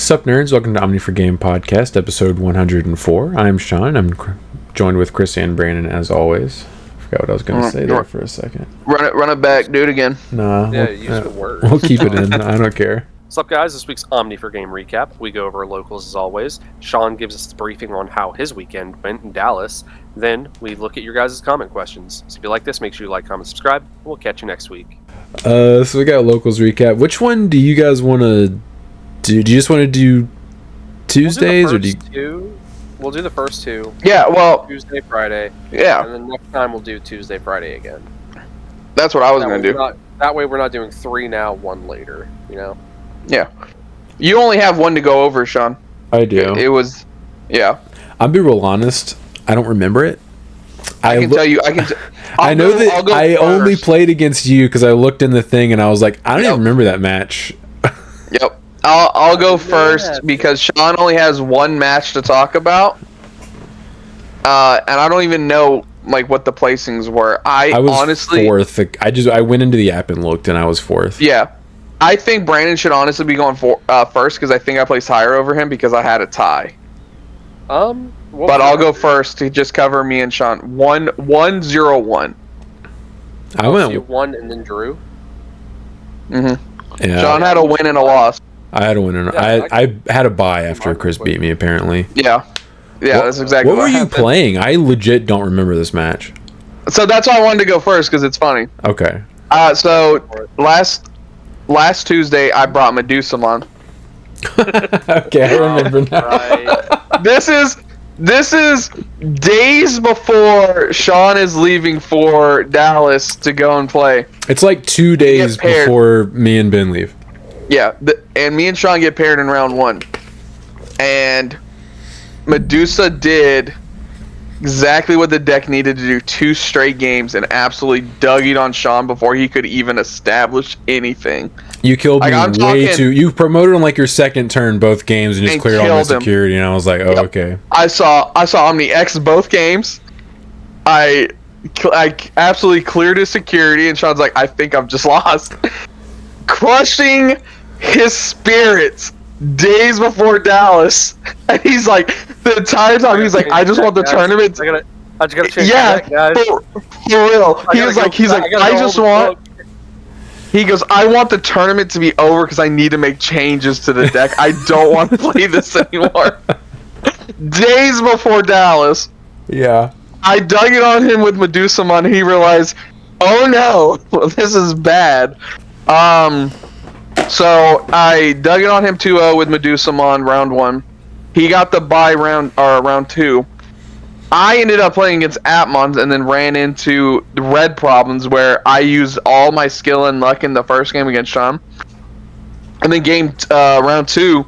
Sup nerds, welcome to Omni4Game podcast, episode 104. I'm Sean, I'm joined with Chris and Brandon as always. I forgot what I was going to say there for a second. Run it back, do it again. Nah, yeah, use the word. We'll keep it in, I don't care. What's up guys, this week's Omni4Game recap. We go over our locals as always. Sean gives us the briefing on how his weekend went in Dallas. Then we look at your guys' comment questions. So if you like this, make sure you like, comment, subscribe. We'll catch you next week. So we got a locals recap. Which one do you guys want to do? Do you just want to do Tuesdays or do you... We'll do the first two. Yeah, well... Tuesday, Friday. Yeah. And then next time we'll do Tuesday, Friday again. That's what I was going to do. That way we're not doing 3 now, 1 later, you know? Yeah. You only have one to go over, Sean. I do. It was... Yeah. I'll be real honest. I don't remember it. I can tell you... I know that I only played against you because I looked in the thing and I was like, I don't even remember that match. Yep. I'll go first because Sean only has one match to talk about. And I don't even know like what the placings were. I was honestly fourth. I went into the app and looked and I was fourth. Yeah. I think Brandon should honestly be going first because I think I placed higher over him because I had a tie. But I'll go first to just cover me and Sean. 1-0-1. I went. You won and then drew. Mm-hmm. Yeah. Sean had a win and a loss. I had a win and I had a bye after Chris beat me. Apparently. Yeah. Yeah, that's exactly what were you playing? I legit don't remember this match. So that's why I wanted to go first because it's funny. Okay. So last Tuesday I brought Medusumon. Okay, I remember now. Right. This is days before Sean is leaving for Dallas to go and play. It's like 2 days before me and Ben leave. Yeah, and me and Sean get paired in round 1. And Medusa did exactly what the deck needed to do 2 straight games and absolutely dug it on Sean before he could even establish anything. You killed me way too. You promoted on like your second turn both games and just cleared all my security, and I was like, oh, okay. I saw Omni X both games. I absolutely cleared his security, and Sean's like, I think I've just lost. Crushing his spirits days before Dallas, and he's like, the entire time he's like, I just want the tournament. I just gotta change yeah, the deck, guys. For real. He goes, I want the tournament to be over because I need to make changes to the deck. I don't want to play this anymore. Days before Dallas. Yeah. I dug it on him with Medusumon, and he realized, oh no, this is bad. So I dug it on him 2-0 with Medusumon round 1. He got the bye round 2. I ended up playing against Atmons and then ran into the red problems where I used all my skill and luck in the first game against Sean. And then round 2,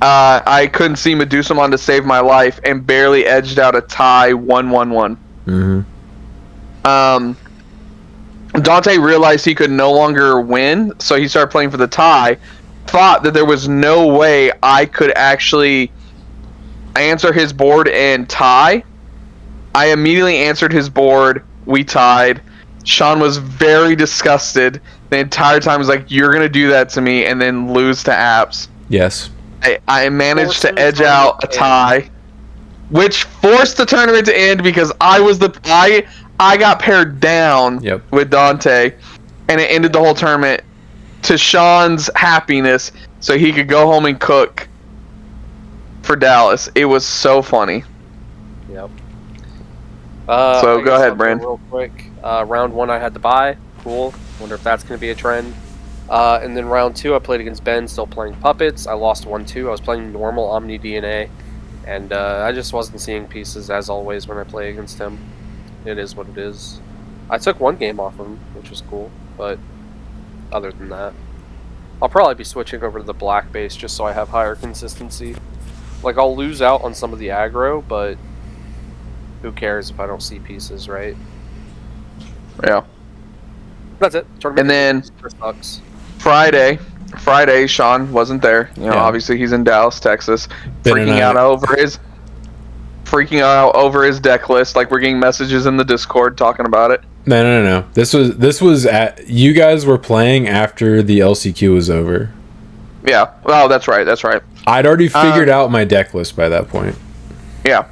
I couldn't see Medusumon to save my life and barely edged out a tie 1-1-1. Dante realized he could no longer win, so he started playing for the tie. Thought that there was no way I could actually answer his board and tie. I immediately answered his board. We tied. Sean was very disgusted. The entire time was like, you're going to do that to me and then lose to apps. Yes. I managed to edge out a tie, which forced the tournament to end because I got paired down with Dante, and it ended the whole tournament to Sean's happiness so he could go home and cook for Dallas. It was so funny. Yep. So go ahead, Brand. Real quick. Round 1 I had to buy. Cool. Wonder if that's going to be a trend. And then round 2 I played against Ben, still playing puppets. I lost 1-2. I was playing normal Omni DNA. And I just wasn't seeing pieces as always when I play against him. It is what it is. I took 1 game off him, which was cool. But other than that, I'll probably be switching over to the black base just so I have higher consistency. Like, I'll lose out on some of the aggro, but who cares if I don't see pieces, right? Yeah. That's it. And then Friday, Sean wasn't there. You know, obviously he's in Dallas, Texas, freaking out over his deck list. Like, we're getting messages in the Discord talking about it. No. This was you guys were playing after the LCQ was over. Yeah. Oh, that's right. That's right. I'd already figured out my deck list by that point. Yeah.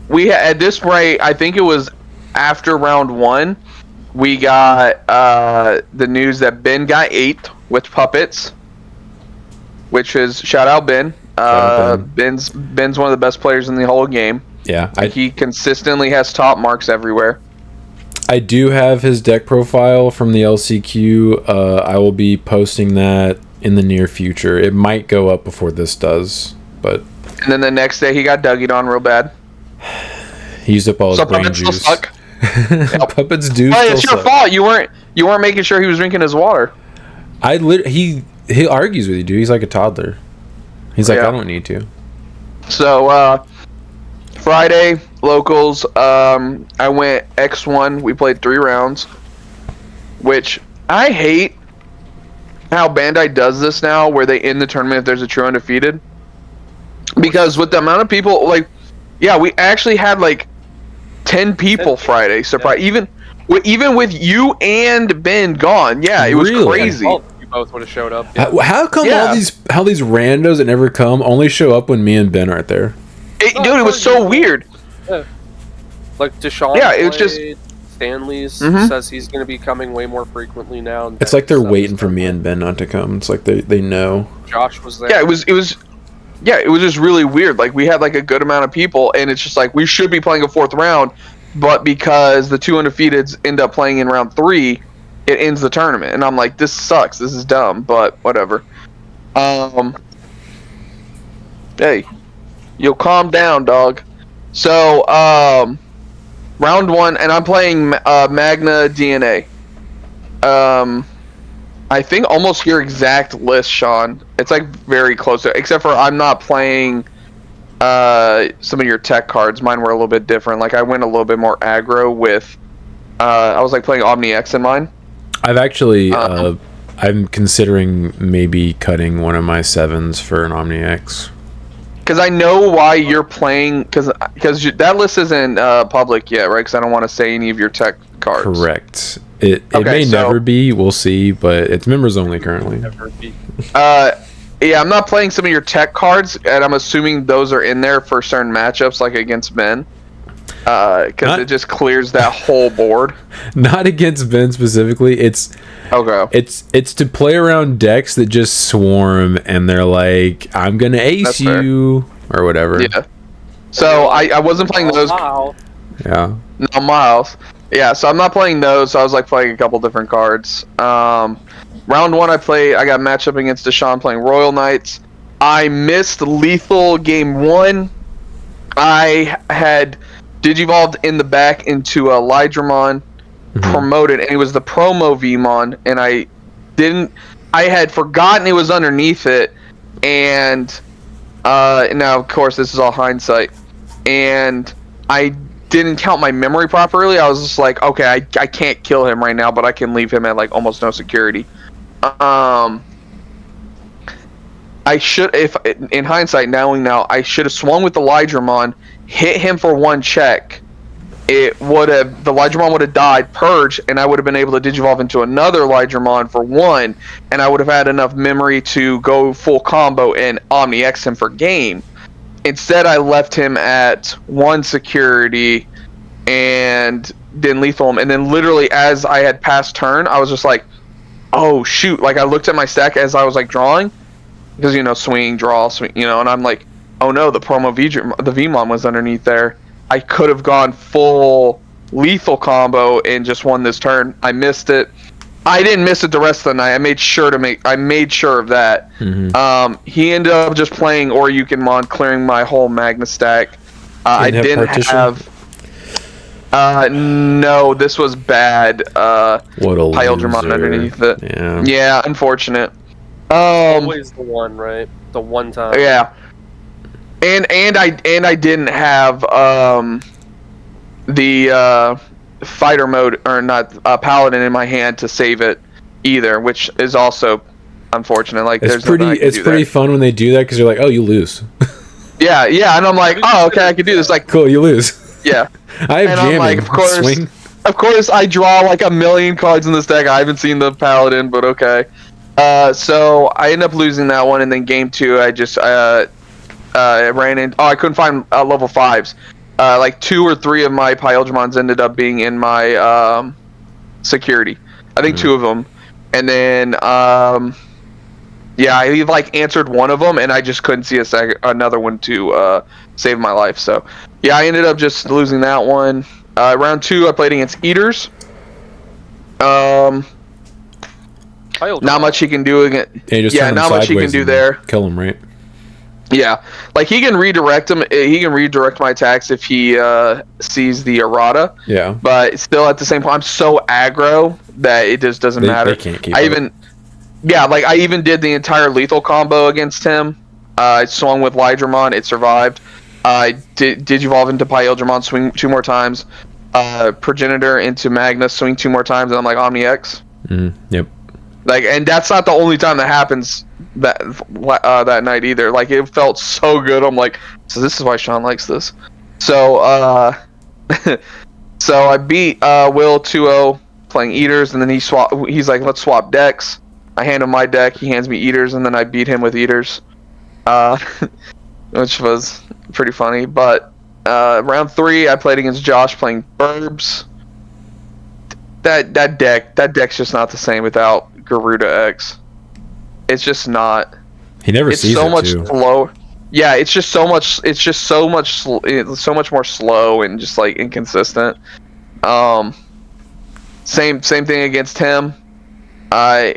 We at this rate, I think it was after round 1, we got the news that Ben got 8th with puppets, which is shout out Ben. Ben's one of the best players in the whole game. Yeah, he consistently has top marks everywhere. I do have his deck profile from the LCQ. I will be posting that in the near future. It might go up before this does, but. And then the next day he got Dougied on real bad. He used up all his brain puppets juice. Still suck. Puppets do. Well, it's your fault. You weren't making sure he was drinking his water. He argues with you, dude. He's like a toddler. He's like, I don't need to. So Friday locals. I went X1. We played 3 rounds, which I hate how Bandai does this now, where they end the tournament if there's a true undefeated. Because with the amount of people, like, yeah, we actually had like 10 people Friday. Surprise! Yeah. Even with you and Ben gone, yeah, it was crazy. You both would have showed up. Yeah. How come all these randos that never come only show up when me and Ben aren't there? Dude, it was so weird. Yeah. Like Deshaun. Yeah, it was just. Stanley's says he's going to be coming way more frequently now. It's like they're waiting for me and Ben not to come. It's like they know. Josh was there. Yeah, it was just really weird. Like, we had like a good amount of people, and it's just like we should be playing a 4th round, but because the 2 undefeateds end up playing in round 3, it ends the tournament. And I'm like, this sucks. This is dumb, but whatever. Hey, you'll calm down, dog. So, round 1, and I'm playing Magna DNA. I think almost your exact list, Sean. It's like very close to, except for I'm not playing some of your tech cards. Mine were a little bit different. Like, I went a little bit more aggro with I was like playing Omni X in mine. I've actually I'm considering maybe cutting one of my 7s for an Omni X. Because I know why you're playing, because that list isn't public yet, right? Because I don't want to say any of your tech cards. Correct. It may never be. We'll see, but it's members only currently. Never be. Yeah, I'm not playing some of your tech cards, and I'm assuming those are in there for certain matchups, like against Ben. Because it just clears that whole board. Not against Ben specifically. It's to play around decks that just swarm, and they're like, I'm gonna ace you or whatever. Yeah. So I wasn't playing those. Yeah. No Miles. Yeah, so I'm not playing those. So I was like playing a couple different cards. Round 1 I got matchup against Deshaun playing Royal Knights. I missed lethal game 1. I had Digivolved in the back into a Lydramon, promoted, and it was the promo Vmon, and I had forgotten it was underneath it, and now of course this is all hindsight, and I didn't count my memory properly. I was just like, okay, I can't kill him right now, but I can leave him at like almost no security. I should, if in hindsight, knowing now, I should have swung with the Lydramon, hit him for 1 check. The Lydramon would have died, purge, and I would have been able to Digivolve into another Lydramon for 1, and I would have had enough memory to go full combo and Omni X him for game. Instead, I left him at 1 security and then lethal him, and then literally as I had passed turn, I was just like, oh shoot, like I looked at my stack as I was like drawing, because swing, draw, swing, and I'm like, oh no, the promo the Vmon was underneath there. I could have gone full lethal combo and just won this turn. I missed it. I didn't miss it the rest of the night. I made sure of that. He ended up just playing Oryukenmon, clearing my whole Magna stack. I didn't have. No, this was bad. What a Pyldramon underneath it. Yeah, unfortunate. Always the one, right? The one time. Yeah. And I didn't have the fighter mode, or not, paladin in my hand to save it either, which is also unfortunate. Like, it's pretty fun when they do that, because you're like, oh, you lose. yeah, and I'm like, oh, okay, I can do this. Like, cool, you lose. Yeah. I have jamming. I'm like, Swing. Of course, I draw like a million cards in this deck. I haven't seen the paladin, but okay. So I ended up losing that one, and then game 2, I just ran in. Oh, I couldn't find level 5s. Like 2 or 3 of my Pyeldramons ended up being in my security. I think 2 of them, and then yeah, I like answered one of them, and I just couldn't see another one to save my life. So yeah, I ended up just losing that one. Round 2, I played against Eaters. Not much he can do again. Yeah, not much he can do there. Kill him, right? Yeah, like he can redirect him. He can redirect my attacks if he sees the errata. Yeah. But still, at the same time, I'm so aggro that it just doesn't matter. They can't keep up. I even did the entire lethal combo against him. I swung with Lydramon, it survived. I did Digivolve into Pyeldramon, swing 2 more times. Progenitor into Magnus, swing 2 more times, and I'm like Omni X. Yep. Like, and that's not the only time that happens that night either. Like, it felt so good. I'm like, so this is why Sean likes this. So so I beat Will 2-0 playing Eaters, and then he's like, let's swap decks. I hand him my deck, he hands me Eaters, and then I beat him with Eaters, which was pretty funny. But round 3, I played against Josh playing Burbs. That deck's just not the same without Garuda X. It's just not. He never it's sees so it much too. slow. Yeah, it's just so much. It's just so much more slow and just like inconsistent. Same thing against him. I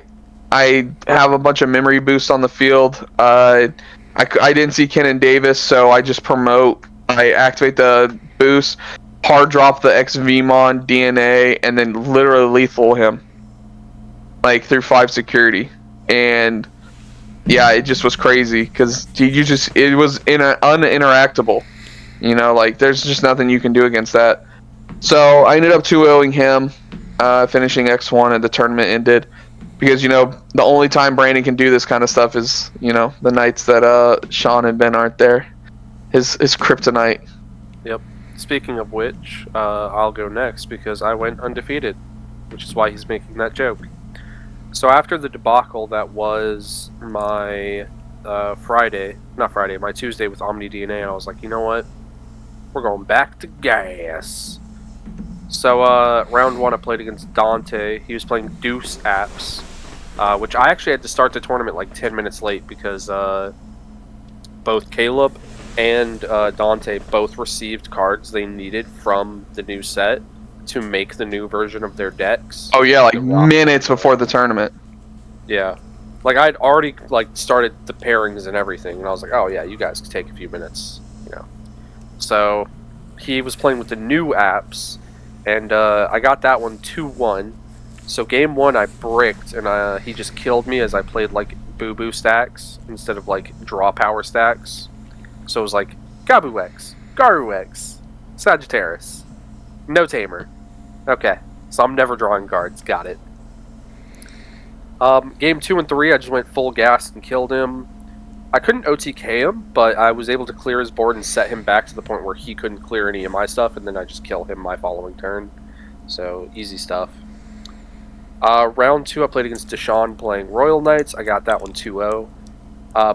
have a bunch of memory boost on the field. I didn't see Kenan Davis, so I just promote. I activate the boost, hard drop the XVmon DNA, and then literally lethal him, like through 5 security. And yeah, it just was crazy because it was uninteractable. You know, like there's just nothing you can do against that. So I ended up 2-0ing him, finishing X1, and the tournament ended. Because, you know, the only time Brandon can do this kind of stuff is, you know, the nights that Sean and Ben aren't there. His kryptonite. Yep. Speaking of which, I'll go next because I went undefeated, which is why he's making that joke. So after the debacle that was my my Tuesday with Omni DNA, I was like, you know what? We're going back to gas. So round 1, I played against Dante. He was playing Deuce Apps, which I actually had to start the tournament like 10 minutes late because both Caleb and Dante both received cards they needed from the new set to make the new version of their decks. Oh yeah, like minutes before the tournament. Yeah, like I'd already like started the pairings and everything, and I was like, oh yeah, you guys can take a few minutes, you know. So he was playing with the new apps, and I got that one 2-1. So game 1 I bricked, and he just killed me as I played like boo-boo stacks instead of like draw power stacks. So it was like Gabu X, Garu X, Sagittarius, no Tamer. Okay, so I'm never drawing cards. Got it. Game 2 and 3, I just went full gas and killed him. I couldn't OTK him, but I was able to clear his board and set him back to the point where he couldn't clear any of my stuff, and then I just kill him my following turn. So, easy stuff. Round 2, I played against Deshaun playing Royal Knights. I got that one 2-0.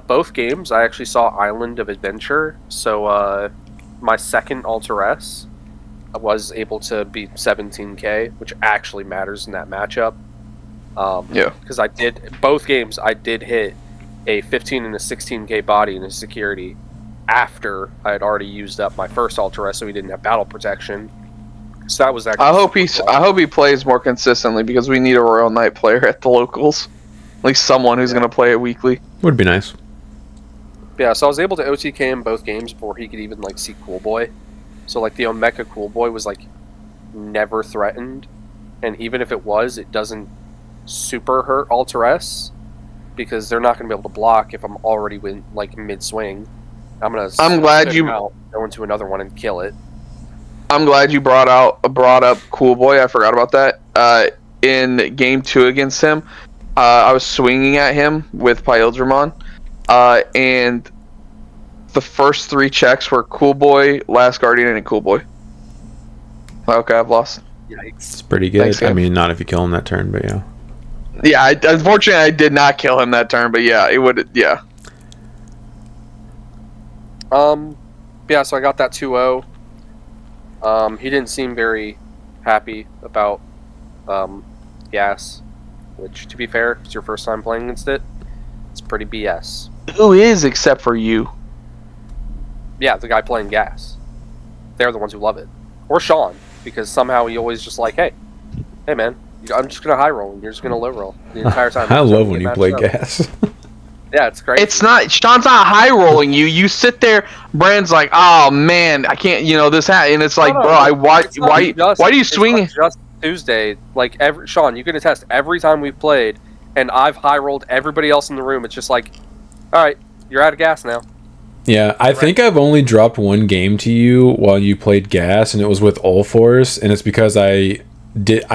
Both games, I actually saw Island of Adventure, so my second Alter S was able to beat 17k, which actually matters in that matchup. Yeah. Because both games, I did hit a 15 and a 16k body in his security after I had already used up my first Alter S, so he didn't have battle protection. So that was actually. I hope he plays more consistently because we need a Royal Knight player at the locals. At least someone who's going to play it weekly. Would be nice. Yeah, so I was able to OTK him both games before he could even like see Cool Boy. So like the Omeka Cool Boy was like never threatened, and even if it was, it doesn't super hurt Alter S because they're not going to be able to block if I'm already like mid swing. I'm glad you go into another one and kill it. I'm glad you brought up Cool Boy. I forgot about that. In game 2 against him, I was swinging at him with Pyeldramon, and the first 3 checks were Cool Boy, Last Guardian, and Cool Boy. Okay, I've lost. Yikes. It's pretty good. Thanks, I mean, not if you kill him that turn, but yeah. Yeah, unfortunately, I did not kill him that turn, but yeah, it would. Yeah. Yeah, so I got that 2-0. He didn't seem very happy about gas, which, to be fair, it's your first time playing against it. It's pretty BS. Who is except for you? Yeah, the guy playing gas. They're the ones who love it. Or Sean, because somehow he always just like, hey man, I'm just gonna high roll and you're just gonna low roll the entire time. I love when you play gas. Yeah, it's great. It's not. Sean's not high rolling you. You sit there. Brand's like, oh man, I can't. This and it's like, bro, why do you swing? Just Tuesday, like Sean, you can attest. Every time we've played, and I've high rolled everybody else in the room. It's just like, all right, you're out of gas now. Yeah, I think I've only dropped one game to you while you played gas, and it was with Ulforce, and it's because I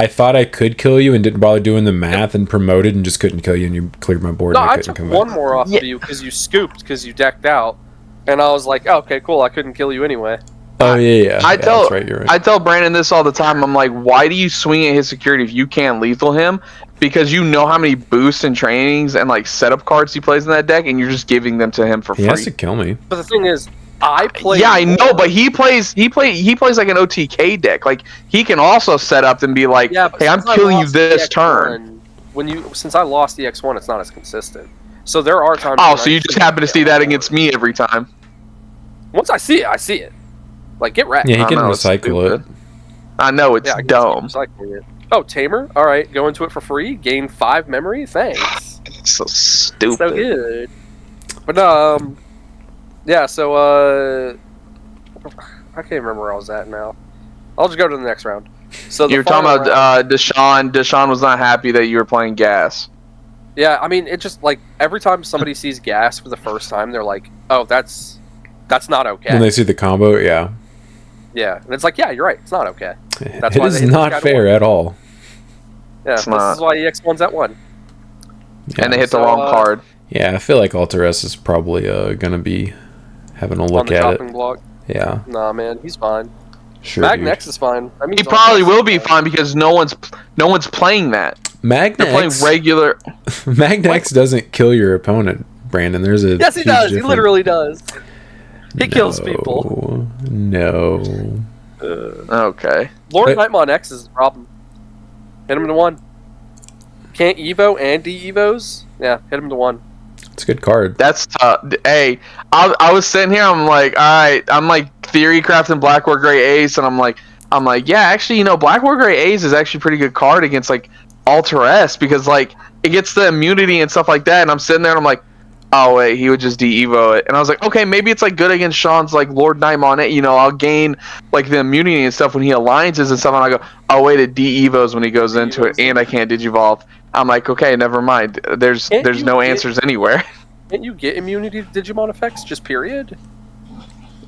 thought I could kill you and didn't bother doing the math and promoted and just couldn't kill you, and you cleared my board. No, and I took one more off of you because you scooped because you decked out, and I was like, oh, okay, cool. I couldn't kill you anyway. Oh yeah. That's right, you're right. I tell Brandon this all the time. I'm like, why do you swing at his security if you can't lethal him? Because you know how many boosts and trainings and like setup cards he plays in that deck, and you're just giving them to him for free. He has to kill me. But the thing is, I play. Yeah, I know, but he plays like an OTK deck. Like he can also set up and be like, hey, I'm killing you this turn. Since I lost EX1, it's not as consistent. So there are times. Oh, so you just happen to see that against me every time. Once I see it, I see it. Like, get wrecked. Yeah, he can recycle it. I know, it's dumb. Recycling it. Oh, Tamer? Alright, go into it for free. Gain 5 memory? Thanks. It's so stupid. So good. But, yeah, so, I can't remember where I was at now. I'll just go to the next round. So you were talking about Deshaun. Deshaun was not happy that you were playing gas. Yeah, I mean, it just, like, every time somebody sees gas for the first time, they're like, oh, that's not okay. When they see the combo, yeah. Yeah, and it's like, yeah, you're right. It's not okay. That's why it is not fair at all. Yeah, this is why EX1's at 1. Yeah. And they hit the wrong card. Yeah, I feel like Alteress is probably going to be having a look at it. On the chopping block? Yeah. Nah, man, he's fine. Sure, Magnex is fine. I mean, he probably will be fine because no one's playing that. Magnex. They're playing regular. Magnex doesn't kill your opponent, Brandon. There's a yes, he does. He literally does. He kills people. No. Okay. Lord Nightmon X is the problem. Hit him to 1. Can't Evo and de-Evos? Yeah, hit him to 1. It's a good card. That's tough. Hey, I was sitting here. I'm like, all right. I'm like theory crafting Blackboard Gray Ace, and I'm like, yeah, actually, Blackboard Gray Ace is actually a pretty good card against like Alter S because like it gets the immunity and stuff like that. And I'm sitting there and I'm like, oh wait, he would just de-evo it. And I was like, okay, maybe it's like good against Sean's like Lord Nightmon it. I'll gain like the immunity and stuff when he aligns and stuff. And I go, oh wait, it de-evos when he goes into it, and I can't digivolve. I'm like, okay, never mind. There's no answers anywhere. Can't you get immunity to Digimon effects just period?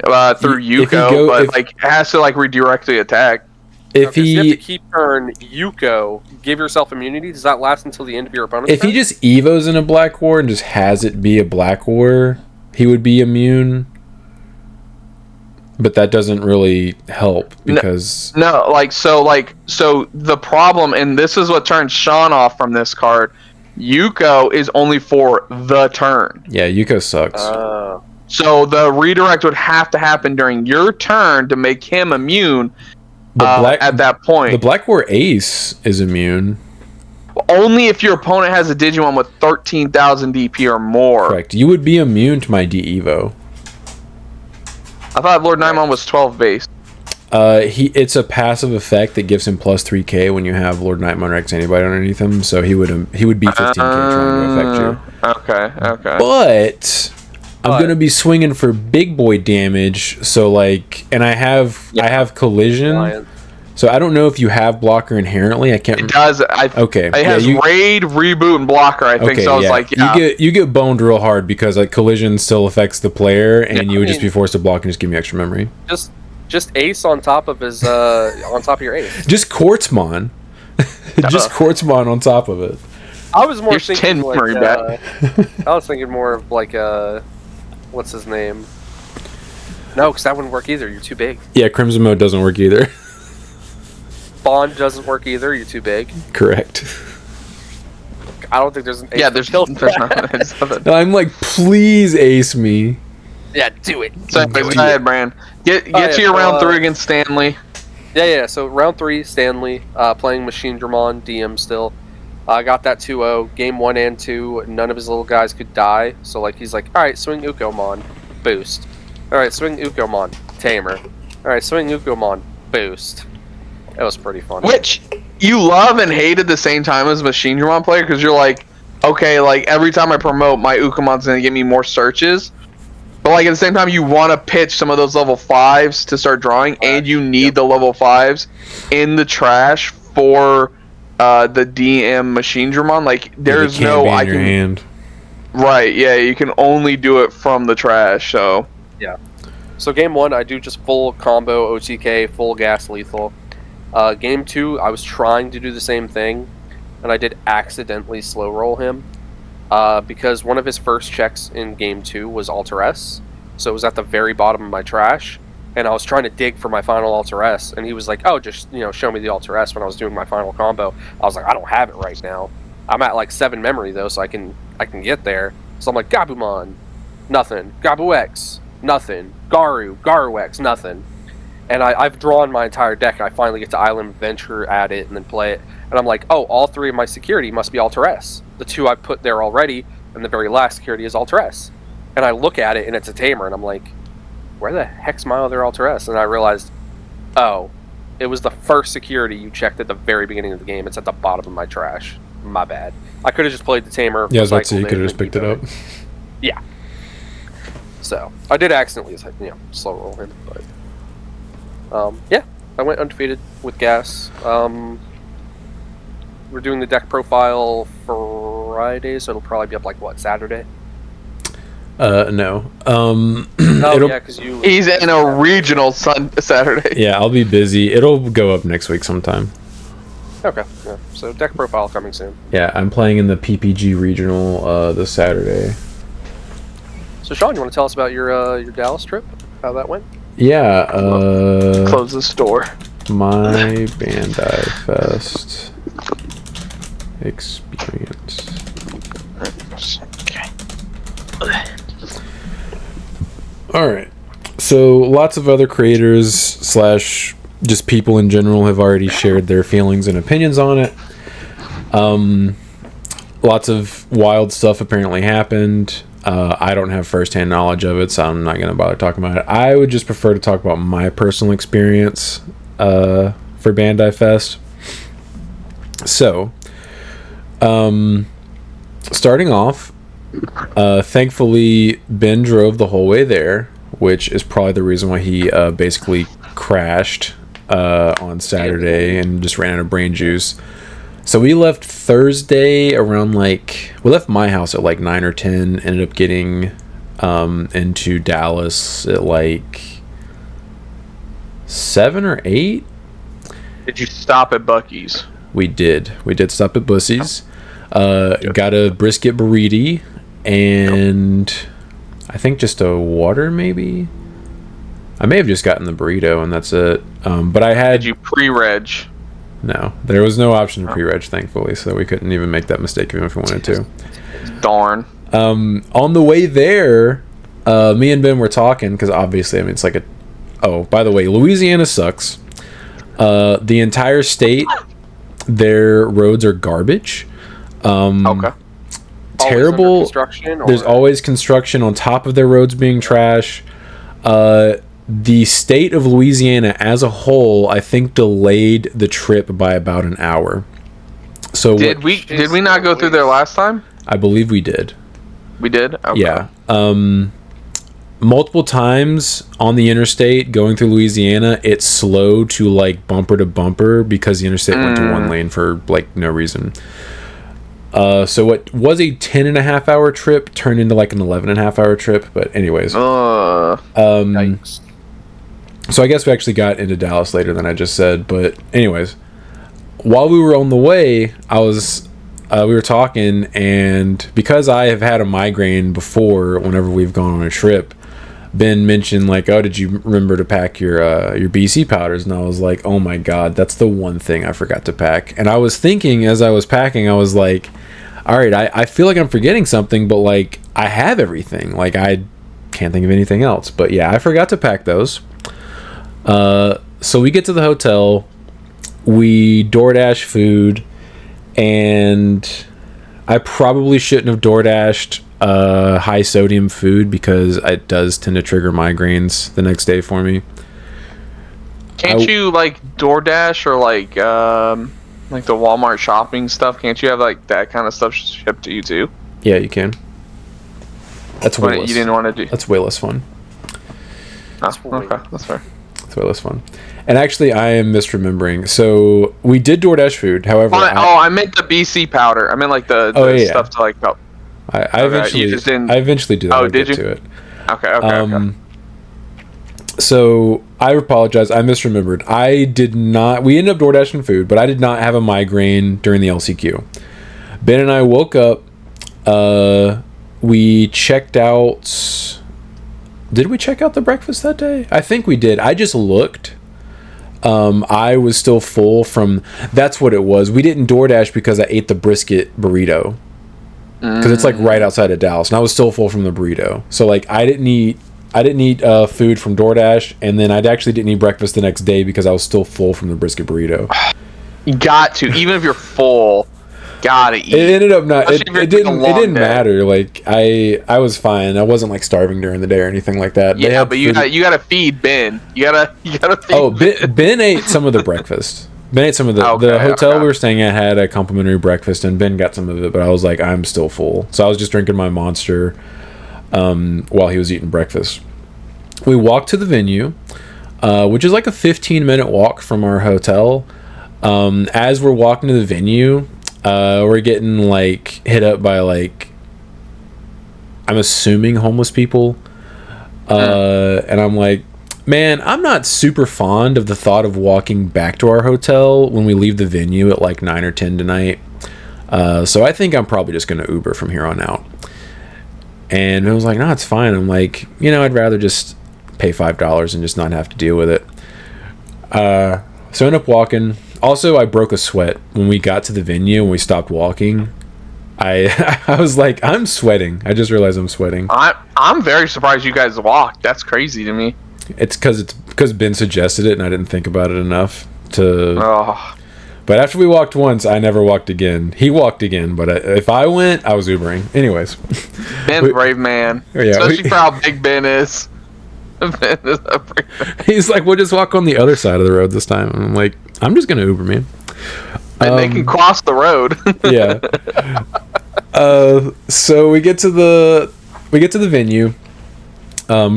Through Yuko, but like it has to like redirectly attack. If you have to keep turn Yuko, give yourself immunity. Does that last until the end of your opponent's turn? If he just evos in a Black War and just has it be a Black War, he would be immune. But that doesn't really help because so the problem, and this is what turns Sean off from this card. Yuko is only for the turn. Yeah, Yuko sucks. So the redirect would have to happen during your turn to make him immune. At that point, the Black War Ace is immune. Only if your opponent has a Digimon with 13,000 DP or more. Correct. You would be immune to my de-evo. I thought Lord Nightmon was 12 base. It's a passive effect that gives him plus 3k when you have Lord Nightmon or X antibody underneath him, so he would be 15k trying to affect you. Okay. But I'm gonna be swinging for big boy damage, so like, and I have collision. So I don't know if you have blocker inherently. I can't. It does. Okay. It has raid, reboot, and blocker. I think. Okay, so I was like, yeah. You get boned real hard because like collision still affects the player, and you would just be forced to block and just give me extra memory. Just ace on top of his on top of your ace. Just Quartzmon. Just Quartzmon on top of it. I was more thinking like I was thinking more of like what's his name? No, because that wouldn't work either. You're too big. Yeah, Crimson Mode doesn't work either. Bond doesn't work either. You're too big. Correct. I don't think there's an ace. Yeah, for there's kill. nothing. No, I'm like, please ace me. Yeah, do it. So anyways, go ahead, Brand. Get to your round 3 against Stanley. Yeah. So round 3, Stanley, playing Machine Dramon DM still. I got that 2-0. Game 1 and 2, none of his little guys could die. So like he's like, all right, swing Ukomon, boost. All right, swing Ukomon, Tamer. All right, swing Ukomon, boost. That was pretty fun. Which you love and hate at the same time as a Machine Dramon player, because you're like, okay, like every time I promote, my Ukomon's gonna give me more searches. But like at the same time, you want to pitch some of those level 5s to start drawing, and you need the level 5s in the trash for the DM Machine Dramon. Like there's no I can. Hand. Right, yeah, you can only do it from the trash. So yeah. So game 1, I do just full combo OTK, full gas lethal. Game 2, I was trying to do the same thing, and I did accidentally slow roll him. Because one of his first checks in game 2 was Alter S, so it was at the very bottom of my trash, and I was trying to dig for my final Alter S, and he was like, oh, just, show me the Alter S when I was doing my final combo. I was like, I don't have it right now. I'm at like 7 memory though, so I can get there. So I'm like, Gabumon, nothing. Gabu X, nothing. Garu X, nothing. And I've drawn my entire deck, and I finally get to Island Venture, add it, and then play it. And I'm like, oh, all 3 of my security must be Alter S. The 2 I put there already, and the very last security is Alter S. And I look at it, and it's a Tamer, and I'm like, where the heck's my other Alter S? And I realized, oh, it was the first security you checked at the very beginning of the game. It's at the bottom of my trash. My bad. I could have just played the Tamer. Yeah, I was about to say, you could have just picked it up. Yeah. So, I did accidentally, slow roll him, but... yeah, I went undefeated with gas. We're doing the deck profile Friday, so it'll probably be up like Saturday? No. Oh yeah, because he's in a regional Saturday. Yeah, I'll be busy. It'll go up next week sometime. Okay. Yeah. So deck profile coming soon. Yeah, I'm playing in the PPG regional this Saturday. So Sean, you want to tell us about your Dallas trip? How that went? Yeah, close the store. My Bandai Fest experience. Okay. Alright. So lots of other creators / just people in general have already shared their feelings and opinions on it. Lots of wild stuff apparently happened. I don't have first-hand knowledge of it, so I'm not going to bother talking about it. I would just prefer to talk about my personal experience for Bandai Fest. So, starting off, thankfully, Ben drove the whole way there, which is probably the reason why he basically crashed on Saturday and just ran out of brain juice. So we left Thursday around we left my house at 9 or 10, ended up getting into Dallas at 7 or 8. Did you stop at Buc-ee's? We did stop at Buc-ee's. Got a brisket burrito and I think just a water maybe. I may have just gotten the burrito and that's it. But I had... Did you pre-reg? No, there was no option to pre-reg, thankfully, so we couldn't even make that mistake even if we wanted to. Darn. On the way there, me and Ben were talking, because obviously, it's like a... Oh, by the way, Louisiana sucks. The entire state, their roads are garbage. Okay. Terrible. Construction, There's always construction on top of their roads being trash. The state of Louisiana as a whole, I think, delayed the trip by about an hour. So did we not go through there last time? I believe we did. We did? Okay. Yeah. Multiple times on the interstate going through Louisiana, it slowed to bumper to bumper because the interstate went to one lane for no reason. So what was a 10.5-hour trip turned into an 11.5-hour trip. But anyways, yikes. So I guess we actually got into Dallas later than I just said. But anyways, while we were on the way, we were talking, and because I have had a migraine before, whenever we've gone on a trip, Ben mentioned oh, did you remember to pack your BC powders? And I was like, oh my god, that's the one thing I forgot to pack. And I was thinking as I was packing, I was like, all right, I feel like I'm forgetting something, but like I have everything. Like I can't think of anything else. But yeah, I forgot to pack those. So we get to the hotel, we DoorDash food, and I probably shouldn't have DoorDashed high sodium food because it does tend to trigger migraines the next day for me. Can't you like DoorDash or like the Walmart shopping stuff? Can't you have like that kind of stuff shipped to you too? Yeah, you can. That's way But less. you didn't want to do. That's way less fun. Okay, that's fair. That's way less fun. And actually, I am misremembering. So we did DoorDash food. However, I meant the BC powder. I meant like the stuff to like help. I eventually do that. Oh, I'll did get you? to it. Okay. So I apologize. I misremembered. I did not. We ended up DoorDashing food, but I did not have a migraine during the LCQ. Ben and I woke up. We checked out. Did we check out the breakfast that day? I think we did. I just looked. I was still full from. That's what it was. We didn't DoorDash because I ate the brisket burrito. Because it's like right outside of Dallas, and I was still full from the burrito. So like I didn't eat food from DoorDash, and then I actually didn't eat breakfast the next day because I was still full from the brisket burrito. You got to, even if you're full, gotta eat. It ended up not. It didn't day. matter. Like I was fine. I wasn't like starving during the day or anything like that. Yeah, but you gotta feed Ben. You gotta feed. Oh, Ben ate some of the breakfast. Ben ate some of the hotel we were staying at had a complimentary breakfast, and Ben got some of it. But I was like, I'm still full, so I was just drinking my Monster while he was eating breakfast. We walked to the venue, which is like a 15-minute walk from our hotel. As we're walking to the venue, we're getting like hit up by like, I'm assuming homeless people, and I'm like, man, I'm not super fond of the thought of walking back to our hotel when we leave the venue at like 9 or 10 tonight. So I think I'm probably just going to Uber from here on out. And I was like, no, it's fine. I'm like, I'd rather just pay $5 and just not have to deal with it. So I ended up walking. Also, I broke a sweat when we got to the venue and we stopped walking. I was like, I'm sweating. I just realized I'm sweating. I'm very surprised you guys walked. That's crazy to me. It's because Ben suggested it and I didn't think about it enough to. Oh. But after we walked once, I never walked again. He walked again, but if I went, I was Ubering. Anyways. Ben's a brave man. Yeah, especially for how big Ben is. Ben is a brave man. He's like, we'll just walk on the other side of the road this time. And I'm like, I'm just going to Uber, man. And they can cross the road. Yeah. So we get to the venue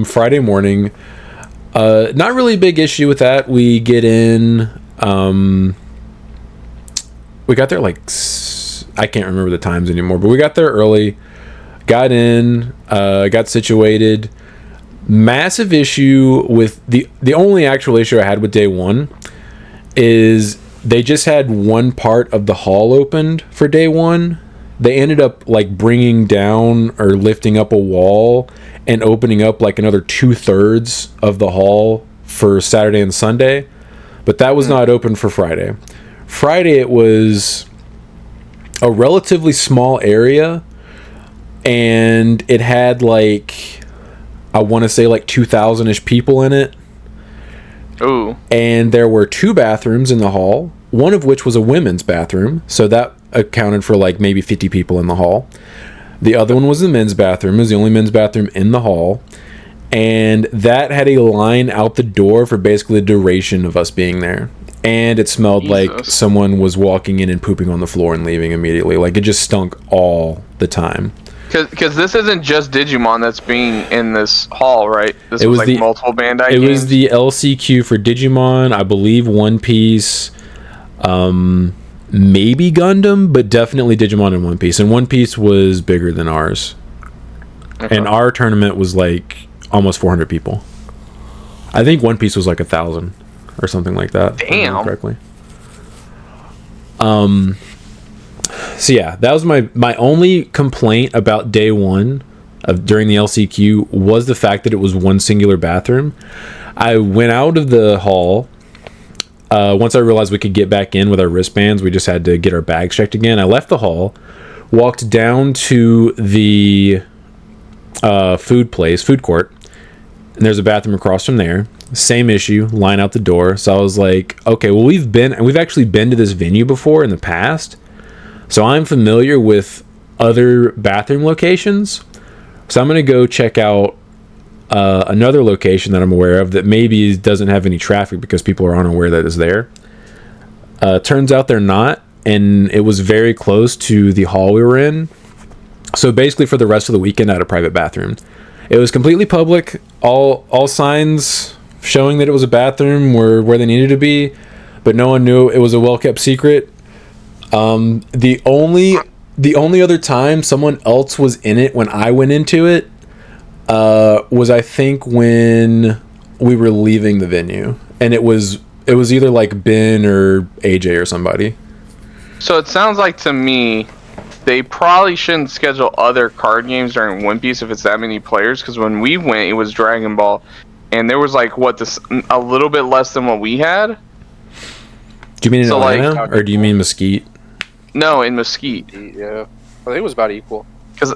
Friday morning. Not really a big issue with that. We get in. We got there like I can't remember the times anymore, but we got there early. Got in. Got situated. Massive issue with the only actual issue I had with day one is they just had one part of the hall opened for day one. They ended up like bringing down or lifting up a wall and opening up like another 2/3 of the hall for Saturday and Sunday, but that was not open for Friday. Friday it was a relatively small area, and it had like, I want to say like 2,000-ish people in it. Ooh. And there were 2 bathrooms in the hall, one of which was a women's bathroom, so that accounted for like maybe 50 people in the hall. The other one was the men's bathroom. It was the only men's bathroom in the hall, and that had a line out the door for basically the duration of us being there. And it smelled like someone was walking in and pooping on the floor and leaving immediately. Like, it just stunk all the time. Because this isn't just Digimon that's being in this hall, right? This was like multiple Bandai games? It was the LCQ for Digimon, I believe One Piece, maybe Gundam, but definitely Digimon and One Piece. And One Piece was bigger than ours. Okay. And our tournament was like almost 400 people. I think One Piece was like 1,000 or something like that. Damn. Correctly. So yeah, that was my only complaint about day one during the LCQ was the fact that it was one singular bathroom. I went out of the hall. Once I realized we could get back in with our wristbands, we just had to get our bags checked again. I left the hall, walked down to the food court, and there's a bathroom across from there. Same issue, line out the door. So I was like, okay, well, we've actually been to this venue before in the past, so I'm familiar with other bathroom locations. So I'm gonna go check out another location that I'm aware of that maybe doesn't have any traffic because people are unaware that it's there. Turns out they're not, and it was very close to the hall we were in. So basically, for the rest of the weekend, I had a private bathroom. It was completely public. All signs showing that it was a bathroom were where they needed to be, but no one knew. It was a well-kept secret. The only other time someone else was in it when I went into it was, I think, when we were leaving the venue, and it was either like Ben or AJ or somebody. So it sounds like to me they probably shouldn't schedule other card games during One Piece if it's that many players, because when we went, it was Dragon Ball, and there was like a little bit less than what we had. Do you mean in Atlanta, or do you mean Mesquite? No, in Mesquite. Yeah, I think it was about equal. Because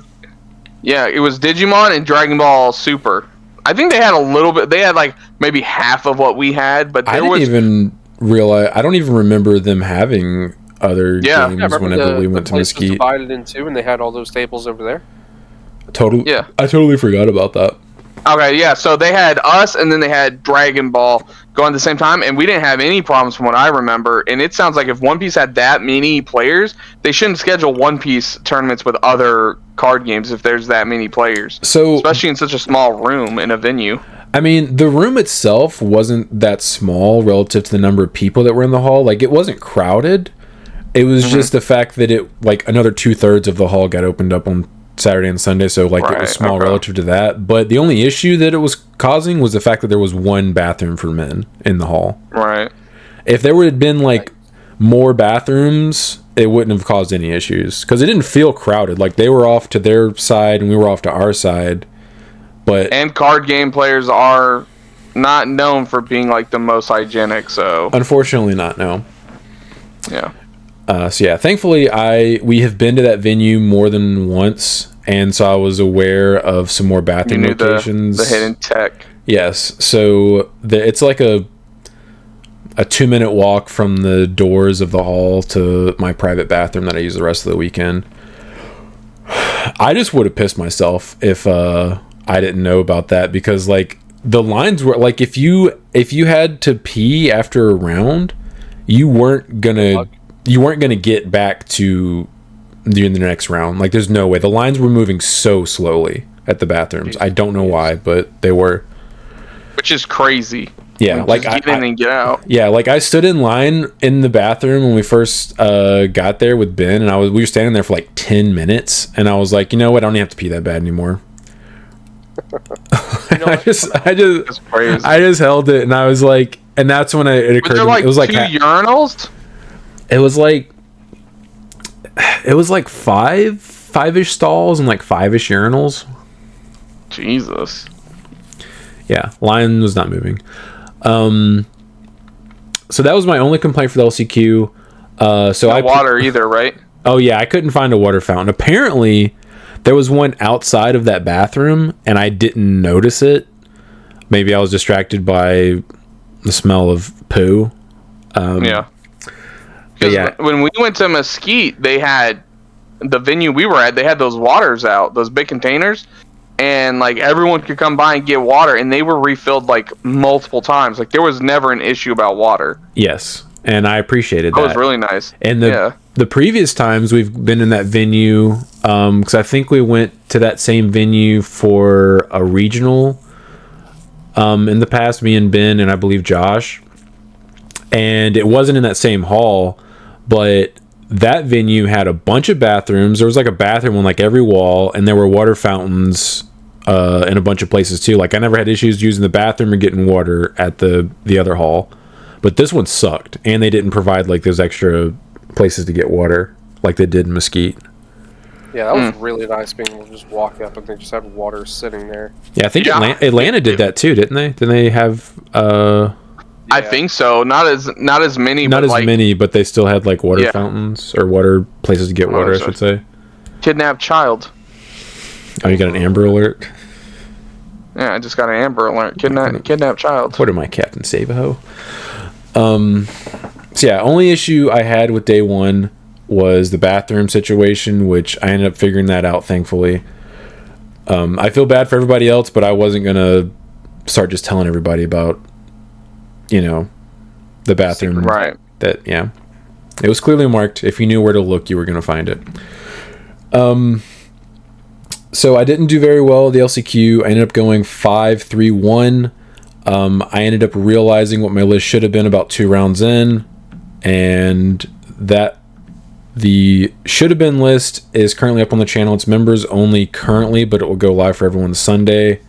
it was Digimon and Dragon Ball Super. I think they had a little bit. They had like maybe half of what we had, but I don't even remember them having other games whenever we went to Mesquite. Was divided in two, and they had all those tables over there. Totally. Yeah, I totally forgot about that. Okay, yeah. So they had us, and then they had Dragon Ball going at the same time, and we didn't have any problems from what I remember. And it sounds like if One Piece had that many players, they shouldn't schedule One Piece tournaments with other card games if there's that many players. So, especially in such a small room in a venue. I mean, the room itself wasn't that small relative to the number of people that were in the hall. Like, it wasn't crowded. It was just the fact that another 2/3 of the hall got opened up on Saturday and Sunday, so it was small relative to that. But the only issue that it was causing was the fact that there was one bathroom for men in the hall. Right. If there would have been more bathrooms, it wouldn't have caused any issues, because it didn't feel crowded. Like, they were off to their side and we were off to our side. And card game players are not known for being the most hygienic, so unfortunately not, no. Yeah. So yeah, thankfully we have been to that venue more than once, and so I was aware of some more bathroom locations. The hidden tech. Yes, so it's like a 2-minute walk from the doors of the hall to my private bathroom that I use the rest of the weekend. I just would have pissed myself if I didn't know about that, because the lines were if you had to pee after a round, you weren't gonna get back to the next round. There's no way. The lines were moving so slowly at the bathrooms. I don't know why, but they were. Which is crazy. Yeah, get in and get out. Yeah, I stood in line in the bathroom when we first got there with Ben, and we were standing there for 10 minutes, and I was like, you know what? I don't even have to pee that bad anymore. I just held it, and I was like, and that's when it occurred. Were there it was two urinals? It was five-ish stalls and 5-ish urinals. Jesus. Yeah, line was not moving. So that was my only complaint for the LCQ. No water either, right? Oh yeah, I couldn't find a water fountain. Apparently, there was one outside of that bathroom, and I didn't notice it. Maybe I was distracted by the smell of poo. Yeah. Because when we went to Mesquite, they had the venue we were at. They had those waters out, those big containers, and everyone could come by and get water, and they were refilled multiple times. There was never an issue about water. Yes, and I appreciated that. That was really nice. And the previous times we've been in that venue, because I think we went to that same venue for a regional in the past, me and Ben and I believe Josh, and it wasn't in that same hall, but that venue had a bunch of bathrooms. There was a bathroom on every wall, and there were water fountains in a bunch of places too. I never had issues using the bathroom or getting water at the other hall, but this one sucked, and they didn't provide those extra places to get water like they did in Mesquite. Yeah, that was really nice being able to just walk up and they just had water sitting there. Yeah, I think Atlanta did that too, didn't they? Didn't they have I think so. Not as many. Not as many, but they still had water fountains or water places to get water, I should say. Kidnapped child. Oh, you got an Amber Alert? Yeah, I just got an Amber Alert. Kidnapped child. What am I, Captain Save-A-Ho? So yeah, only issue I had with day one was the bathroom situation, which I ended up figuring that out, thankfully. I feel bad for everybody else, but I wasn't going to start just telling everybody about, the bathroom. Right. Yeah. It was clearly marked. If you knew where to look, you were going to find it. So I didn't do very well at the LCQ. I ended up going 5-3-1. I ended up realizing what my list should have been about 2 rounds in, and that the should have been list is currently up on the channel. It's members only currently, but it will go live for everyone Sunday.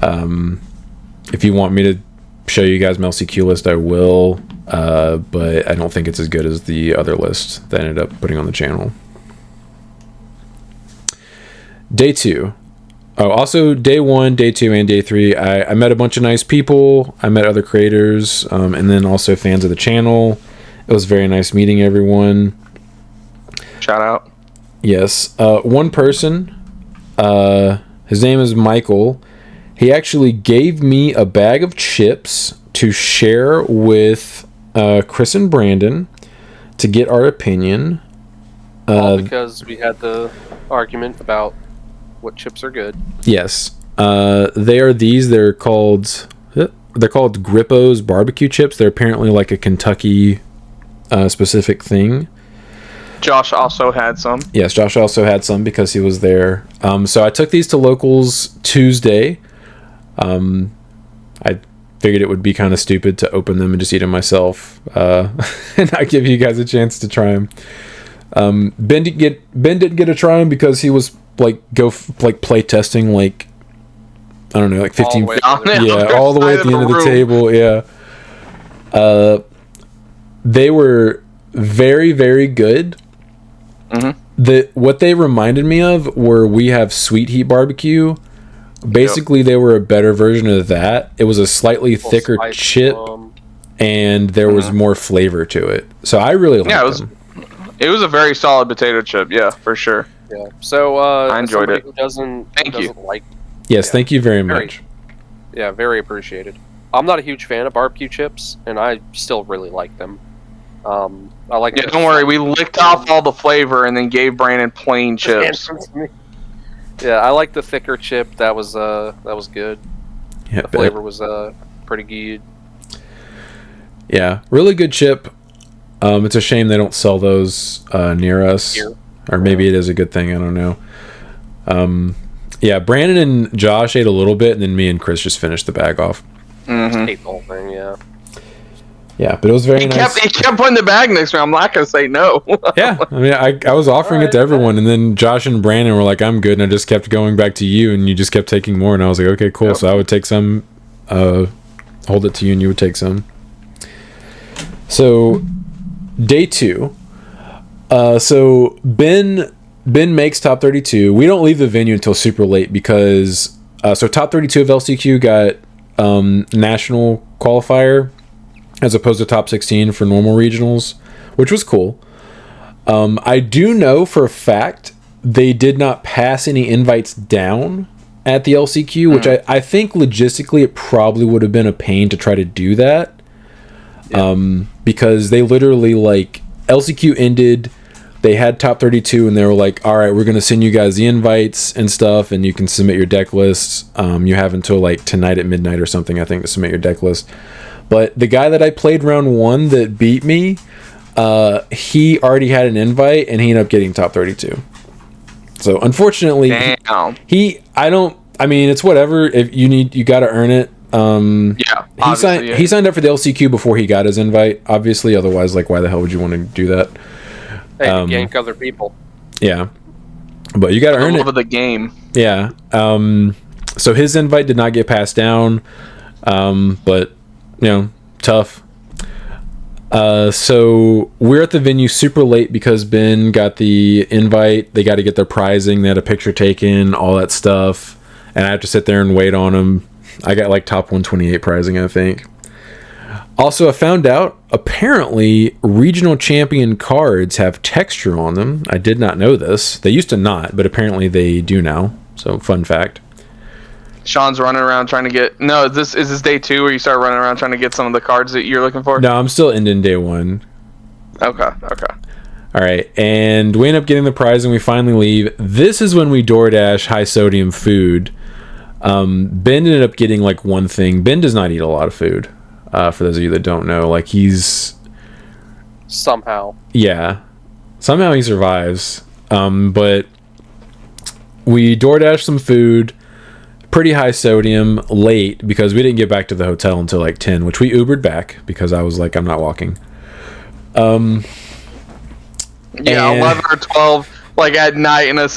If you want me to show you guys my LCQ list, I will, but I don't think it's as good as the other list that I ended up putting on the channel. Day 2. Oh, also day 1, day 2, and day 3. I met a bunch of nice people. I met other creators, and then also fans of the channel. It was very nice meeting everyone. Shout out. Yes. One person, his name is Michael. He actually gave me a bag of chips to share with Chris and Brandon to get our opinion. All because we had the argument about what chips are good. Yes. They are these. They're called Grippo's barbecue chips. They're apparently like a Kentucky specific thing. Josh also had some. Yes, Josh also had some because he was there. So I took these to Locals Tuesday. I figured it would be kind of stupid to open them and just eat them myself, and not give you guys a chance to try them. Ben didn't get to try them because he was play testing I don't know, 15 all the way at the end of the table. Yeah. They were very, very good. What they reminded me of were we have Sweet Heat Barbecue. Basically, they were a better version of that. It was a slightly thicker chip, and there was more flavor to it. So I really liked them. It was a very solid potato chip. Yeah, for sure. Yeah. So I enjoyed it. Who doesn't like? Yes, thank you very much. Yeah, very appreciated. I'm not a huge fan of barbecue chips, and I still really like them. I like. Yeah, don't worry. We licked off all the flavor and then gave Brandon plain chips. Yeah, I like the thicker chip. That was good. Yeah, the flavor was pretty good. Yeah, really good chip. It's a shame they don't sell those near us. Here. Or maybe it is a good thing. I don't know. Yeah, Brandon and Josh ate a little bit, and then me and Chris just finished the bag off. Ate the whole thing, yeah. Yeah, but it was very nice. He kept putting the bag next to me. I'm not going to say no. Yeah, I mean, I was offering it to everyone, and then Josh and Brandon were like, I'm good, and I just kept going back to you, and you just kept taking more, and I was like, okay, cool. Yep. So I would take some, hold it to you, and you would take some. So, day 2. So Ben makes top 32. We don't leave the venue until super late because so top 32 of LCQ got national qualifier as opposed to top 16 for normal regionals, which was cool. I do know for a fact they did not pass any invites down at the LCQ, which I think logistically it probably would have been a pain to try to do that. Because they literally LCQ ended, they had top 32 and they were like, all right, we're going to send you guys the invites and stuff and you can submit your deck lists. You have until tonight at midnight or something, I think, to submit your deck list. But the guy that I played round 1 that beat me, he already had an invite and he ended up getting top 32. So unfortunately, it's whatever. If you got to earn it. He signed up for the LCQ before he got his invite, obviously. Otherwise, why the hell would you want to do that? Hey, to gank other people. Yeah, but you got to earn it. Of the game. Yeah. So his invite did not get passed down, but tough. So we're at the venue super late because Ben got the invite. They got to get their prizing. They had a picture taken, all that stuff, and I have to sit there and wait on him. I got top 128 prizing, I think. Also, I found out apparently regional champion cards have texture on them. I did not know this. They used to not, but apparently they do now. So, fun fact. Sean's running around trying to get. No, is this day 2 where you start running around trying to get some of the cards that you're looking for? No, I'm still ending day 1. Okay. All right, and we end up getting the prize and we finally leave. This is when we DoorDash high sodium food. Ben ended up getting like one thing. Ben does not eat a lot of food. For those of you that don't know, like he's somehow he survives. But we DoorDash some food, pretty high sodium, late because we didn't get back to the hotel until like 10, which we Ubered back because I was like, I'm not walking. Yeah, 11 or 12, like at night in a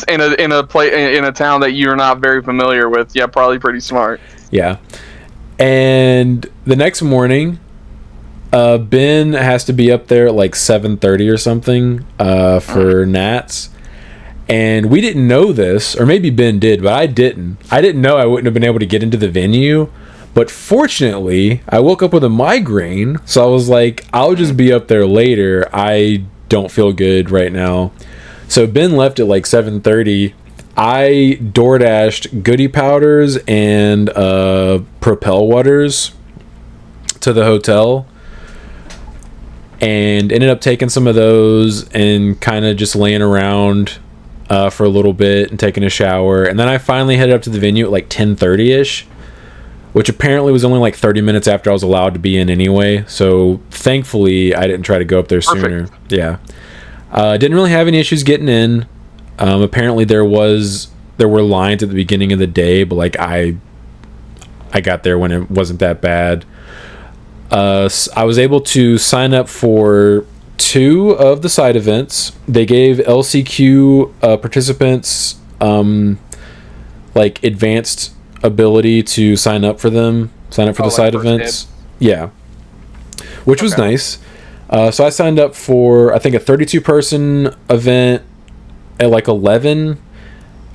town that you're not very familiar with. Yeah, probably pretty smart. Yeah, and the next morning, Ben has to be up there at like 7:30 or something for Nats, and we didn't know this, or maybe Ben did, but I didn't. I didn't know I wouldn't have been able to get into the venue. But fortunately, I woke up with a migraine, so I was like, I'll just be up there later. I don't feel good right now. So Ben left at like 7:30. I DoorDashed goodie powders and Propel waters to the hotel and ended up taking some of those and kind of just laying around for a little bit and taking a shower. And then I finally headed up to the venue at like 10:30ish, which apparently was only like 30 minutes after I was allowed to be in anyway. So thankfully I didn't try to go up there sooner. Perfect. Yeah. Didn't really have any issues getting in. Apparently there were lines at the beginning of the day, but like I got there when it wasn't that bad. I was able to sign up for 2 of the side events. They gave LCQ participants like advanced ability to sign up for the side events. Yeah, which was nice. So I signed up for I think a 32 person event at like 11,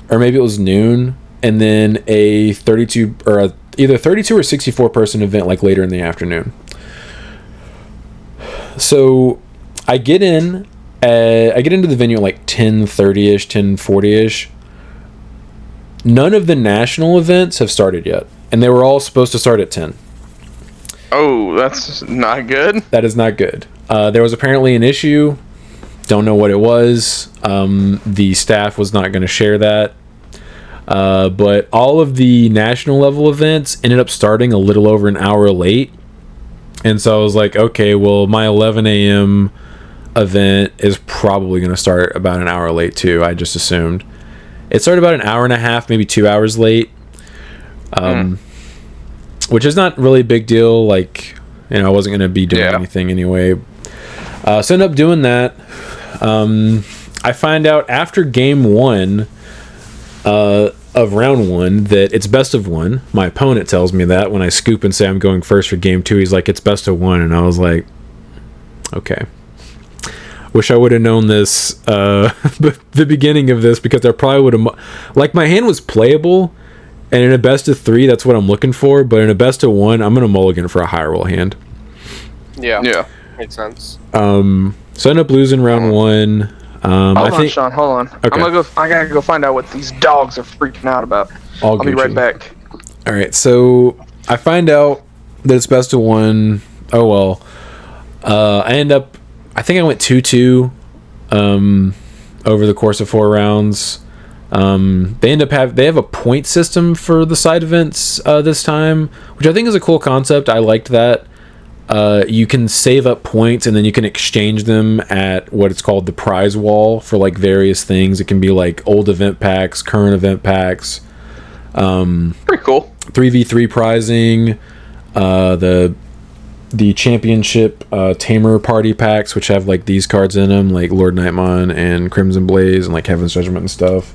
or maybe it was noon, and then a 32 or either 32 or 64 person event like later in the afternoon. So I get into the venue at like 10:30ish, 10:40ish. None of the national events have started yet, and they were all supposed to start at 10. Oh, that's not good. That is not good. There was apparently an issue. Don't know what it was. The staff was not going to share that. But all of the national level events ended up starting a little over an hour late. And so I was like, okay, well, my 11 a.m. event is probably going to start about an hour late too. I just assumed. It started about an hour and a half, maybe 2 hours late. Which is not really a big deal. Like, you know, I wasn't going to be doing anything anyway. So I ended up doing that. I find out after game 1 of round 1 that it's best of 1. My opponent tells me that when I scoop and say I'm going first for game 2. He's like, it's best of 1. And I was like, okay. Wish I would have known this the beginning of this, because I probably would have... Like, my hand was playable, and in a best of 3, that's what I'm looking for. But in a best of 1, I'm going to mulligan for a high roll hand. Yeah. Makes sense. So I ended up losing round 1. Hold on, Sean. Hold on. Okay. I gotta go find out what these dogs are freaking out about. I'll be right back. All right. So I find out that it's best of 1. Oh well. I end up. I think I went 2-2 over the course of 4 rounds. They have a point system for the side events this time, which I think is a cool concept. I liked that. You can save up points and then you can exchange them at what it's called the prize wall for like various things. It can be like old event packs, current event packs. Pretty cool. 3v3 prizing, the championship tamer party packs, which have like these cards in them, like Lord Nightmon and Crimson Blaze and like Heaven's Judgment and stuff.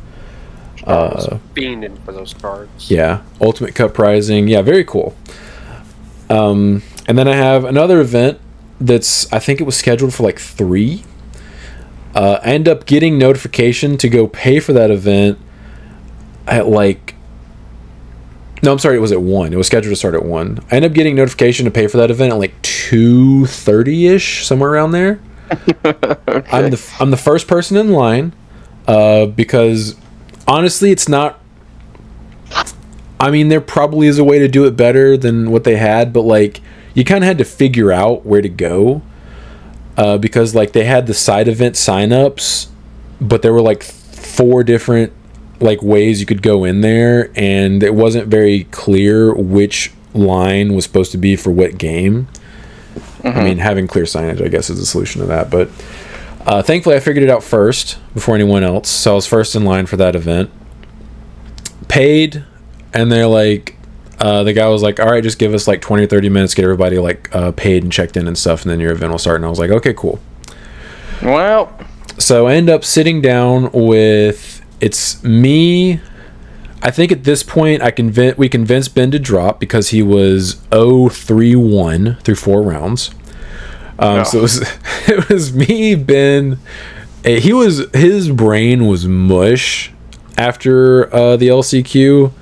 I was fiending for those cards. Yeah, Ultimate Cup prizing. Yeah, very cool. And then I have another event that's, I think it was scheduled for like 3. I end up getting notification to go pay for that event at like No, I'm sorry, it was at 1. It was scheduled to start at 1. I ended up getting notification to pay for that event at like 2:30ish, somewhere around there. Okay. I'm the first person in line, because honestly, it's not. I mean, there probably is a way to do it better than what they had, but like you kind of had to figure out where to go, because like they had the side event signups, but there were like 4 different like ways you could go in there, and it wasn't very clear which line was supposed to be for what game. Mm-hmm. I mean, having clear signage, I guess, is the solution to that. But thankfully, I figured it out first before anyone else, so I was first in line for that event. Paid, and they're like, the guy was like, all right, just give us like 20 or 30 minutes, get everybody like paid and checked in and stuff, and then your event will start. And I was like, okay, cool. Well, so I end up sitting down with, it's me. I think at this point we convinced Ben to drop because he was 0-3-1 through 4 rounds. So it was me, Ben. His brain was mush after the LCQ.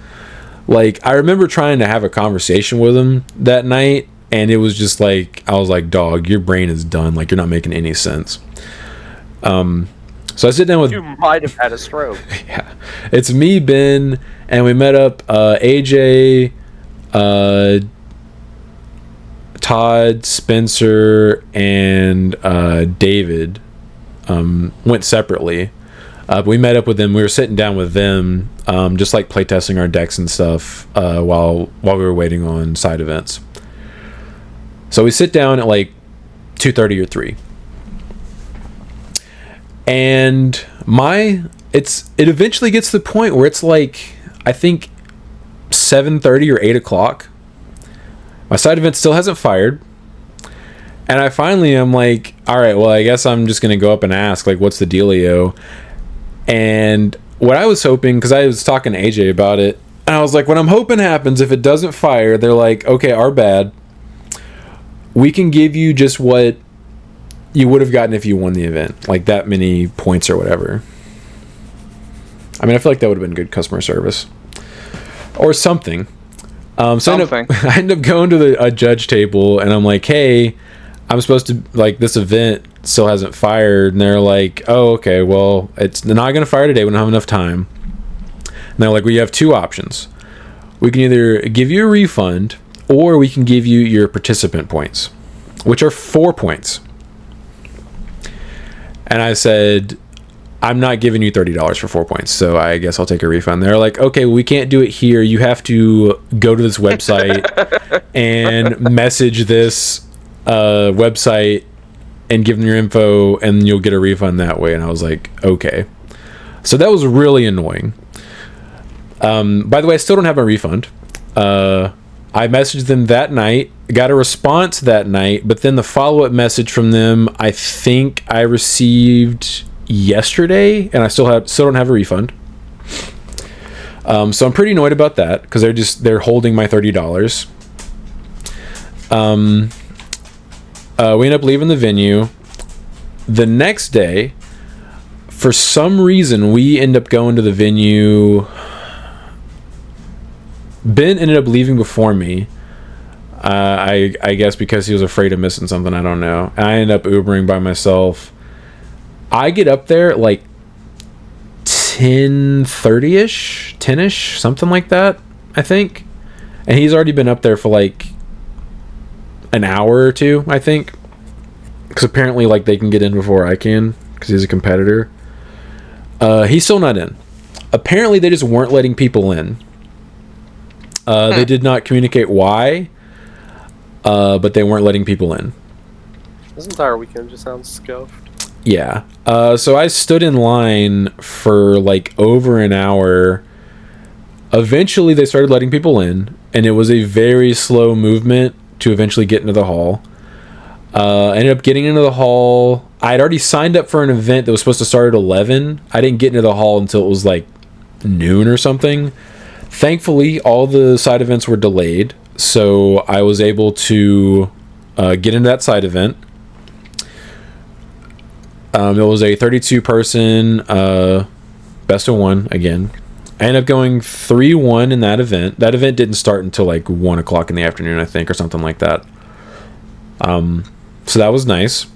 Like, I remember trying to have a conversation with him that night, and it was just like, I was like, dog, your brain is done. Like, you're not making any sense. So I sit down with... You might have had a stroke. Yeah. It's me, Ben, and we met up. AJ, Todd, Spencer, and David went separately. But we met up with them. We were sitting down with them, just like playtesting our decks and stuff while we were waiting on side events. So we sit down at like 2:30 or 3. And it eventually gets to the point where it's like, I think 7:30 or 8 o'clock. My side event still hasn't fired. And I finally am like, all right, well, I guess I'm just going to go up and ask, like, what's the dealio? And what I was hoping, because I was talking to AJ about it, and I was like, what I'm hoping happens if it doesn't fire, they're like, okay, our bad. We can give you just what you would have gotten if you won the event, like that many points or whatever. I mean, I feel like that would have been good customer service or something. So I end up going to a judge table, and I'm like, hey, I'm supposed to, like, this event still hasn't fired. And they're like, oh, okay, well, it's not going to fire today. We don't have enough time. And they're like, well, you have 2 options. We can either give you a refund, or we can give you your participant points, which are 4 points. And I said, I'm not giving you $30 for 4 points, so I guess I'll take a refund. They're like, okay, well, we can't do it here. You have to go to this website and message this website and give them your info, and you'll get a refund that way. And I was like, okay. So that was really annoying. By the way, I still don't have a refund. I messaged them that night, got a response that night, but then the follow-up message from them, I think I received yesterday, and I still don't have a refund. So I'm pretty annoyed about that, because they're holding my $30. We end up leaving the venue. The next day, for some reason, we end up going to the venue. Ben ended up leaving before me. I guess because he was afraid of missing something. I don't know. And I ended up Ubering by myself. I get up there at like 10:30ish, 10ish, something like that, I think. And he's already been up there for like an hour or 2, I think. Because apparently, like, they can get in before I can, because he's a competitor. He's still not in. Apparently, they just weren't letting people in. They did not communicate why, but they weren't letting people in. This entire weekend just sounds scuffed. Yeah. So I stood in line for like over an hour. Eventually, they started letting people in, and it was a very slow movement to eventually get into the hall. I ended up getting into the hall. I had already signed up for an event that was supposed to start at 11. I didn't get into the hall until it was like noon or something. Thankfully, all the side events were delayed, so I was able to get into that side event. It was a 32-person best of 1 again. I ended up going 3-1 in that event. That event didn't start until like 1 o'clock in the afternoon, I think, or something like that. So that was nice.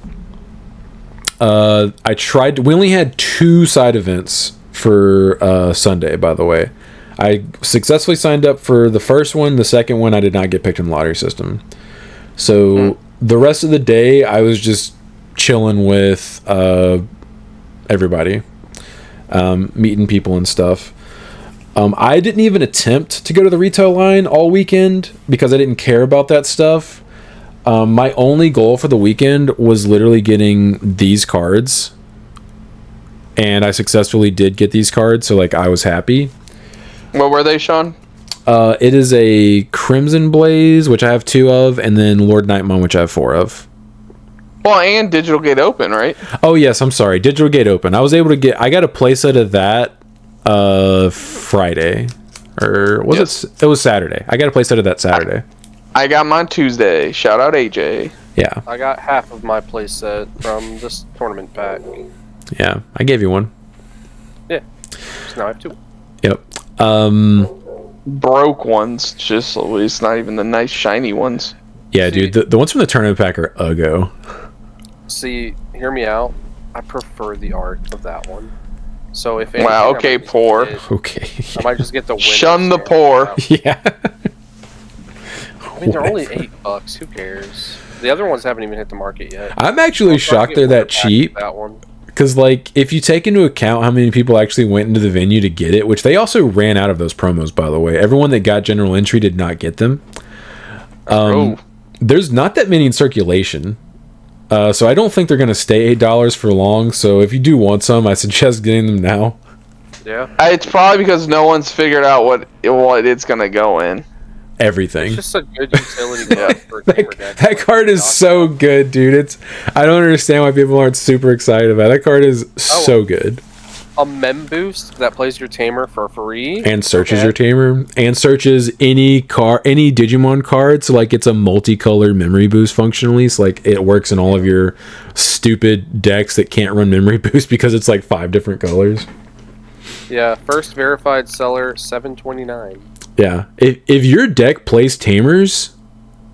We only had 2 side events for Sunday, by the way. I successfully signed up for the first one. The second one, I did not get picked in the lottery system. So the rest of the day, I was just chilling with everybody, meeting people and stuff. I didn't even attempt to go to the retail line all weekend because I didn't care about that stuff. My only goal for the weekend was literally getting these cards, and I successfully did get these cards, so like I was happy. What were they, Sean? It is a Crimson Blaze, which I have 2 of, and then Lord Nightmon, which I have 4 of. Well, and Digital Gate Open, right? Oh yes, I'm sorry, Digital Gate Open. I got a playset of that Friday, or was it? It was Saturday. I got a playset of that Saturday. I got mine Tuesday. Shout out AJ. Yeah. I got half of my playset from this tournament pack. Yeah, I gave you one. Yeah. So now I have 2. Yep. Broke ones, just at least not even the nice shiny ones. Yeah, dude, the ones from the tournament pack are uggo. See, hear me out. I prefer the art of that one. So if anything, Wow, okay, poor. Okay. I might just get the winner. Shun the poor. Yeah. I mean, they're only $8. Who cares? The other ones haven't even hit the market yet. I'm actually shocked they're that cheap. That one. Because, like, if you take into account how many people actually went into the venue to get it, which they also ran out of those promos, by the way. Everyone that got general entry did not get them. There's not that many in circulation. So I don't think they're going to stay $8 for long. So if you do want some, I suggest getting them now. Yeah. It's probably because no one's figured out what it's going to go in. Everything. It's just a good utility card for a gamer deck. That card is so good, dude. I don't understand why people aren't super excited about it. That card is so good. A mem boost that plays your tamer for free and searches your tamer and searches any Digimon card. So like it's a multicolored memory boost functionally. So like it works in all of your stupid decks that can't run memory boost because it's like 5 different colors. Yeah, first verified seller $7.29. Yeah, if your deck plays tamers,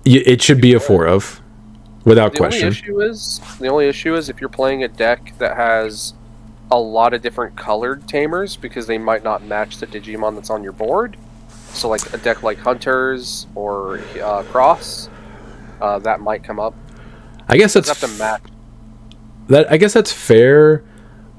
it should be a 4 of, without question. The only issue is if you're playing a deck that has a lot of different colored tamers, because they might not match the Digimon that's on your board. So like a deck like Hunters or Cross, that might come up. I guess that's have to match. I guess that's fair.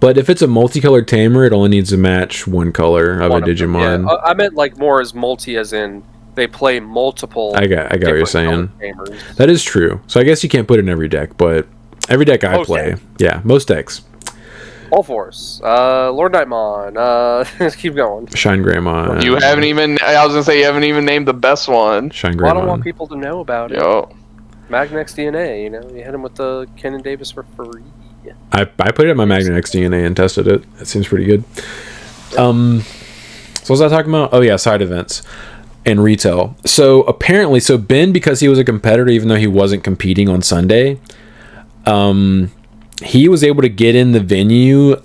But if it's a multicolored tamer, it only needs to match one color of a Digimon. Yeah. I meant like more as multi, as in they play multiple. I got what you're saying. Tamers. That is true. So I guess you can't put it in every deck, but every deck I play, most decks. All Force, Lord Nightmon, keep going. Shine Greymon. You haven't even. I was gonna say you haven't even named the best one. Shine Greymon. Well, I don't want people to know about it. Yo. Magnex DNA, you hit him with the Kenan Davis for free. I put it in my Magnex DNA and tested it. It seems pretty good. So what was I talking about? Oh yeah, side events and retail. So apparently, Ben, because he was a competitor, even though he wasn't competing on Sunday, he was able to get in the venue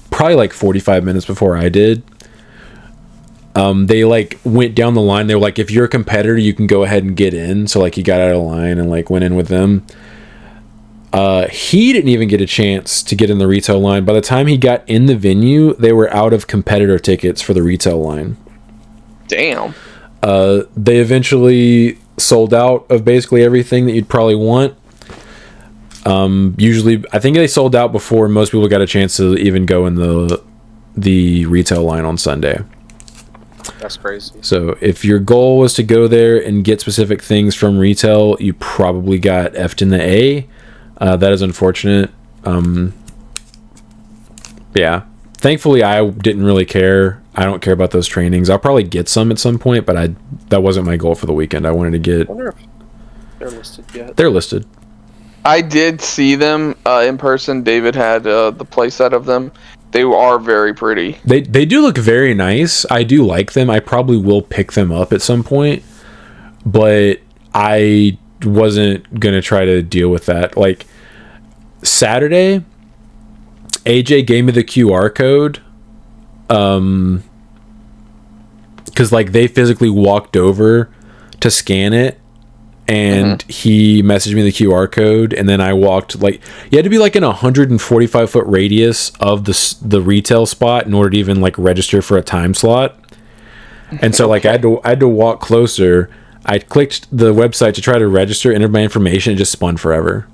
probably like 45 minutes before I did. They like went down the line. They were like, if you're a competitor, you can go ahead and get in. So like he got out of line and like went in with them. He didn't even get a chance to get in the retail line. By the time he got in the venue, they were out of competitor tickets for the retail line. Damn. They eventually sold out of basically everything that you'd probably want. Usually, I think they sold out before most people got a chance to even go in the retail line on Sunday. That's crazy. So if your goal was to go there and get specific things from retail, you probably got F'd in the A. That is unfortunate. Yeah. Thankfully, I didn't really care. I don't care about those trainings. I'll probably get some at some point, but that wasn't my goal for the weekend. I wanted to get... I wonder if they're listed yet. They're listed. I did see them in person. David had the playset of them. They are very pretty. They do look very nice. I do like them. I probably will pick them up at some point, but I wasn't gonna try to deal with that. Like Saturday, AJ gave me the QR code because like they physically walked over to scan it, and he messaged me the QR code, and then I walked, like, you had to be like in a 145-foot radius of the retail spot in order to even like register for a time slot. And so like I had to walk closer. I clicked the website to try to register, entered my information, and just spun forever.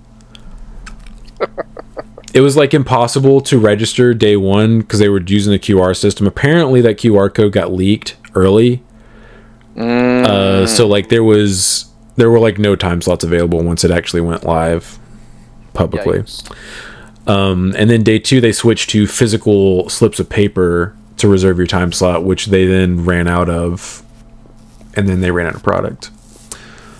It was like impossible to register day one because they were using the QR system. Apparently that QR code got leaked early. So like there were like no time slots available once it actually went live publicly. And then day two, they switched to physical slips of paper to reserve your time slot, which they then ran out of, and then they ran out of product.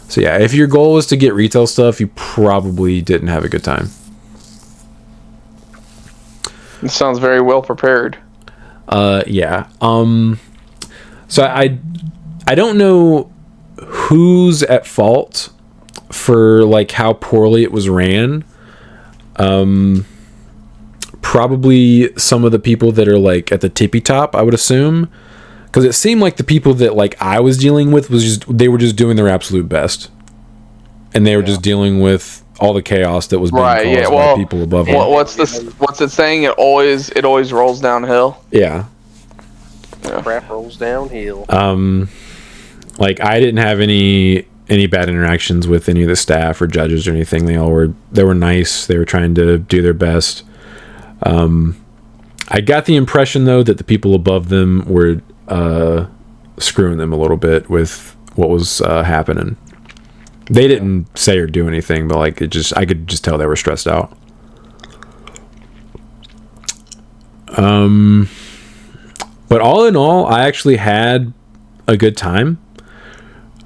So yeah, if your goal was to get retail stuff, you probably didn't have a good time. It sounds very well prepared. Yeah. So I don't know who's at fault for like how poorly it was ran. Probably some of the people that are like at the tippy top, I would assume, because it seemed like the people that like I was dealing with they were just doing their absolute best, and they were just dealing with all the chaos that was being caused by people above them. What's it saying? It always rolls downhill. Yeah. Crap rolls downhill. Like I didn't have any bad interactions with any of the staff or judges or anything. They were nice. They were trying to do their best. I got the impression though that the people above them were screwing them a little bit with what was happening. They didn't say or do anything, but like I could just tell they were stressed out. But all in all, I actually had a good time.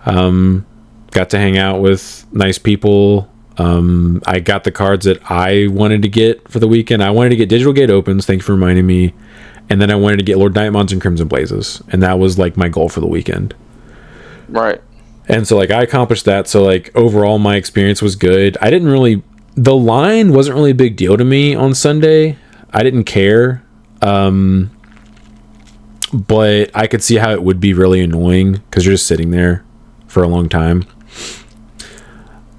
Got to hang out with nice people. I got the cards that I wanted to get for the weekend. I wanted to get Digital Gate Opens, thank you for reminding me. And then I wanted to get Lord Nightmons and Crimson Blazes. And that was like my goal for the weekend. Right. And so like I accomplished that. So like overall my experience was good. The line wasn't really a big deal to me on Sunday. I didn't care. But I could see how it would be really annoying because you're just sitting there for a long time.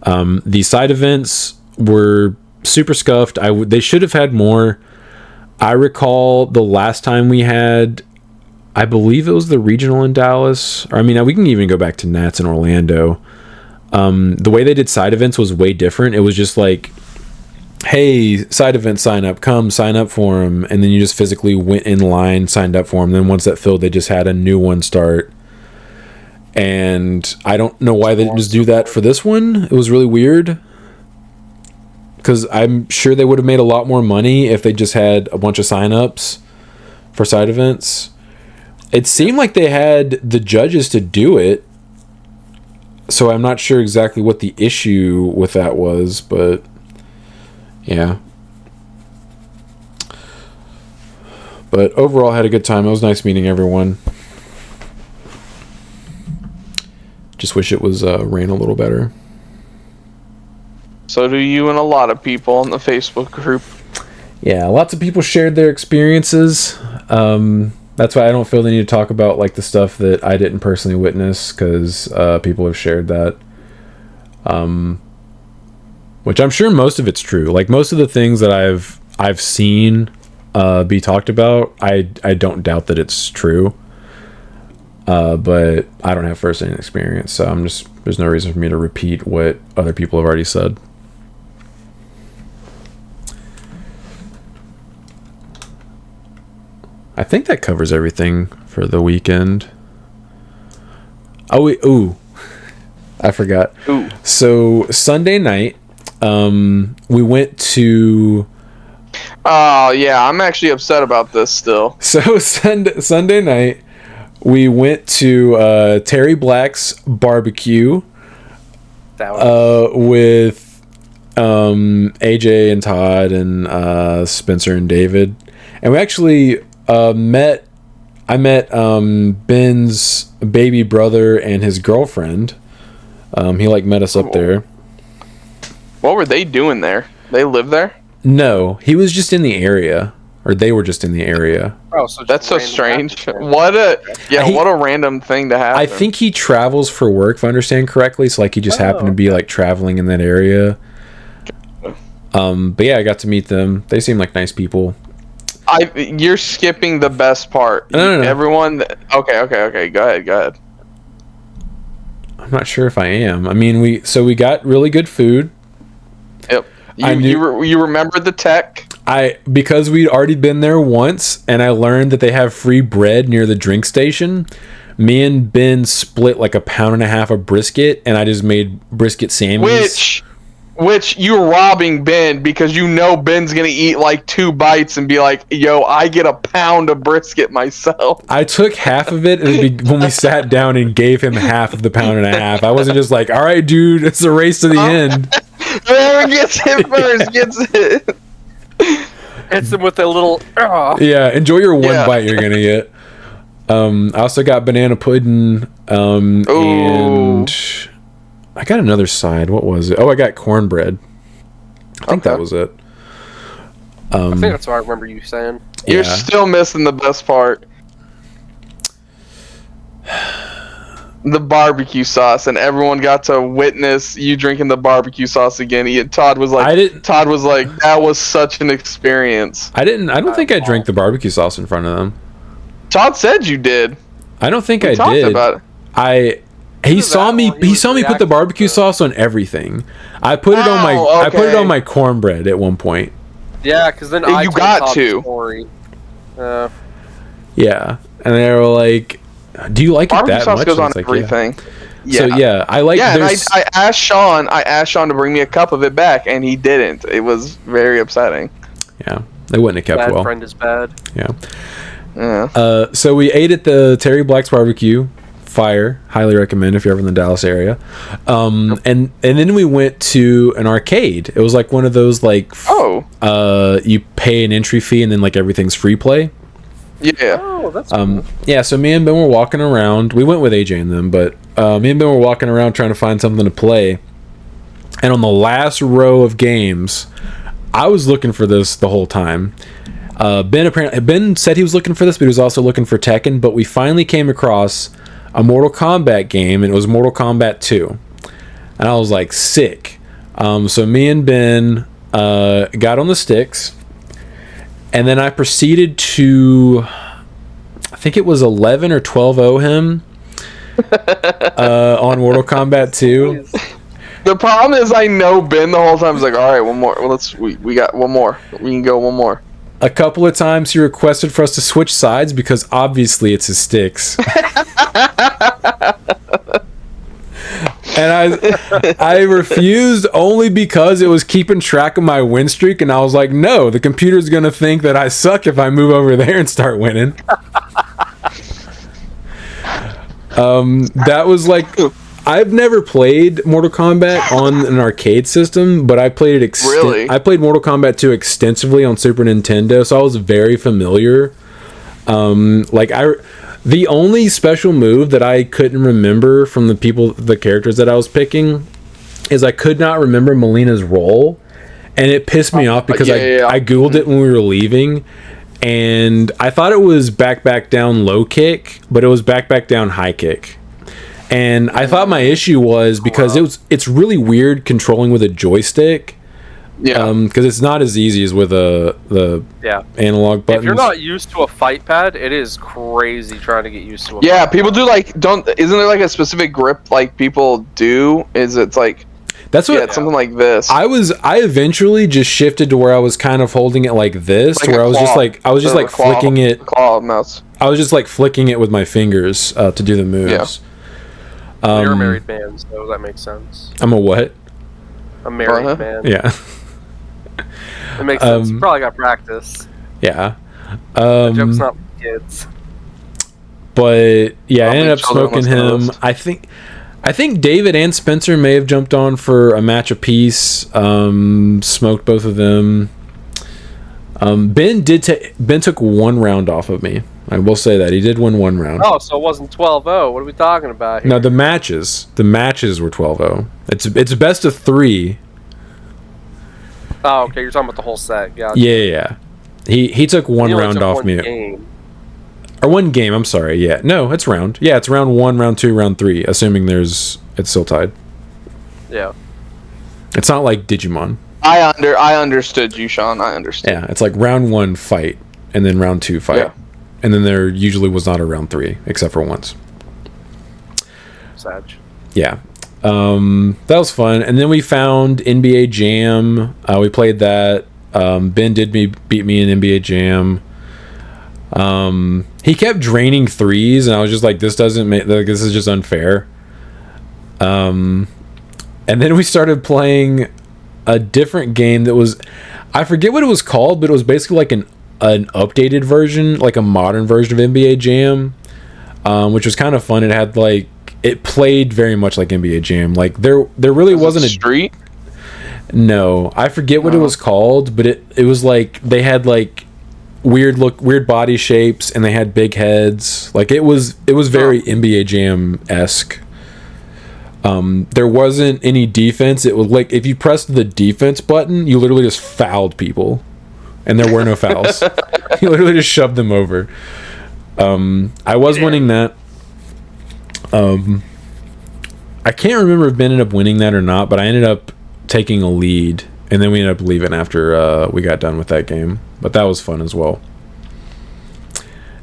The side events were super scuffed. They should have had more. I recall the last time we had, I believe it was the regional in Dallas. Or I mean, we can even go back to Nats in Orlando. The way they did side events was way different. It was just like, hey, side event sign up, come sign up for them. And then you just physically went in line, signed up for them. Then once that filled, they just had a new one start. And I don't know why they didn't just do that for this one. It was really weird. Because I'm sure they would have made a lot more money if they just had a bunch of sign-ups for side events. It seemed like they had the judges to do it. So I'm not sure exactly what the issue with that was, but yeah. But overall, I had a good time. It was nice meeting everyone. Just wish it was ran a little better. So do you and a lot of people in the Facebook group. Yeah, lots of people shared their experiences. That's why I don't feel the need to talk about like the stuff that I didn't personally witness, because people have shared that. Which I'm sure most of it's true. Like most of the things that I've seen be talked about, I don't doubt that it's true. But I don't have first-hand experience, so there's no reason for me to repeat what other people have already said. I think that covers everything for the weekend. I forgot. Ooh. So Sunday night, we went to. Oh yeah, I'm actually upset about this still. So Sunday night, we went to Terry Black's barbecue with AJ and Todd and Spencer and David, and we actually I met Ben's baby brother and his girlfriend. He like met us up there. What were they doing there? They live there? No, he was just in the area. or they were just in the area. Oh, so just That's so random strange. happenstance. What a random thing to happen. I think he travels for work, if I understand correctly. So like he just happened to be like traveling in that area. But yeah, I got to meet them. They seem like nice people. You're skipping the best part. No. Everyone. Okay. Go ahead. I'm not sure if I am. I mean, we got really good food. Yep. You remember the tech? Because we'd already been there once, and I learned that they have free bread near the drink station. Me and Ben split like 1.5 pounds of brisket, and I just made brisket sandwiches. Which you're robbing Ben, because you know Ben's gonna eat like 2 bites and be like, "Yo, I get 1 pound of brisket myself." I took half of it when we sat down and gave him half of the 1.5 pounds. I wasn't just like, "All right, dude, it's a race to the end." Whoever gets it first gets it. Hits him with a little. Yeah, enjoy your one bite you're gonna get. I also got banana pudding, and I got another side. What was it? Oh, I got cornbread. I think that was it. I think that's what I remember you saying. You're still missing the best part. The barbecue sauce, and everyone got to witness you drinking the barbecue sauce again. Todd was like, that was such an experience. I don't think I drank the barbecue sauce in front of them. Todd said you did. I don't think we I talked did. About it. He saw me put the barbecue sauce on everything. I put it on my cornbread at one point. Yeah, because then you got to. Story. Yeah, and they were like, "Do you like it that sauce much?" Goes on like, everything. Yeah. So yeah, I like. Yeah, and I asked Sean to bring me a cup of it back, and he didn't. It was very upsetting. Yeah, they wouldn't have kept bad well. Friend is bad. Yeah. Yeah. So we ate at the Terry Black's barbecue. Fire, highly recommend if you're ever in the Dallas area. And then we went to an arcade. It was like one of those like you pay an entry fee and then like everything's free play. Yeah. Oh, that's cool. Yeah, so me and Ben were walking around. We went with AJ and them, but me and Ben were walking around trying to find something to play. And on the last row of games, I was looking for this the whole time. Ben said he was looking for this, but he was also looking for Tekken. But we finally came across a Mortal Kombat game, and it was Mortal Kombat 2. And I was like, sick. So me and Ben got on the sticks, and then I proceeded to, I think it was 11 or 12-0 him on Mortal Kombat 2. The problem is I know Ben the whole time is like, all right, one more. Well, we got one more. We can go one more. A couple of times he requested for us to switch sides because obviously it's his sticks. And I refused only because it was keeping track of my win streak, and I was like, no, the computer's gonna think that I suck if I move over there and start winning. That was like, I've never played Mortal Kombat on an arcade system, but I played it I played Mortal Kombat 2 extensively on Super Nintendo, so I was very familiar. The only special move that I couldn't remember from the characters that I was picking is I could not remember Melina's role, and it pissed me off because I googled it when we were leaving, and I thought it was back down low kick, but it was back down high kick. And I thought my issue was because it's really weird controlling with a joystick. Yeah. Because it's not as easy as with the analog buttons. If you're not used to a fight pad, it is crazy trying to get used to it. Yeah, people do isn't there like a specific grip like people do? It's like it's something like this. I eventually just shifted to where I was kind of holding it like this, like where I was just like flicking it. Claw mouse. I was just like flicking it with my fingers to do the moves. Yeah. You're a married man, so that makes sense. I'm a what? A married man. Yeah. It makes sense. You probably got practice. Yeah. The joke's not for kids. But yeah, I ended up smoking him. I think David and Spencer may have jumped on for a match apiece. Smoked both of them. Ben took one round off of me. I will say that he did win one round. Oh, so it wasn't 12-0. What are we talking about here? No, the matches were 12-0. It's best of 3. Oh, okay. You're talking about the whole set. Gotcha. Yeah. He took one He only round took off one me. game. Or one game, I'm sorry. Yeah. No, it's round. Yeah, it's round 1, round 2, round 3, assuming it's still tied. Yeah. It's not like Digimon. I understood you, Sean. I understood. Yeah, it's like round 1 fight and then round 2 fight. Yeah. And then there usually was not a round 3 except for once. Sag. Yeah. That was fun. And then we found NBA Jam. We played that. Ben beat me in NBA Jam. He kept draining threes, and I was just like, this doesn't make, like, this is just unfair. And then we started playing a different game that was, I forget what it was called, but it was basically like an updated version, like a modern version of NBA Jam, which was kind of fun. It had like, it played very much like NBA Jam. Like there really wasn't a street. No, I forget what it was called, but it was like they had like weird body shapes, and they had big heads. Like it was very NBA Jam-esque. There wasn't any defense. It was like if you pressed the defense button, you literally just fouled people, and there were no fouls. You literally just shoved them over. I was winning that. I can't remember if Ben ended up winning that or not, but I ended up taking a lead, and then we ended up leaving after we got done with that game. But that was fun as well.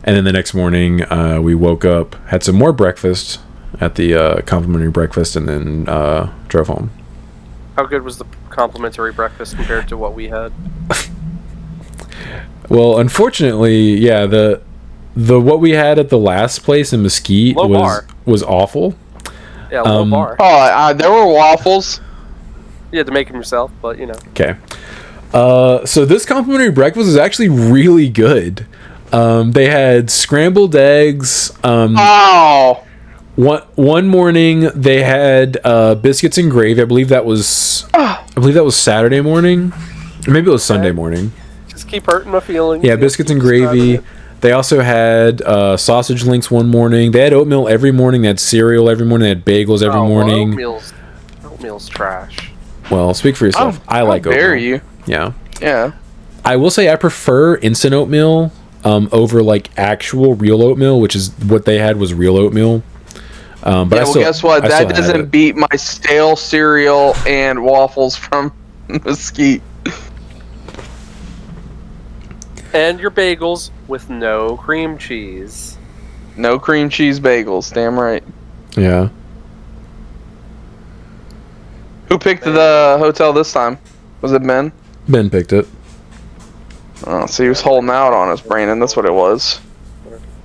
And then the next morning, we woke up, had some more breakfast at the complimentary breakfast, and then drove home. How good was the complimentary breakfast compared to what we had? Well, unfortunately, yeah, the what we had at the last place in Mesquite was awful. Yeah, low bar. Oh, there were waffles. You had to make them yourself, but you know. Okay. So this complimentary breakfast is actually really good. They had scrambled eggs. One morning they had biscuits and gravy. I believe that was Saturday morning, or maybe it was Sunday morning. Just keep hurting my feelings. Yeah, biscuits and gravy. They also had sausage links one morning. They had oatmeal every morning. They had cereal every morning. They had bagels every morning. Oatmeal's trash. Well, speak for yourself. I like oatmeal. Dare you? Yeah. Yeah. I will say I prefer instant oatmeal over like actual real oatmeal, which is what they had was real oatmeal. But guess what? That doesn't beat my stale cereal and waffles from Mesquite. And your bagels with no cream cheese. No cream cheese bagels. Damn right. Yeah. Who picked the hotel this time? Was it Ben? Ben picked it. Oh, so he was holding out on us, Brandon. That's what it was.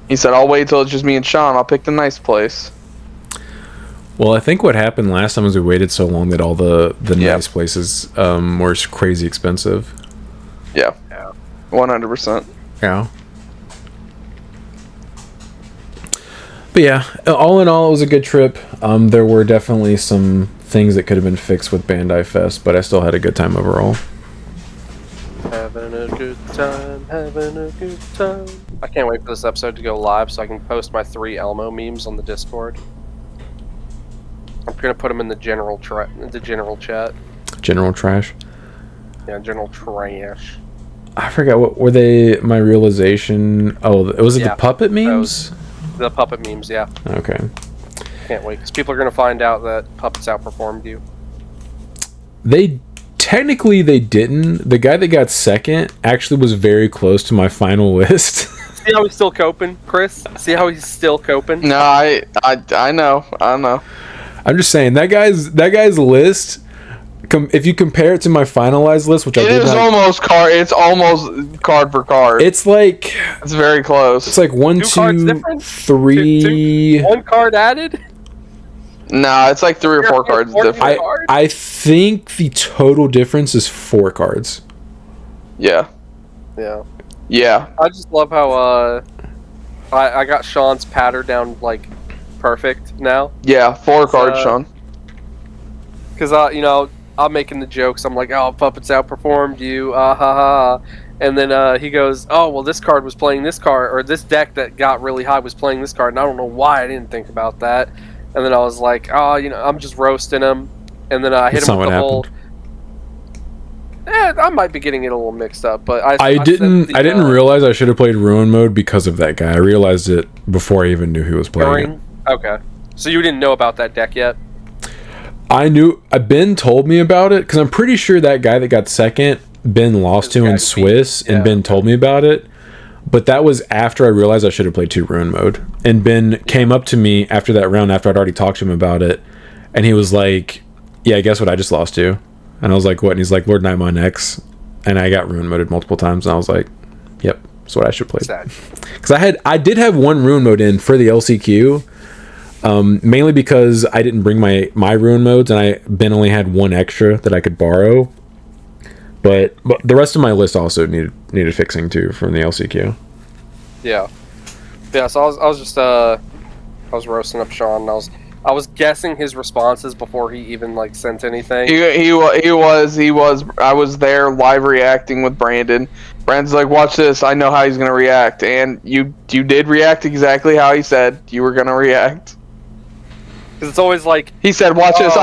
He said, I'll wait till it's just me and Sean. I'll pick the nice place. Well, I think what happened last time was we waited so long that all the nice places were crazy expensive. Yeah. 100%. Yeah. But yeah, all in all, it was a good trip. There were definitely some things that could have been fixed with Bandai Fest, but I still had a good time overall. Having a good time, having a good time. I can't wait for this episode to go live so I can post my 3 Elmo memes on the Discord. I'm gonna put them in the general chat. General trash? Yeah, general trash. I forgot, what were they? My realization. Oh, was it the puppet memes? The puppet memes, yeah. Okay. Can't wait, because people are going to find out that puppets outperformed you. Technically they didn't. The guy that got second actually was very close to my final list. See how he's still coping, Chris? See how he's still coping? No, I know. I'm just saying that guy's list. If you compare it to my finalized list, which it's almost card for card. It's like it's very close. It's like 1, 2, 3. 1 card added. No, it's like 3 or 4 cards different. I think the total difference is 4 cards. Yeah. I just love how I got Sean's patter down like perfect now. Yeah, 4 cards, Sean. Because I'm making the jokes. I'm like, oh, puppets outperformed you, ha ha. And then he goes, oh, well, this card was playing this card, or this deck that got really high was playing this card, and I don't know why I didn't think about that. And then I was like, oh, I'm just roasting him. And then I hit him with the whole... I might be getting it a little mixed up, but I didn't realize I should have played Ruin Mode because of that guy. I realized it before I even knew he was playing it. Okay. So you didn't know about that deck yet? I knew. Ben told me about it because I'm pretty sure that guy that got second, Ben lost to in Swiss, and Ben told me about it. But that was after I realized I should have played 2 Ruin Mode. And Ben came up to me after that round, after I'd already talked to him about it, and he was like, "Yeah, guess what I just lost to?" And I was like, "What?" And he's like, "Lord Nightmon X." And I got Ruin Moded multiple times, and I was like, "Yep, that's what I should play." Because I did have 1 Ruin Mode in for the LCQ, mainly because I didn't bring my Ruin Modes, and Ben only had 1 extra that I could borrow. But the rest of my list also needed fixing too from the LCQ. Yeah. So I was just I was roasting up Sean, and I was guessing his responses before he even like sent anything. He was. I was there live reacting with Brandon. Brandon's like, "Watch this. I know how he's gonna react," and you did react exactly how he said you were gonna react. Because it's always like he said, "Watch this."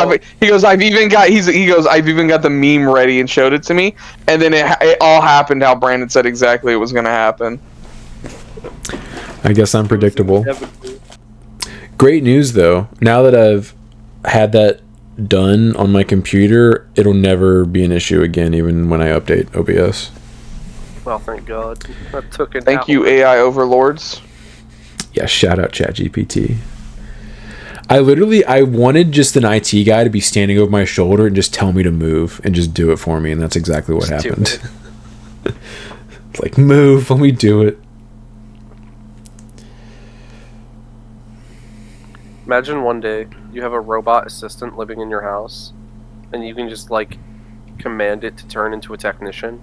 He goes, "I've even got." "I've even got the meme ready," and showed it to me. And then it all happened how Brandon said exactly it was gonna happen. I guess I'm predictable. Great news though. Now that I've had that done on my computer, it'll never be an issue again, even when I update OBS. Well, thank God. That took an Thank you, AI overlords. Yeah, shout out ChatGPT. I wanted just an IT guy to be standing over my shoulder and just tell me to move and just do it for me, and that's exactly what happened. It's like, move, let me do it. Imagine one day you have a robot assistant living in your house, and you can just like command it to turn into a technician.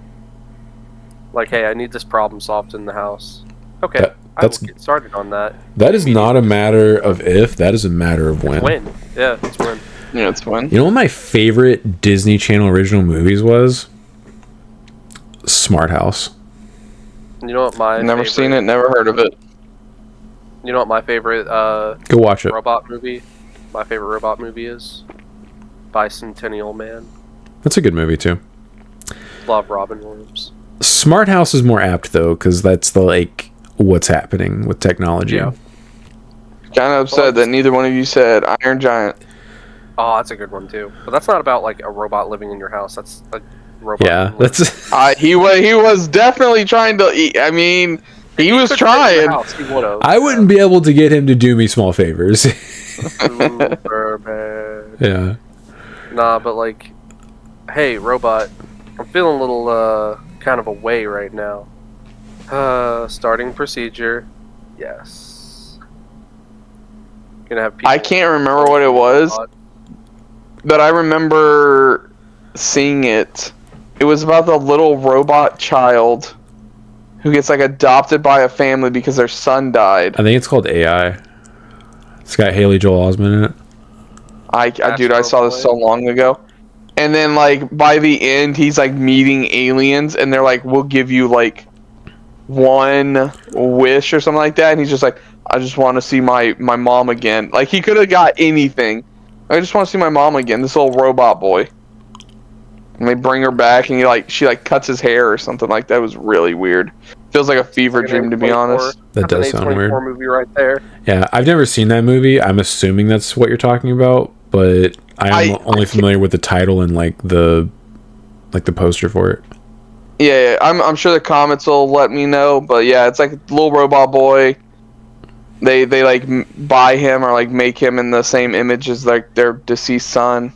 Like, hey, I need this problem solved in the house. Okay, I will get started on that. That is not a matter of if, that is a matter of when. When. Yeah, it's when. Yeah, it's when. You know what my favorite Disney Channel original movies was? Smart House. You know what my Never seen it, never heard of it. You know what my favorite go watch it. Robot movie? My favorite robot movie is Bicentennial Man. That's a good movie too. Love Robin Williams. Smart House is more apt though, because that's the like what's happening with technology. Yeah. Kind of upset that neither one of you said Iron Giant. Oh, that's a good one too. But that's not about like a robot living in your house. That's a robot. Yeah, that's. He was definitely trying to. I mean, he was trying. I wouldn't be able to get him to do me small favors. Superman. Yeah. Nah, but like, hey, robot, I'm feeling a little kind of away right now. Starting procedure. Yes. Gonna have people. I can't remember what it was, but I remember seeing it. It was about the little robot child who gets like adopted by a family because their son died. I think it's called AI. It's got Haley Joel Osment in it. Dude, I saw this so long ago. And then like by the end, he's like meeting aliens, and they're like, "We'll give you like one wish or something like that." And he's just like, "I just want to see my mom again." Like he could have got anything. I just want to see my mom again. This little robot boy. And they bring her back, and she cuts his hair or something like that. It was really weird. Feels like a fever dream, to be honest. That does sound weird. Movie right there. Yeah, I've never seen that movie. I'm assuming that's what you're talking about, but I'm only familiar with the title and like the poster for it. Yeah, I'm sure the comments will let me know, but yeah, it's like a little robot boy. They like buy him or like make him in the same image as like their deceased son.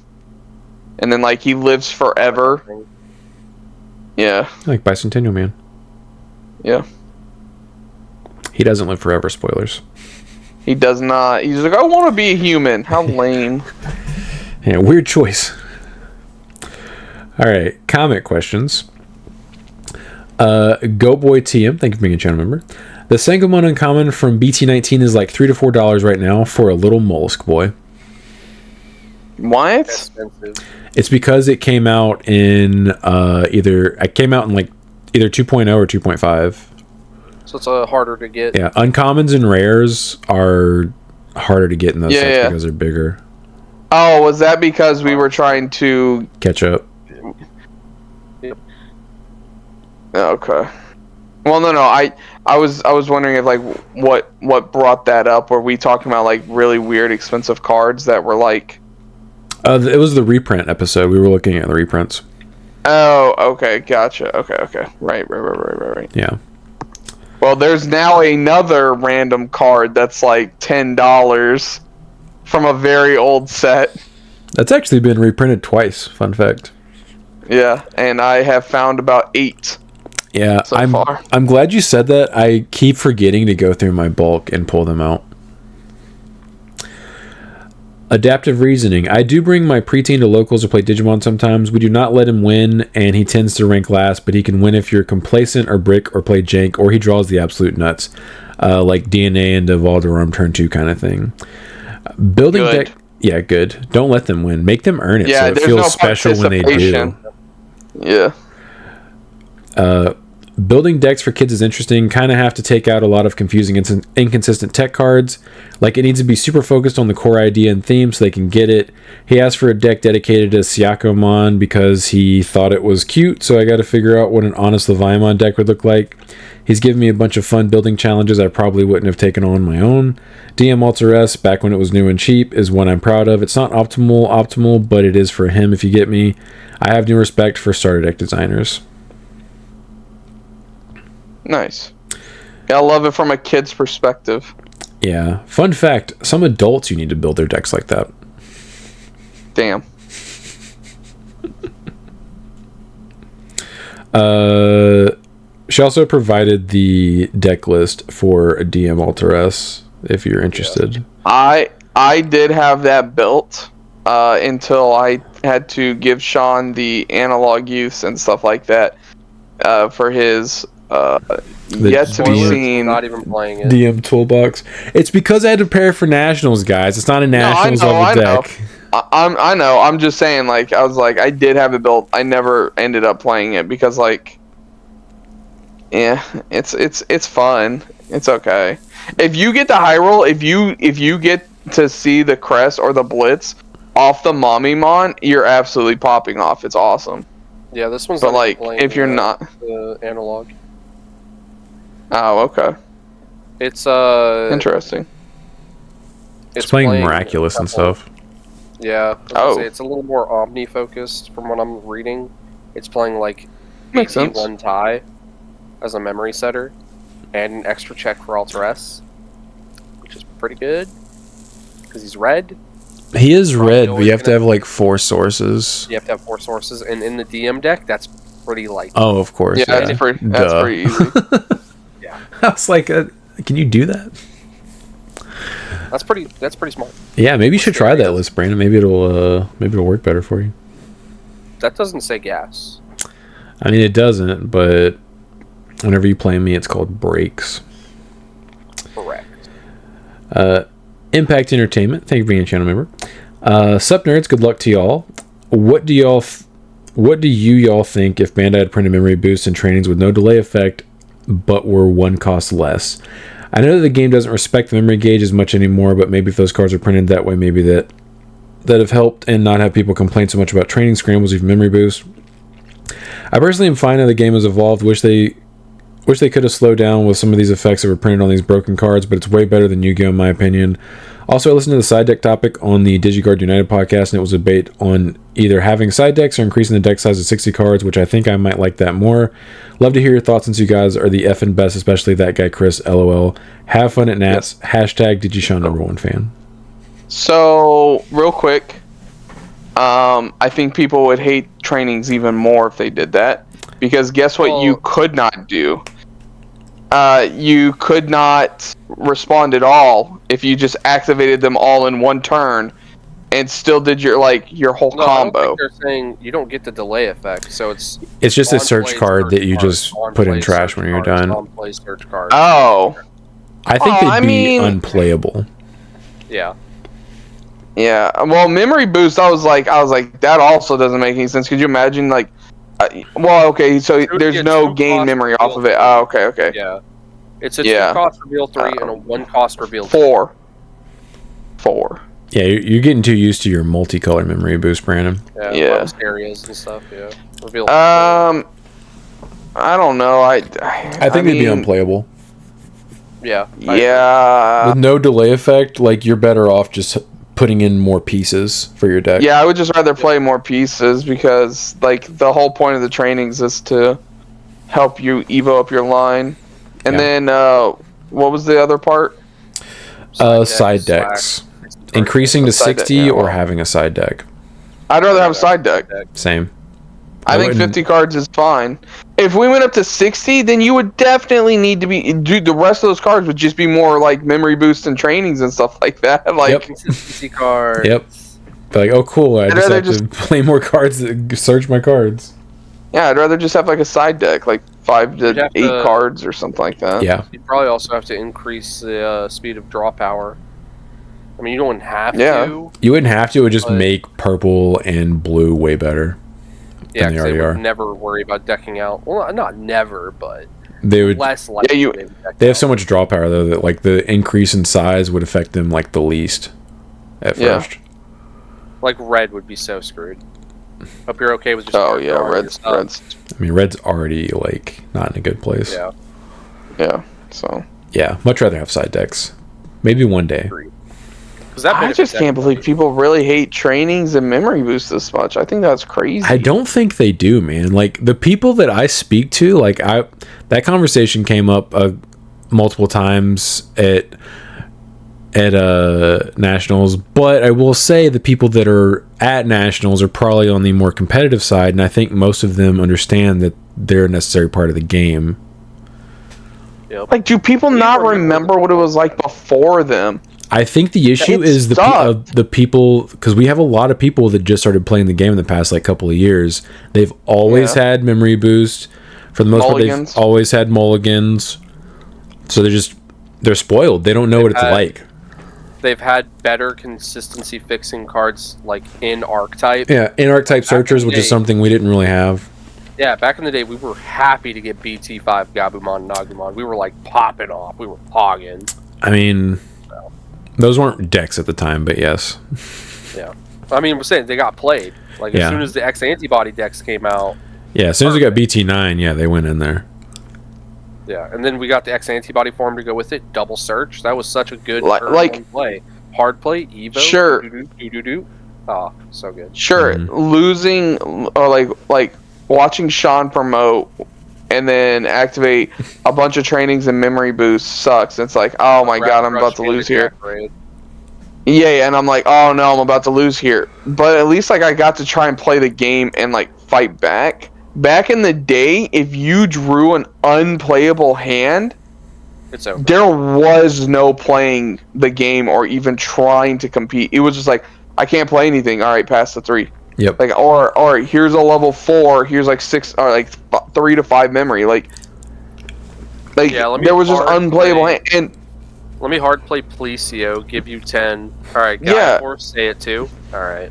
And then, like, he lives forever. Yeah. Like Bicentennial Man. Yeah. He doesn't live forever, spoilers. He does not. He's like, I want to be a human. How lame. Yeah, weird choice. Alright, comment questions. Go Boy TM, thank you for being a channel member. The Sangamon Uncommon from BT19 is like $3 to $4 right now for a little mollusk boy. What? Expensive. It's because it came out in either 2.0 or 2.5. So it's harder to get. Yeah, uncommons and rares are harder to get in those sets because they're bigger. Oh, was that because we were trying to catch up? Yep. Okay. Well, no. I was wondering if like what brought that up. Were we talking about like really weird, expensive cards that were like? It was the reprint episode. We were looking at the reprints. Oh, okay, gotcha. Okay. Right. Yeah. Well, there's now another random card that's like $10 from a very old set. That's actually been reprinted twice. Fun fact. Yeah, and I have found about 8. Yeah, so far. I'm glad you said that. I keep forgetting to go through my bulk and pull them out. Adaptive reasoning. I do bring my preteen to locals to play Digimon sometimes. We do not let him win, and he tends to rank last, but he can win if you're complacent or brick or play jank, or he draws the absolute nuts, like DNA and Valderum turn 2 kind of thing. Building deck. Yeah, good. Don't let them win. Make them earn it so it feels special when they do. Yeah. Building decks for kids is interesting. Kind of have to take out a lot of confusing and inconsistent tech cards. Like, it needs to be super focused on the core idea and theme so they can get it. He asked for a deck dedicated to Syakomon because he thought it was cute, so I got to figure out what an honest Leviamon deck would look like. He's given me a bunch of fun building challenges I probably wouldn't have taken on my own. DM Alter S, back when it was new and cheap, is one I'm proud of. It's not optimal, but it is for him, if you get me. I have new respect for starter deck designers. Nice. Yeah, I love it from a kid's perspective. Yeah. Fun fact, some adults you need to build their decks like that. Damn. She also provided the deck list for a DM Alter S if you're interested. I did have that built until I had to give Sean the analog use and stuff like that for his yet to be seen. Not even playing it. DM toolbox. It's because I had to prepare for nationals, guys. It's not a nationals level deck. I know. I'm just saying. Like, I was like, I did have it built. I never ended up playing it because, like, yeah, it's fun. It's okay. If you get the high roll, if you get to see the crest or the blitz off the Mommymon, you're absolutely popping off. It's awesome. Yeah, this one's. But like, if you're not the analog. Oh, okay. It's interesting. It's playing Miraculous and stuff. Yeah. It's a little more Omni focused from what I'm reading. It's playing like Makes sense. one tie as a memory setter and an extra check for Alter S, which is pretty good because he's red. He is red, but you have to have like 4 sources. You have to have 4 sources, and in the DM deck, that's pretty light. Oh, of course. Yeah, that's pretty easy. Yeah. I was like, can you do that? That's pretty smart. Yeah, maybe you should try that list, Brandon. Maybe it'll work better for you. That doesn't say gas. I mean, it doesn't, but whenever you play me, it's called breaks. Correct. Impact Entertainment, thank you for being a channel member. Sup nerds, good luck to y'all. What do you y'all think if Bandai had printed memory boosts and trainings with no delay effect, but were 1 cost less? I know that the game doesn't respect the memory gauge as much anymore, but maybe if those cards are printed that way, maybe that have helped and not have people complain so much about training scrambles with memory boost. I personally am fine how the game has evolved. Wish they could have slowed down with some of these effects that were printed on these broken cards, but it's way better than Yu-Gi-Oh! In my opinion. Also, I listened to the side deck topic on the DigiCard United podcast, and it was a debate on either having side decks or increasing the deck size to 60 cards, which I think I might like that more. Love to hear your thoughts since you guys are the effing best, especially that guy Chris, LOL. Have fun at Nats. Yep. Hashtag DigiSean #1 fan. So, real quick, I think people would hate trainings even more if they did that. Because guess what you could not do? You could not respond at all if you just activated them all in one turn and still did your whole combo. I don't think they're saying you don't get the delay effect, so it's just a search card that you just put in trash when you're done. Oh, I think they'd be unplayable. Yeah. Yeah. Well, memory boost. I was like, that also doesn't make any sense. Could you imagine well, okay, so there's no gain memory off of it. Oh, okay. Yeah. It's a 2-cost reveal 3 and a 1-cost reveal 4. 4. Yeah, you're getting too used to your multicolor memory boost, Brandon. Yeah. Areas and stuff, yeah. Reveal I don't know. I think they'd be unplayable. Yeah. Yeah. With no delay effect, like you're better off just putting in more pieces for your deck. Yeah, I would just rather play more pieces because like the whole point of the trainings is to help you evo up your line. And then what was the other part? Side decks. Increasing to 60 or having a side deck. I'd rather have a side deck. Same. I think 50 cards is fine. If we went up to 60, then you would definitely need to be... Dude, the rest of those cards would just be more like memory boosts and trainings and stuff like that. Like, consistency cards. Yep. Like, oh cool, I just have to play more cards to search my cards. Yeah, I'd rather just have like a side deck, like 5 to 8 cards or something like that. Yeah. You'd probably also have to increase the speed of draw power. I mean, you don't have to. You wouldn't have to. It would just make purple and blue way better. Yeah, because they would never worry about decking out. Well, not never, but they would less likely. Yeah, they have so much draw power though that like the increase in size would affect them like the least at first. Like red would be so screwed. Hope you're okay with just. Red's. I mean, red's already like not in a good place. Yeah. Yeah. So. Yeah, much rather have side decks. Maybe one day. I just can't believe people really hate trainings and memory boosts this much. I think that's crazy. I don't think they do, man. Like the people that I speak to, like that conversation came up multiple times at nationals, but I will say the people that are at nationals are probably on the more competitive side, and I think most of them understand that they're a necessary part of the game. Yep. Like, do people not remember what it was like before them? I think the issue is the people, because we have a lot of people that just started playing the game in the past like couple of years. They've always had memory boost. For the most part, they've always had mulligans. So they're spoiled. They don't know what it's like. They've had better consistency fixing cards like in Archetype. Yeah, in Archetype Searchers, which is something we didn't really have. Yeah, back in the day, we were happy to get BT5 Gabumon and Agumon. We were like popping off. We were hogging. I mean, those weren't decks at the time, but yes. Yeah. I mean, we're saying they got played. Like, as soon as the X antibody decks came out. Yeah, as soon as we got BT9, they went in there. Yeah, and then we got the X antibody form to go with it. Double search. That was such a good play. Hard play, Evo. Sure. Oh, so good. Sure. Losing, or like watching Sean promote and then activate a bunch of trainings and memory boosts sucks. It's like, oh my god, I'm about to lose here. Yeah, and I'm like, oh no, I'm about to lose here. But at least like I got to try and play the game and like fight back. Back in the day, if you drew an unplayable hand, it's over. There was no playing the game or even trying to compete. It was just like, I can't play anything. All right, pass the 3. Yep. Like, or here's a level 4. Here's like 6 or like 3 to 5 memory. Like there was just unplayable hand. And let me hard play Policio. Give you 10. All right. Got it. Say it 2. All right.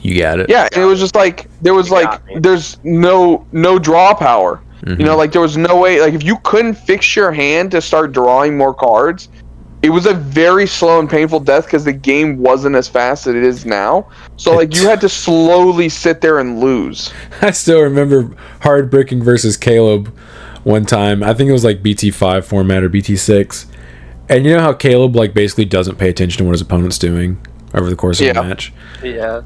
You got it. Yeah, and it was just like there's no draw power. Mm-hmm. You know, like there was no way. Like if you couldn't fix your hand to start drawing more cards, it was a very slow and painful death because the game wasn't as fast as it is now. So like you had to slowly sit there and lose. I still remember hard bricking versus Caleb one time. I think it was like BT5 format or BT6, and you know how Caleb like basically doesn't pay attention to what his opponent's doing over the course of the match. Yeah.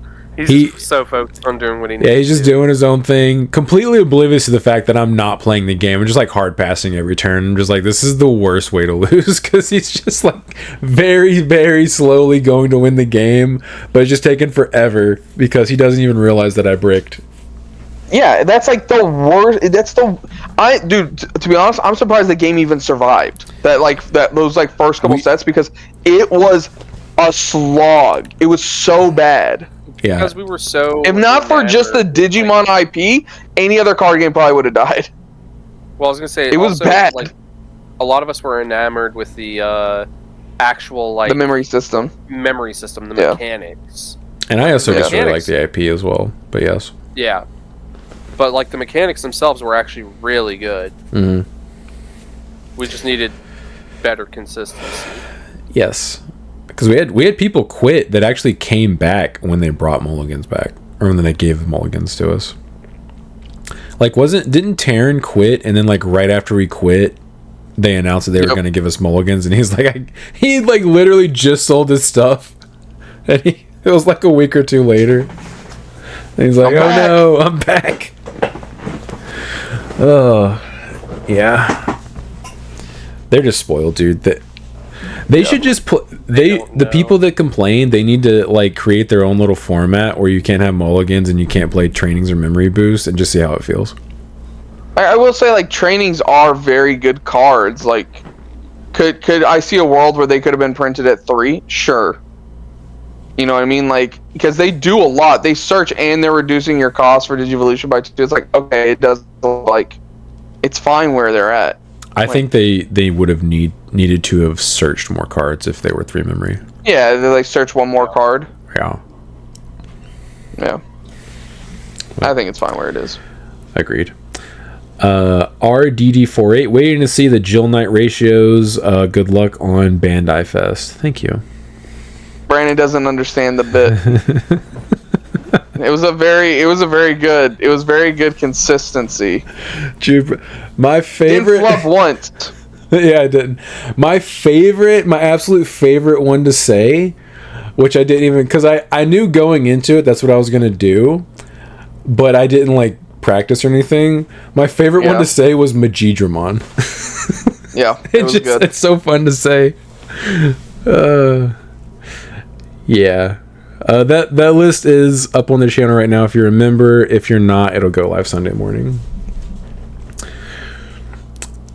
He's so focused on doing what he needs to do. Yeah, he's just doing his own thing, completely oblivious to the fact that I'm not playing the game. I'm just like hard passing every turn. I'm just like, this is the worst way to lose because he's just like very, very slowly going to win the game, but it's just taking forever because he doesn't even realize that I bricked. Yeah, that's like the worst. Dude, to be honest, I'm surprised the game even survived. Those first couple sets because it was a slog. It was so bad. Yeah. Because we were so... If not for just the Digimon IP, any other card game probably would have died. Well, I was going to say... It was bad. Like, a lot of us were enamored with the actual, like... The memory system. The mechanics. And I also just really like the IP as well, but yes. Yeah. But, like, the mechanics themselves were actually really good. Mm-hmm. We just needed better consistency. Yes. Because we had people quit that actually came back when they brought mulligans back, or when they gave mulligans to us. Like, didn't Taryn quit, and then like right after we quit, they announced that they were going to give us mulligans, and he's like, he like literally just sold his stuff, and it was like a week or two later, and he's like, "Oh no, I'm back." Oh, yeah. They're just spoiled, dude. They should just put the people that complain, they need to like create their own little format where you can't have mulligans and you can't play trainings or memory boosts, and just see how it feels. I will say, like, trainings are very good cards. Like, could I see a world where they could have been printed at 3? Sure. You know what I mean? Like, because they do a lot. They search and they're reducing your cost for Digivolution by 2. It's like, okay, it does look like it's fine where they're at. I think they would have needed to have searched more cards if they were 3 memory. Yeah, they like search one more card. Yeah. Yeah. I think it's fine where it is. Agreed. RDD48, waiting to see the Jill Knight ratios. Good luck on Bandai Fest. Thank you. Brandon doesn't understand the bit. It was very good consistency. My favorite. Didn't fluff once. Yeah, I didn't. My absolute favorite one to say, which I didn't even, because I knew going into it that's what I was gonna do, but I didn't like practice or anything. My favorite one to say was Magidramon. Yeah, it was good. It's so fun to say. Yeah. That list is up on the channel right now if you're a member. If you're not, it'll go live Sunday morning.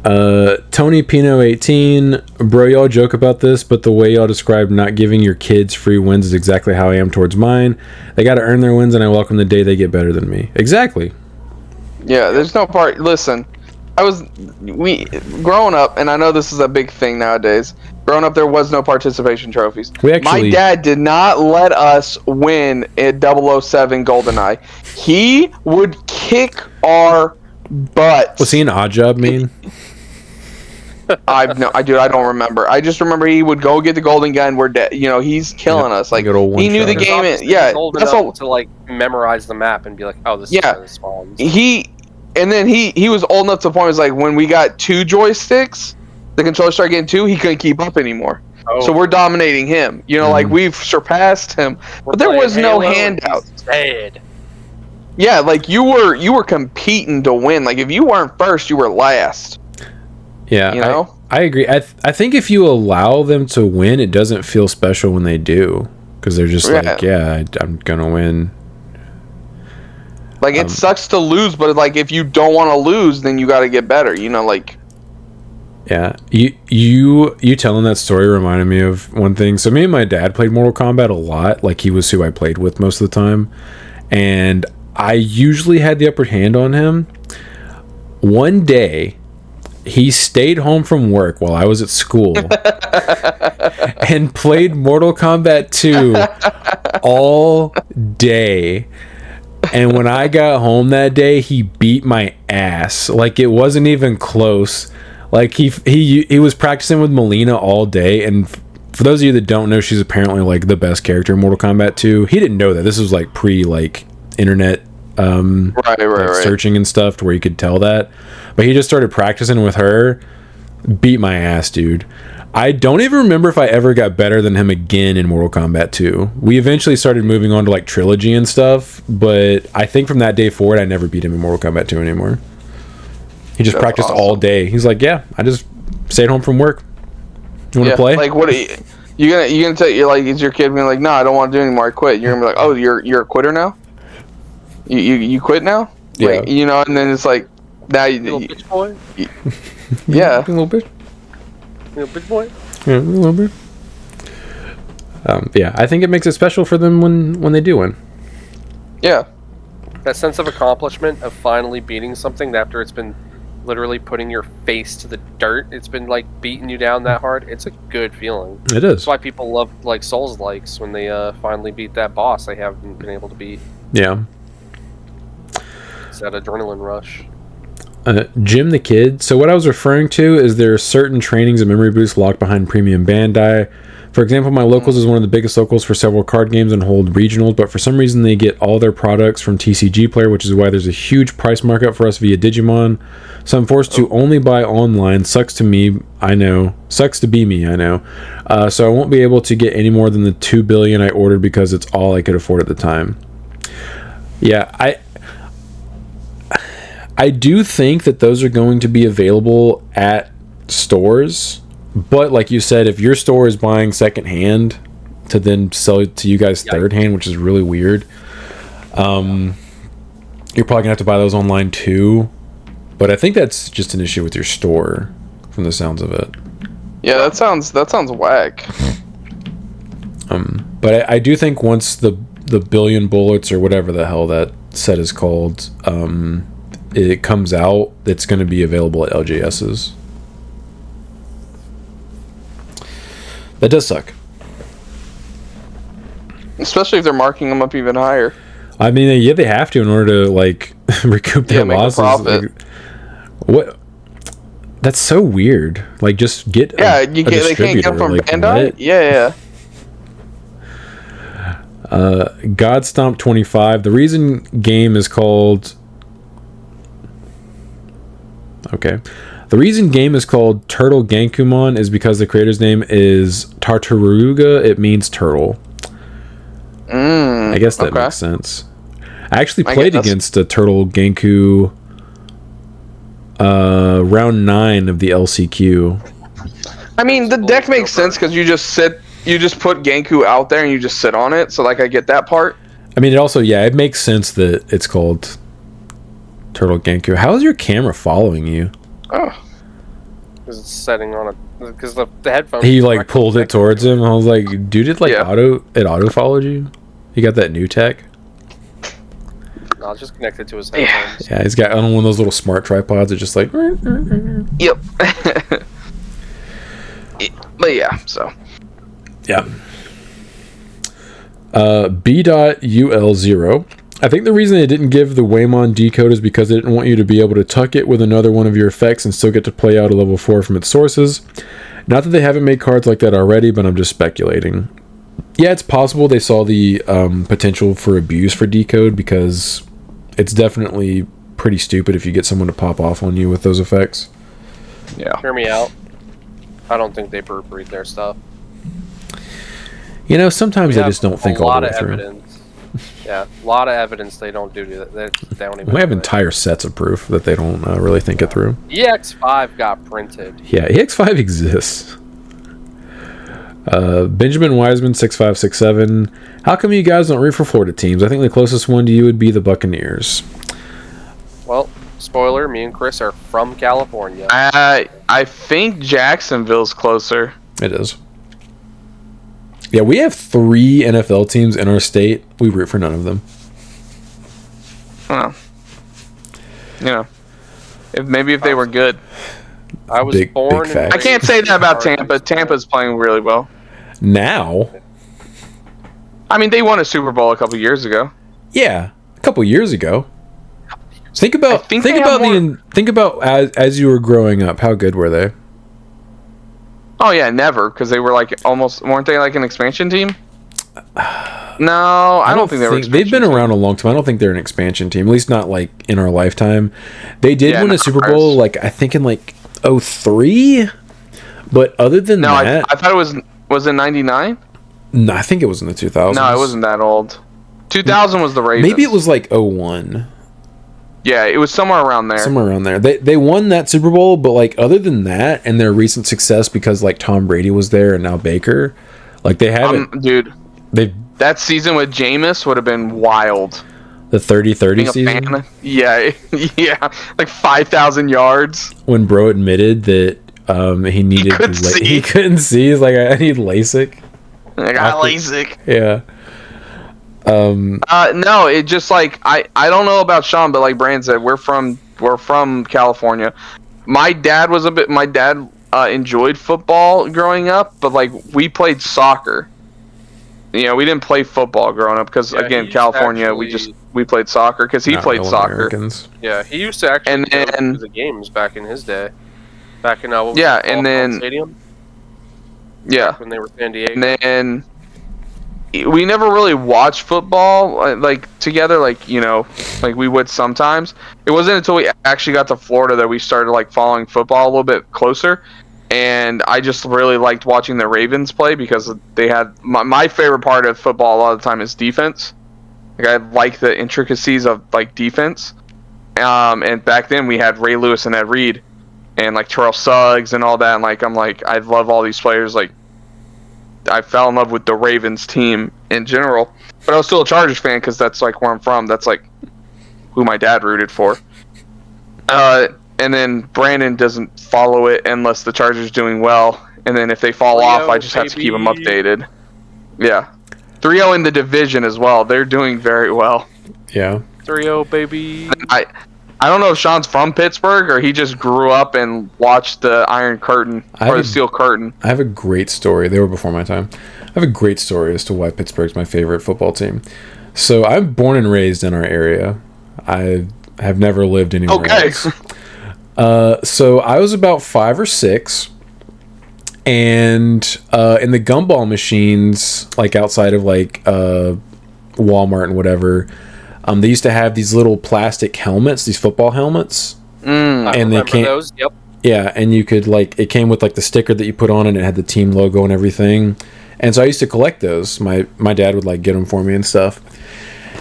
Tony Pino 18, bro, y'all joke about this, but the way y'all describe not giving your kids free wins is exactly how I am towards mine. They got to earn their wins, and I welcome the day they get better than me. Exactly. Yeah, there's no part. Listen, growing up, and I know this is a big thing nowadays. Growing up, there was no participation trophies. My dad did not let us win at 007 GoldenEye. He would kick our butts. Was he an odd job mean? I don't remember. I just remember he would go get the golden gun. We're dead. You know, he's killing us. Like, he knew the game. He's old enough to like memorize the map and be like, oh, this is where this spawns. He was old enough to the point. It was like when we got 2 joysticks, the controller started getting 2. He couldn't keep up anymore. Oh. So we're dominating him. You know, like we've surpassed him. But there was no handout. Yeah, like you were competing to win. Like if you weren't first, you were last. Yeah, you know? I agree. I think if you allow them to win, it doesn't feel special when they do, because they're just like, yeah, I'm gonna win. Like it sucks to lose, but like if you don't want to lose, then you got to get better. You know, like. Yeah, you telling that story reminded me of one thing. So me and my dad played Mortal Kombat a lot. Like he was who I played with most of the time, and I usually had the upper hand on him. One day, he stayed home from work while I was at school and played Mortal Kombat 2 all day. And when I got home that day, he beat my ass. Like it wasn't even close. Like he was practicing with Melina all day, and for those of you that don't know, she's apparently like the best character in Mortal Kombat 2. He didn't know that. This was like pre like internet searching and stuff to where you could tell that. But he just started practicing with her, beat my ass, dude. I don't even remember if I ever got better than him again in Mortal Kombat 2. We eventually started moving on to like Trilogy and stuff, but I think from that day forward, I never beat him in Mortal Kombat 2 anymore. He just practiced all day. He's like, yeah, I just stayed home from work. You want to play? Like, what are you gonna tell you like? Is your kid being like, no, I don't want to do it anymore. I quit. You're gonna be like, oh, you're a quitter now. You quit now? Yeah. Like, you know, and then it's like, now you little bitch boy. Yeah, a little bit. Little bitch boy. Yeah, a little bit. Yeah, I think it makes it special for them when they do win. Yeah. That sense of accomplishment of finally beating something after it's been literally putting your face to the dirt. It's been like beating you down that hard. It's a good feeling. It is. That's why people love like Souls likes when they finally beat that boss they haven't been able to beat. Yeah. It's that adrenaline rush. Jim the Kid. So what I was referring to is there are certain trainings and memory boosts locked behind premium Bandai For example, my locals is one of the biggest locals for several card games and hold regionals, but for some reason they get all their products from TCG Player, which is why there's a huge price markup for us via Digimon. So I'm forced to only buy online. Sucks to me, I know. Sucks to be me, I know. So I won't be able to get any more than the 2 billion I ordered because it's all I could afford at the time. Yeah, I do think that those are going to be available at stores. But like you said, if your store is buying secondhand to then sell it to you guys third hand, which is really weird, you're probably gonna have to buy those online too. But I think that's just an issue with your store, from the sounds of it. Yeah, that sounds whack. But I do think once the billion bullets or whatever the hell that set is called, it comes out, it's going to be available at LJS's. That does suck. Especially if they're marking them up even higher. I mean, yeah, they have to in order to like recoup their losses. Profit. Like, what? That's so weird. Like, just get they can't get from like, Bandai. what? Yeah. Godstomp 25. The reason game is called. Okay. The reason game is called Turtle Gankumon is because the creator's name is Tartaruga. It means turtle. I guess that makes sense. I actually played against a Turtle Ganku round 9 of the LCQ. I mean, the deck makes sense because you just put Genku out there and you just sit on it. So like, I get that part. I mean, it also, it makes sense that it's called Turtle Genku. How is your camera following you? Oh, because it's setting on a, because the headphones. He like pulled it towards him. I was like, dude, it auto followed you. You got that new tech? No, I'll just connect it to his headphones. Yeah, he's got on one of those little smart tripods. It's just like. Yep. But yeah, so. Yeah. B.UL0. I think the reason they didn't give the Waymon decode is because they didn't want you to be able to tuck it with another one of your effects and still get to play out a level 4 from its sources. Not that they haven't made cards like that already, but I'm just speculating. Yeah, it's possible they saw the potential for abuse for decode, because it's definitely pretty stupid if you get someone to pop off on you with those effects. Yeah. Hear me out. I don't think they proofread their stuff. You know, sometimes I just don't think all the way through. Evidence. Yeah, a lot of evidence they don't do that. They don't even. We have entire sets of proof that they don't really think it through. EX5 got printed. Yeah, EX5 exists. Benjamin Wiseman 6567. How come you guys don't root for Florida teams? I think the closest one to you would be the Buccaneers. Well, spoiler: me and Chris are from California. I think Jacksonville's closer. It is. Yeah, we have 3 NFL teams in our state. We root for none of them. Well, you know, if they were good. I was born. I can't say that about Tampa. Tampa's playing really well now. I mean, they won a Super Bowl a couple years ago. Yeah, a couple years ago. Think about as you were growing up. How good were they? Oh yeah, never, because they were like weren't they like an expansion team? No, I don't think they were. They've been around a long time. I don't think they're an expansion team. At least not like in our lifetime. They did win a Super Bowl, like I think in like 2003. But other than that, I thought it was in '99. No, I think it was in the 2000s. No, it wasn't that old. 2000 was the Ravens. Maybe it was like 2001. Yeah, it was somewhere around there. Somewhere around there. They won that Super Bowl, but like other than that and their recent success, because like Tom Brady was there and now Baker, like they haven't. Dude, that season with Jameis would have been wild. The 30-30 season. Yeah, yeah, like 5,000 yards. When Bro admitted that he couldn't see. He's like, I need LASIK. I got LASIK. Yeah. No, it just like I don't know about Sean, but like Brand said, we're from California. My dad enjoyed football growing up, but like we played soccer. You know, we didn't play football growing up because again, California, we played soccer because he played soccer. Americans. Yeah, he used to actually go to the games back in his day. Back in Stadium. Yeah. When they were San Diego. And then we never really watched football like together, like like we would sometimes. It wasn't until we actually got to Florida that we started like following football a little bit closer. And I just really liked watching the Ravens play because they had my favorite part of football a lot of the time is defense. Like I like the intricacies of like defense. And back then we had Ray Lewis and Ed Reed and like Terrell Suggs and all that. And I'm like I love all these players. Like I fell in love with the Ravens team in general, but I was still a Chargers fan because that's like where I'm from. That's like who my dad rooted for. And then Brandon doesn't follow it unless the Chargers doing well. And then if they fall off, I just have to keep them updated. Yeah. 3-0 in the division as well. They're doing very well. Yeah. 3-0, baby. I don't know if Sean's from Pittsburgh or he just grew up and watched the Iron Curtain or the Steel Curtain. I have a great story. They were before my time. I have a great story as to why Pittsburgh's my favorite football team. So I'm born and raised in our area. I have never lived anywhere else. So I was about 5 or 6, and in the gumball machines, like outside of like Walmart and whatever, they used to have these little plastic helmets, these football helmets, and they came. Those. Yep. Yeah, and you could it came with like the sticker that you put on it, and it had the team logo and everything. And so I used to collect those. My dad would get them for me and stuff.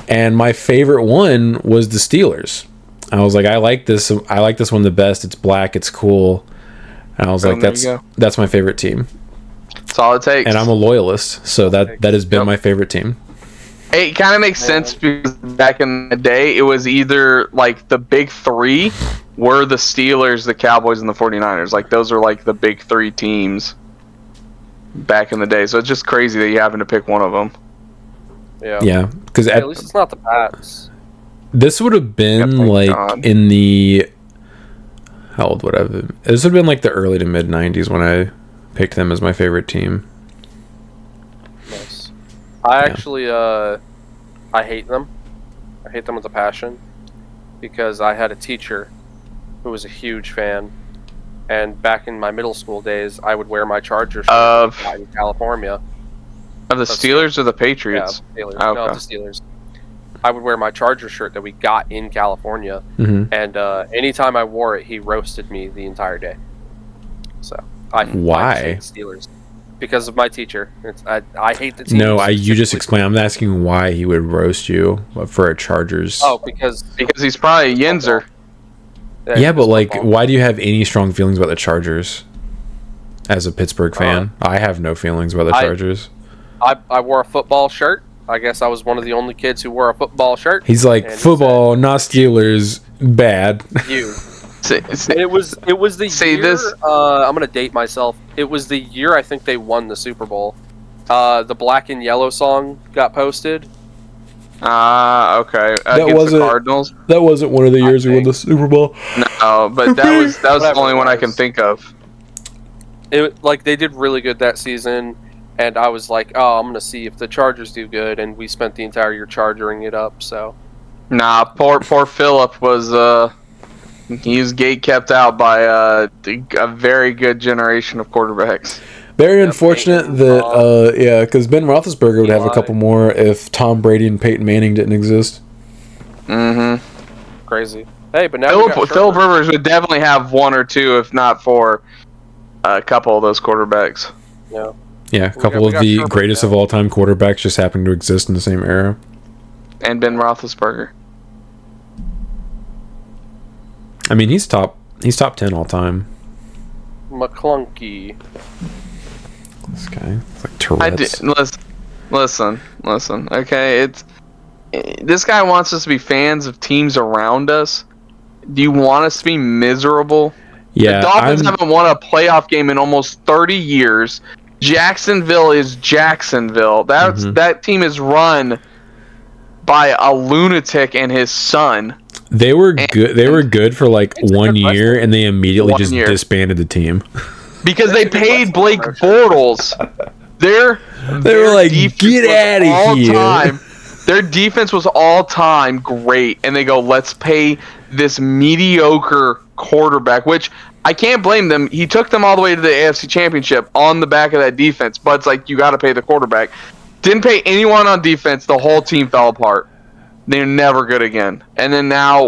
And my favorite one was the Steelers. I was like, I like this one the best. It's black, it's cool. And I was like, that's my favorite team. That's all it takes. And I'm a loyalist, so that has been my favorite team. It kind of makes sense because back in the day, it was either like the big three were the Steelers, the Cowboys, and the 49ers. Like those are like the big 3 teams back in the day. So it's just crazy that you happen to pick one of them. Yeah, because at least it's not the Pats. This would have been in the how old would I have been? This would have been like the early to mid 90s when I picked them as my favorite team. Nice. I actually I hate them. I hate them with a passion because I had a teacher who was a huge fan, and back in my middle school days, I would wear my Chargers shirt in California. Of the Steelers or the Patriots? Yeah, Steelers. No, the Steelers. I would wear my Charger shirt that we got in California, and anytime I wore it, he roasted me the entire day. So I hate Steelers because of my teacher. I hate the team. No, you just explain. I'm asking why he would roast you for a Chargers. Oh, because he's probably a Yinzer. Yeah, but why do you have any strong feelings about the Chargers? As a Pittsburgh fan, I have no feelings about the Chargers. I wore a football shirt. I guess I was one of the only kids who wore a football shirt. He's like, football, not Steelers, bad. It was the year. This. I'm gonna date myself. It was the year I think they won the Super Bowl. The Black and Yellow song got posted. Okay. Against the Cardinals. That wasn't one of the years we won the Super Bowl. No, but that was the only one I can think of. They did really good that season. And I was like, oh, I'm going to see if the Chargers do good. And we spent the entire year charging it up, so. Nah, poor Phillip was, he was gate kept out by a very good generation of quarterbacks. Very unfortunate that, because Ben Roethlisberger would have a couple more if Tom Brady and Peyton Manning didn't exist. Mm-hmm. Crazy. Hey, but now Phillip Rivers would definitely have 1 or 2, if not 4, a couple of those quarterbacks. Yeah. Yeah, a couple of the greatest of all time quarterbacks just happen to exist in the same era. And Ben Roethlisberger. I mean, he's top 10 all time. McClunky. This guy, it's like Tourette's. Listen. Okay, this guy wants us to be fans of teams around us. Do you want us to be miserable? Yeah, the Dolphins haven't won a playoff game in almost 30 years. Jacksonville is Jacksonville. That team is run by a lunatic and his son. They were good. They were good for 1 year, and they immediately disbanded the team because they paid Blake Bortles. They were like, "Get out of here!" Their defense was all time great, and they go, "Let's pay this mediocre quarterback," which I can't blame them. He took them all the way to the AFC Championship on the back of that defense, but it's like you got to pay the quarterback. Didn't pay anyone on defense. The whole team fell apart. They're never good again. And then now,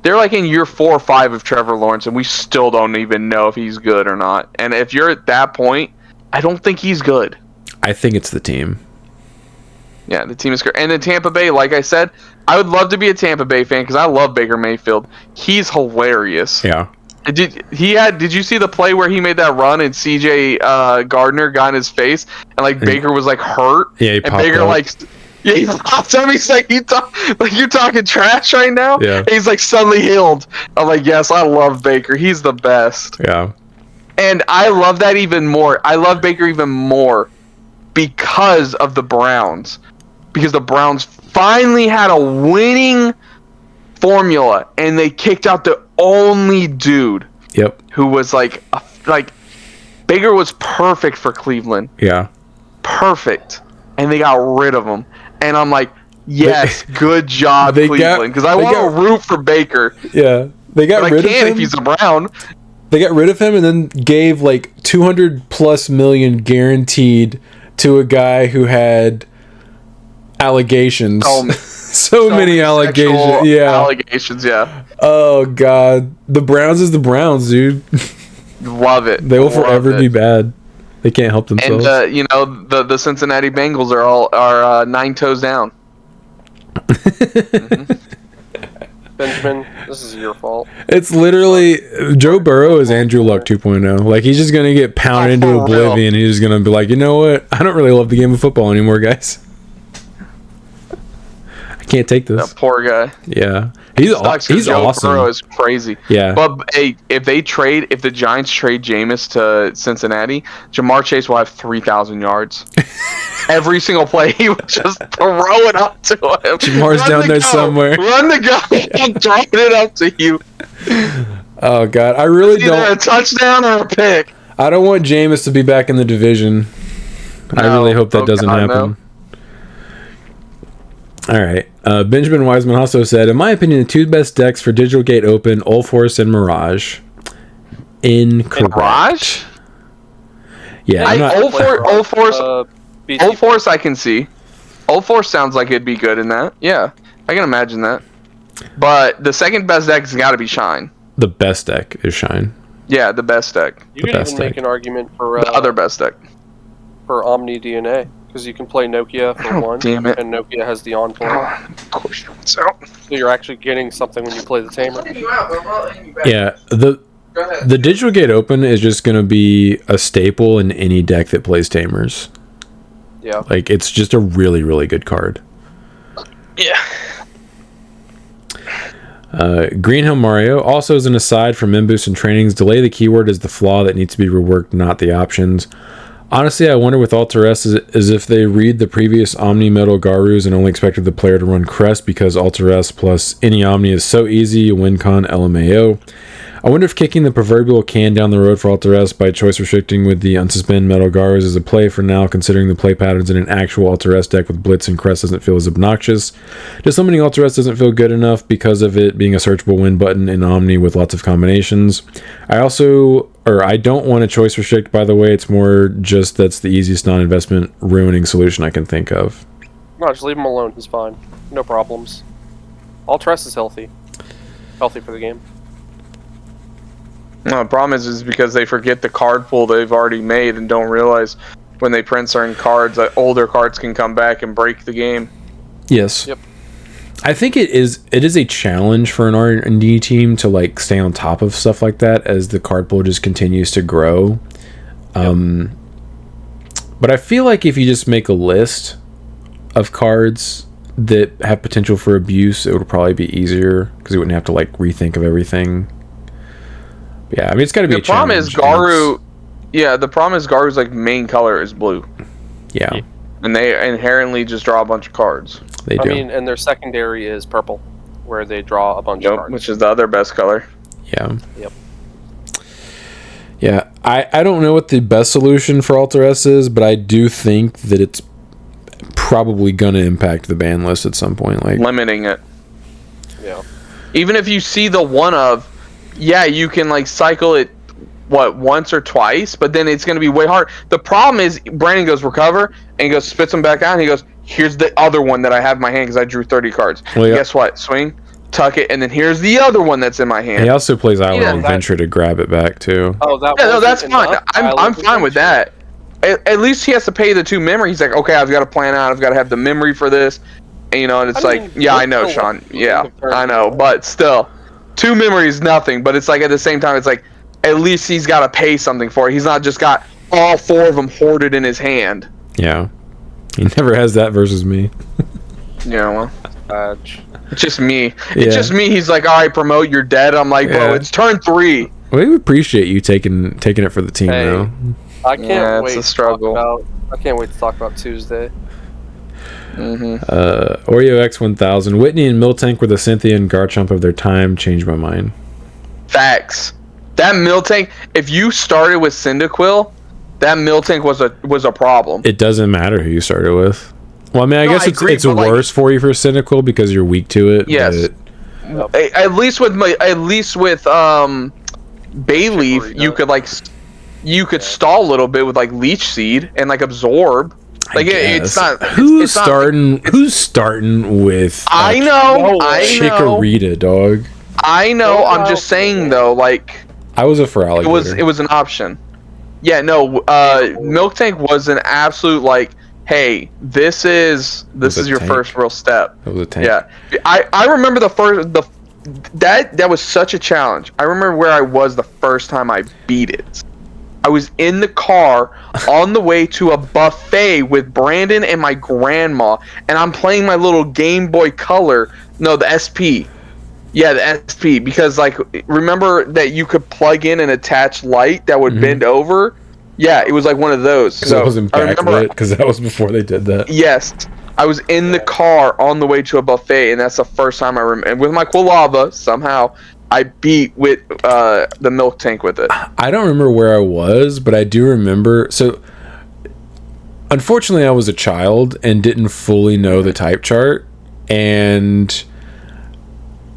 they're like in year 4 or 5 of Trevor Lawrence, and we still don't even know if he's good or not. And if you're at that point, I don't think he's good. I think it's the team. Yeah, the team is good. And then Tampa Bay, like I said, I would love to be a Tampa Bay fan because I love Baker Mayfield. He's hilarious. Yeah. Did you see the play where he made that run and CJ Gardner got in his face and like Baker was like hurt? Yeah, he and popped Baker up. he popped up. He's like, you're talking trash right now. Yeah. And he's like suddenly healed. I'm like, yes, I love Baker. He's the best. Yeah. And I love that even more. I love Baker even more because of the Browns. Because the Browns finally had a winning formula and they kicked out the only dude who was like Baker was perfect for Cleveland. Yeah. Perfect. And they got rid of him. And I'm like, yes, good job, Cleveland. Because I want to root for Baker. Yeah. They got rid of him. If he's a Brown. They got rid of him and then gave like $200+ million guaranteed to a guy who had allegations. So many allegations. Yeah. Allegations, yeah. Oh god. The Browns is the Browns, dude. Love it. They will forever be bad. They can't help themselves. And the Cincinnati Bengals are 9 toes down. Benjamin, this is your fault. It's literally Joe Burrow is Andrew Luck 2.0. Like he's just gonna get pounded into oblivion. He's just gonna be like, you know what? I don't really love the game of football anymore, guys. I can't take this. That poor guy. Yeah, he's Joe awesome. Burrow is crazy. Yeah, but hey, if the Giants trade Jameis to Cincinnati, Jamar Chase will have 3,000 yards. Every single play, he would just throw it up to him. Jamar's down there somewhere. Run the guy and drop it up to you. Oh god, I really don't. Either a touchdown or a pick. I don't want Jameis to be back in the division. I really hope that doesn't happen. No. All right. Benjamin Wiseman also said, in my opinion, the 2 best decks for Digital Gate Open, Ulforce and Mirage. Incorrect. Mirage? Yeah. Ulforce I can see. Ulforce sounds like it'd be good in that. Yeah, I can imagine that. But the second best deck has got to be Shine. The best deck is Shine. Yeah, the best deck. You could even make an argument for the other best deck. For Omni DNA. Because you can play Nokia for one, damn it. and Nokia has the on play. Of course, so you're actually getting something when you play the Tamer. Yeah, the Digital Gate Open is just going to be a staple in any deck that plays Tamers. Yeah. Like, it's just a really, really good card. Yeah. Greenhill Mario, also as an aside from Mboost and trainings, delay the keyword is the flaw that needs to be reworked, not the options. Honestly, I wonder with Alter S is if they read the previous Omni Metal Garus and only expected the player to run Crest because Alter S plus any Omni is so easy, WinCon, LMAO. I wonder if kicking the proverbial can down the road for Alter S by choice restricting with the unsuspend Metal Garus is a play for now, considering the play patterns in an actual Alter S deck with Blitz and Crest doesn't feel as obnoxious. Just limiting Alter S doesn't feel good enough because of it being a searchable win button in Omni with lots of combinations. I don't want to choice restrict, by the way. It's more just that's the easiest non-investment ruining solution I can think of. No, just leave him alone. He's fine. No problems. Alter S is healthy. Healthy for the game. No, the problem is because they forget the card pool they've already made and don't realize when they print certain cards that older cards can come back and break the game. Yes. Yep. I think it is a challenge for an R&D team to like stay on top of stuff like that as the card pool just continues to grow. Yep. But I feel like if you just make a list of cards that have potential for abuse, it would probably be easier because you wouldn't have to like rethink of everything. Yeah, I mean it's got to be. The problem is Garu's like main color is blue. Yeah. And they inherently just draw a bunch of cards. They do. I mean, and their secondary is purple, where they draw a bunch of cards. Which is the other best color. Yeah. Yep. Yeah, I don't know what the best solution for Alter S is, but I do think that it's probably going to impact the ban list at some point. Like limiting it. Yeah. Even if you see the one of yeah, you can like cycle it once or twice, but then it's going to be way hard. The problem is Brandon goes recover and he goes spits them back out and he goes, here's the other one that I have in my hand because I drew 30 cards. Well, yeah. Guess what? Swing, tuck it, and then here's the other one that's in my hand. He also plays Island Adventure to grab it back too. Oh, that yeah, no, that's fine. I'm fine with that. At least he has to pay the 2 memory. He's like, okay, I've got to plan out. I've got to have the memory for this. And, you know, and it's yeah, I know, Sean. Yeah, I know. But still, 2 memory is nothing. But it's like at the same time, it's like at least he's got to pay something for it. He's not just got all 4 of them hoarded in his hand. Yeah. He never has that versus me. Yeah, well. It's just me. It's just me. He's like, all right, promote, you're dead. I'm like, bro, it's turn 3. We appreciate you taking it for the team, though. I can't wait. It's a struggle. I can't wait to talk about Tuesday. Oreo X1000. Whitney and Miltank were the Cynthia and Garchomp of their time. Changed my mind. Facts. That Miltank, if you started with Cyndaquil, that Miltank was a problem. It doesn't matter who you started with. Well, I mean, I guess it's worse for you for Cyndaquil because you're weak to it. Yes. At least with Bayleaf, you could stall a little bit with like Leech Seed and like absorb. Like it's not. Who's starting with? I know. Chikorita, dog. I know. I'm just saying though, like I was a for alligator. It was an option. Yeah, no. Miltank was an absolute like. Hey, this is your first real step. It was a tank. Yeah, I remember that was such a challenge. I remember where I was the first time I beat it. I was in the car on the way to a buffet with Brandon and my grandma, and I'm playing my little Game Boy Color. No, the SP. Yeah, the SP. Because like, remember that you could plug in an attached light that would bend over. Yeah, it was like one of those. So it wasn't backlit because that was before they did that. Yes, I was in the car on the way to a buffet, and that's the first time I remember. And with my Quilava, somehow I beat with the Miltank with it. I don't remember where I was, but I do remember. So, unfortunately, I was a child and didn't fully know the type chart. And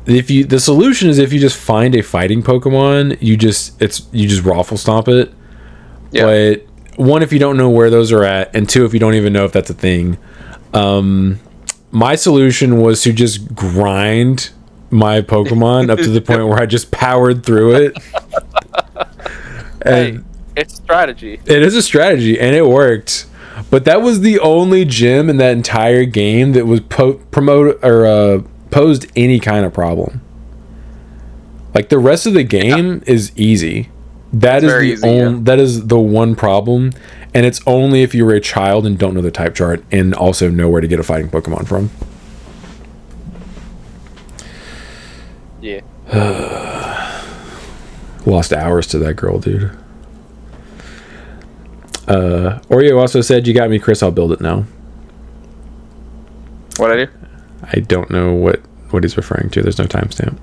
the solution is if you just find a fighting Pokemon, you just Raffle Stomp it. Yeah. But 1, if you don't know where those are at, and 2, if you don't even know if that's a thing. My solution was to just grind my Pokemon up to the point where I just powered through it. And it's a strategy. It is a strategy, and it worked. But that was the only gym in that entire game that was posed any kind of problem. Like the rest of the game is easy. That is the one problem, and it's only if you were a child and don't know the type chart and also know where to get a fighting Pokemon from. Yeah. Lost hours to that girl, dude. Oreo also said, "You got me, Chris. I'll build it now." What I do? I don't know what he's referring to. There's no timestamp.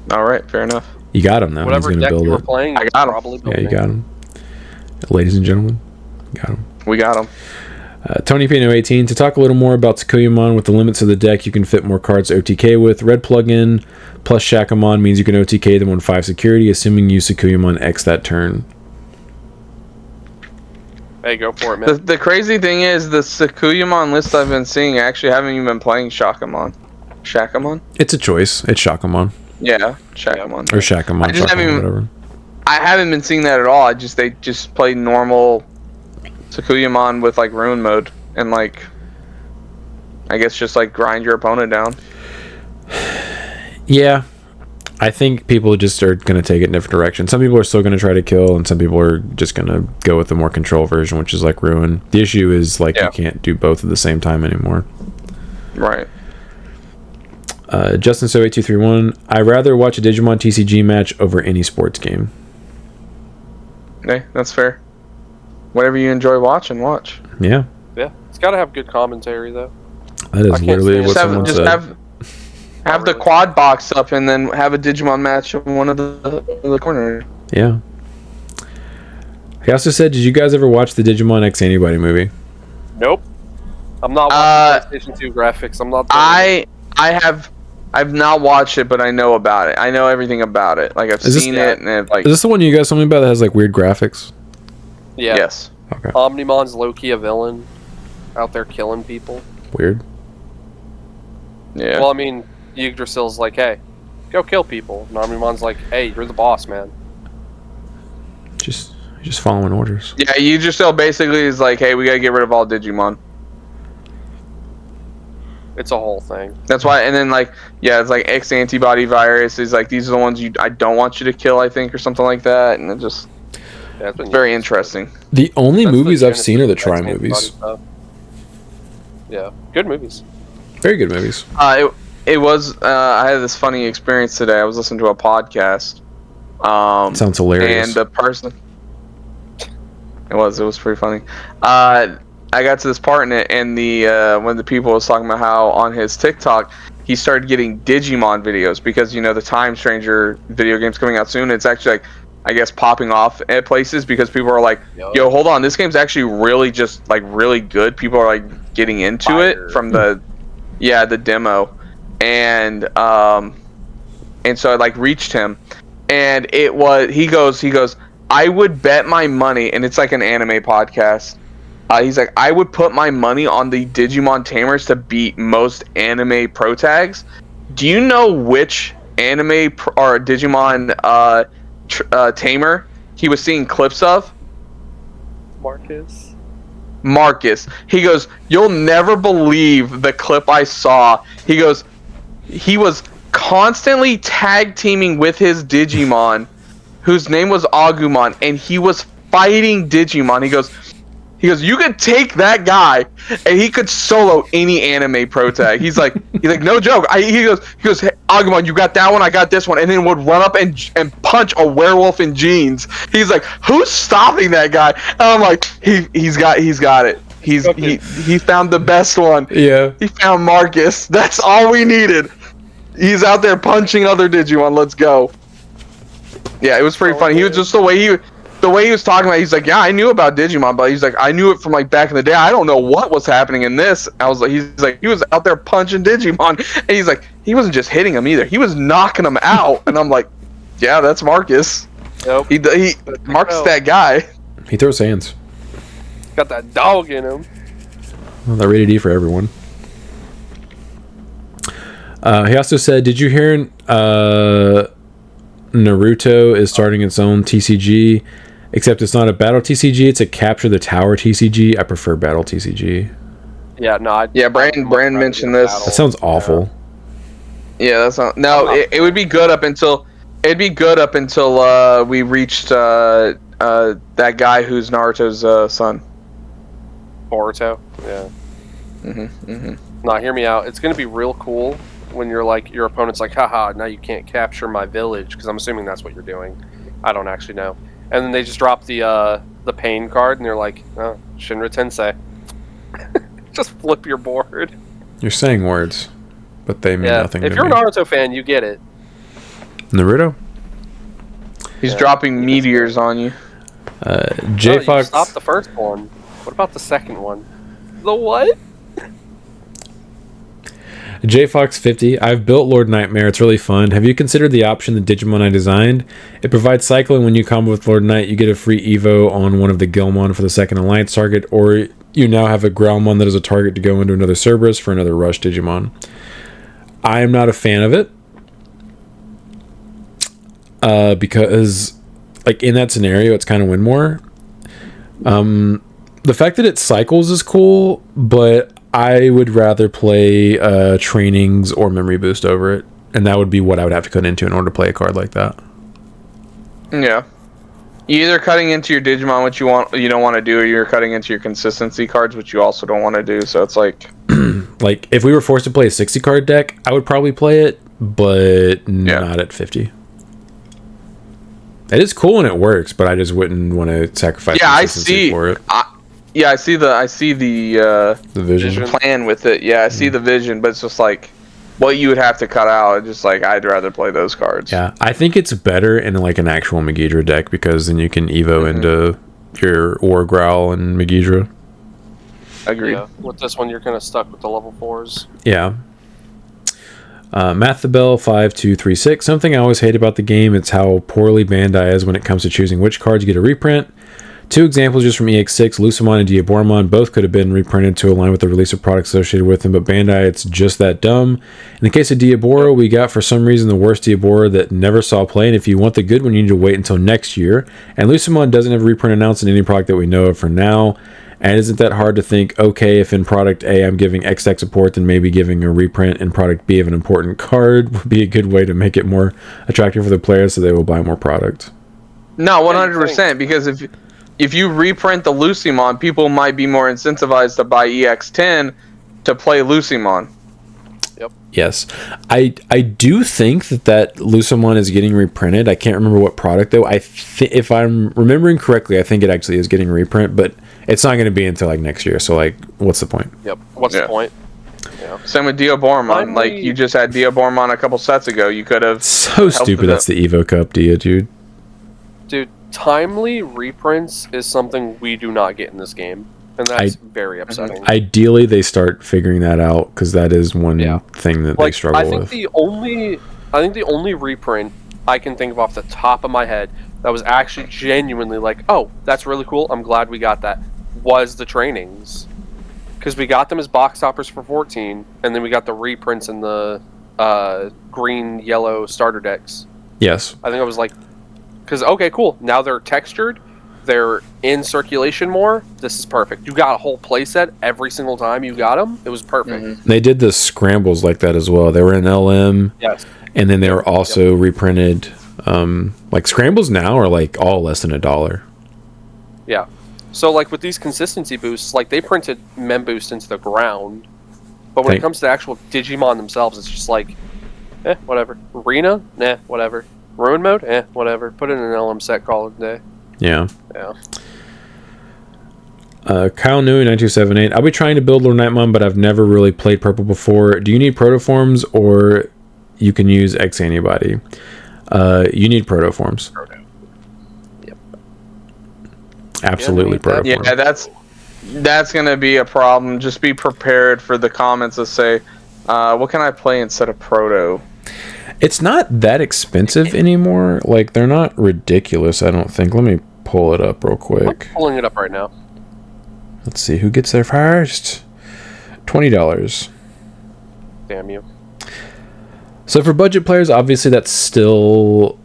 All right, fair enough. You got him now. Whatever He's gonna build you were it. playing, I got him. Yeah, you got him. Ladies and gentlemen, got him. We got him. Tony Pino 18, to talk a little more about Tsukuyamon, with the limits of the deck you can fit more cards to OTK with. Red plugin plus Shakamon means you can OTK them on 5 security, assuming you Tsukuyamon X that turn. Hey, go for it, man. The crazy thing is, the Tsukuyamon list I've been seeing, I actually haven't even been playing Shakamon. Shakamon? It's a choice. It's Shakamon. Yeah, Shakamon. Or Shakamon. I just whatever. I haven't been seeing that at all. They just play normal Tsukuyamon with like Ruin mode and like, I guess just like grind your opponent down. Yeah, I think people just are going to take it in different directions. Some people are still going to try to kill, and some people are just going to go with the more control version, which is like Ruin. The issue is like you can't do both at the same time anymore. Right. Justin So 8231, I'd rather watch a Digimon TCG match over any sports game. Hey, that's fair. Whatever you enjoy watching, watch. Yeah. Yeah, it's got to have good commentary though. That is literally what someone said. Have the quad box up and then have a Digimon match in one of the corners. Yeah. He also said, did you guys ever watch the Digimon X Anybody movie? Nope. I'm not watching PlayStation 2 graphics. I'm not. I have I've not watched it, but I know about it. I know everything about it. Like I've seen it, and like. Is this the one you guys told me about that has like weird graphics? Yeah. Yes. Okay. Omnimon's low-key a villain, out there killing people. Weird. Yeah. Well, I mean, Yggdrasil's like, hey, go kill people. And Omnimon's like, hey, you're the boss, man. Just following orders. Yeah, Yggdrasil basically is like, hey, we gotta get rid of all Digimon. It's a whole thing. That's why, and then like, yeah, it's like X antibody virus. Is like these are the ones I don't want you to kill, I think, or something like that, and it just it's very interesting. The only That's movies the I've seen are the X Try antibody movies. stuff. Yeah, good movies. Very good movies. It was. I had this funny experience today. I was listening to a podcast. Sounds hilarious. And the person. It was pretty funny. I got to this part in it, and the one of the people was talking about how on his TikTok he started getting Digimon videos because the Time Stranger video game's coming out soon. It's actually like, I guess, popping off at places because people are like, yo, hold on, this game's actually really just like really good. People are like getting into it from the demo, and so I like reached him, and he goes, I would bet my money, and it's like an anime podcast. He's like, I would put my money on the Digimon Tamers to beat most anime pro tags. Do you know which anime or Digimon tamer he was seeing clips of? Marcus. He goes, you'll never believe the clip I saw. He goes, he was constantly tag teaming with his Digimon, whose name was Agumon, and he was fighting Digimon. He goes, you could take that guy, and he could solo any anime pro tag. He's like, no joke. He goes, hey, Agumon, you got that one, I got this one, and then would run up and punch a werewolf in jeans. He's like, who's stopping that guy? And I'm like, he's got it. He found the best one. Yeah. He found Marcus. That's all we needed. He's out there punching other Digimon. Let's go. Yeah, it was pretty funny. He was just the way he was talking about it, he's like, yeah, I knew about Digimon, but he's like, I knew it from like back in the day. I don't know what was happening in this. He's like, he was out there punching Digimon, and he's like, he wasn't just hitting him either. He was knocking them out, and I'm like, yeah, that's Marcus. Nope. He Marcus, that guy. He throws hands. Got that dog in him. Well, they're rated E for everyone. He also said, did you hear Naruto is starting its own TCG, except it's not a battle TCG, it's a capture the tower TCG. I prefer battle TCG. Yeah, no. Brand mentioned this. That sounds awful. Yeah, that's not. No, it would be good up until we reached that guy who's Naruto's son. Boruto. Yeah. Nah, hear me out. It's gonna be real cool when you're like, your opponent's like, haha, now you can't capture my village, because I'm assuming that's what you're doing. I don't actually know. And then they just drop the pain card, and they're like, oh, Shinra Tensei. Just flip your board. You're saying words, but they mean nothing. If you're a Naruto fan, you get it. Naruto? He's dropping meteors on you. J-Fox... Stop the first one. What about the second one? The what? JFox50, I've built Lord Nightmare. It's really fun. Have you considered the option the Digimon I designed? It provides cycling. When you combo with Lord Knight, you get a free Evo on one of the Gilmon for the second Alliance target, or you now have a Growlmon that is a target to go into another Cerberus for another Rush Digimon. I am not a fan of it. Because, like, in that scenario, it's kind of win more. The fact that it cycles is cool, but I would rather play trainings or memory boost over it, and that would be what I would have to cut into in order to play a card like that. Yeah, you're either cutting into your Digimon, which you don't want to do, or you're cutting into your consistency cards, which you also don't want to do. So it's like, like if we were forced to play a 60 card deck, I would probably play it, but not at 50. It is cool and it works, but I just wouldn't want to sacrifice consistency for it. I see the vision plan with it. Yeah, I see the vision, but it's just like what you would have to cut out. It's just like I'd rather play those cards. Yeah, I think it's better in like an actual Megidra deck because then you can Evo into your Growl and Megidra. Agreed. Yeah, with this one, you're kind of stuck with the level 4s. Yeah. Mathabel5236. Something I always hate about the game, it's how poorly Bandai is when it comes to choosing which cards get a reprint. 2 examples just from EX6, Lucamon and Diaboromon. Both could have been reprinted to align with the release of products associated with them, but Bandai, it's just that dumb. In the case of Diaboro, we got for some reason the worst Diaboro that never saw play, and if you want the good one, you need to wait until next year. And Lucamon doesn't have a reprint announced in any product that we know of for now. And isn't that hard to think, okay, if in product A I'm giving X tech support, then maybe giving a reprint in product B of an important card would be a good way to make it more attractive for the players so they will buy more product. No, 100%, because if you reprint the Lucimon, people might be more incentivized to buy EX10 to play Lucimon. Yep. Yes. I do think that Lucamon is getting reprinted. I can't remember what product, though. If I'm remembering correctly, I think it actually is getting reprint, but it's not going to be until like next year. So like, what's the point? Yep. What's the point? Yeah. Same with Diaboromon. Like, you just had Diaboromon a couple sets ago. You could have... So stupid that's the Evo Cup, Dia, dude. Dude, timely reprints is something we do not get in this game. And that's very upsetting. Ideally, they start figuring that out, because that is one thing that they struggle with. I think the only reprint I can think of off the top of my head that was actually genuinely like, oh, that's really cool, I'm glad we got that, was the trainings. Because we got them as box toppers for 14, and then we got the reprints in the green, yellow starter decks. Yes. I think I was like, because, okay, cool, now they're textured, they're in circulation more, this is perfect. You got a whole playset every single time you got them, it was perfect. They did the scrambles like that as well. They were in LM, and then they were also reprinted. Like, scrambles now are like all less than $1. Yeah. So, like, with these consistency boosts, like, they printed Mem Boost into the ground, but when it comes to actual Digimon themselves, it's just like, whatever. Arena? Nah, whatever. Ruin mode? Whatever. Put it in an LM set, call it a day. Yeah. Yeah. Kyle Newey 9278. I'll be trying to build Lord Nightmon, but I've never really played purple before. Do you need protoforms, or you can use X antibody? You need protoforms. Yep. Absolutely protoforms. Yeah, that's gonna be a problem. Just be prepared for the comments that say, what can I play instead of proto? It's not that expensive anymore. Like, they're not ridiculous, I don't think. Let me pull it up real quick. I'm pulling it up right now. Let's see who gets there first. $20. Damn you. So for budget players, obviously that's still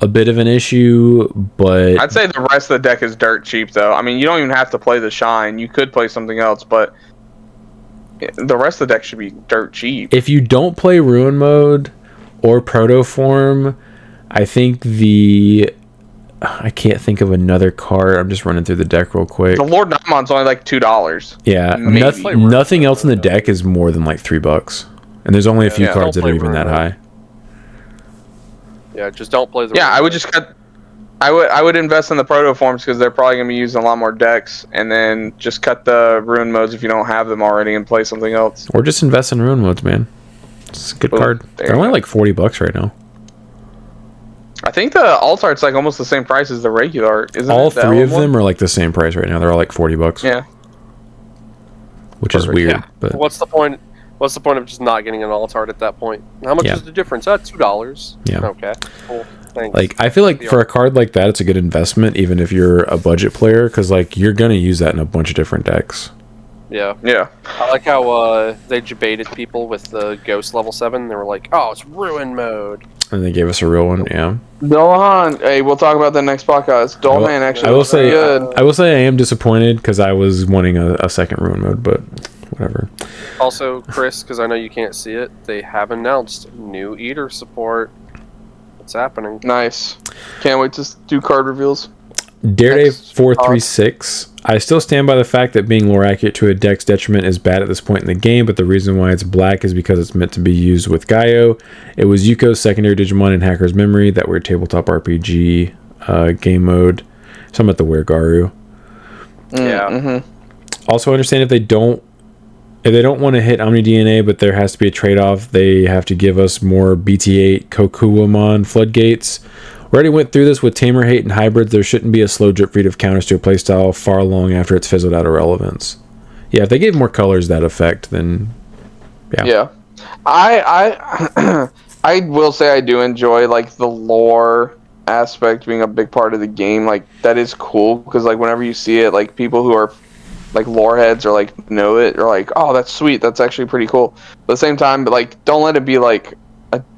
a bit of an issue, but I'd say the rest of the deck is dirt cheap, though. I mean, you don't even have to play the Shine. You could play something else, but the rest of the deck should be dirt cheap. If you don't play Ruin Mode or Protoform, I think I can't think of another card. I'm just running through the deck real quick. The Lord Nightmon's only like $2. Yeah, nothing else in the deck is more than like $3. And there's only a few cards that are even that high. Yeah, just don't play the... Yeah, I would just cut... I would invest in the protoforms because they're probably going to be using a lot more decks, and then just cut the Ruin modes if you don't have them already and play something else. Or just invest in Ruin modes, man. It's a good card. They're only like $40 right now. I think the alt art's like almost the same price as the regular art, isn't it? All three of them are like the same price right now. They're all like $40. Yeah. Which is weird. Yeah. But what's the point? What's the point of just not getting an alt art at that point? How much is the difference? $2. Yeah. Okay. Cool. Thanks. Like, I feel like for a card like that, it's a good investment, even if you're a budget player, because like you're gonna use that in a bunch of different decks. Yeah. Yeah. I like how they debated people with the Ghost level 7. They were like, "Oh, it's Ruin mode." And they gave us a real one. Yeah. Dolhan. Hey, we'll talk about that next podcast. Dolhan actually. I will say I am disappointed because I was wanting a second Ruin mode, but whatever. Also, Chris, because I know you can't see it, they have announced new Eater support. It's happening. Nice. Can't wait to do card reveals. Daredave 436. I still stand by the fact that being lore accurate to a deck's detriment is bad at this point in the game, but the reason why it's black is because it's meant to be used with Gaio. It was Yuko's secondary Digimon in Hacker's Memory, that weird tabletop RPG game mode. So I'm at the Weregaru. Yeah. Mm-hmm. Also understand if they don't want to hit Omni DNA, but there has to be a trade-off, they have to give us more BT8 Kokuwamon floodgates. We already went through this with Tamer Hate and Hybrids. There shouldn't be a slow drip feed of counters to a playstyle far long after it's fizzled out of relevance. Yeah, if they gave more colors that effect, then Yeah. I I will say I do enjoy like the lore aspect being a big part of the game. Like that is cool because like whenever you see it, like people who are like lore heads or like know it or like, oh, that's sweet, that's actually pretty cool. But at the same time, but like don't let it be like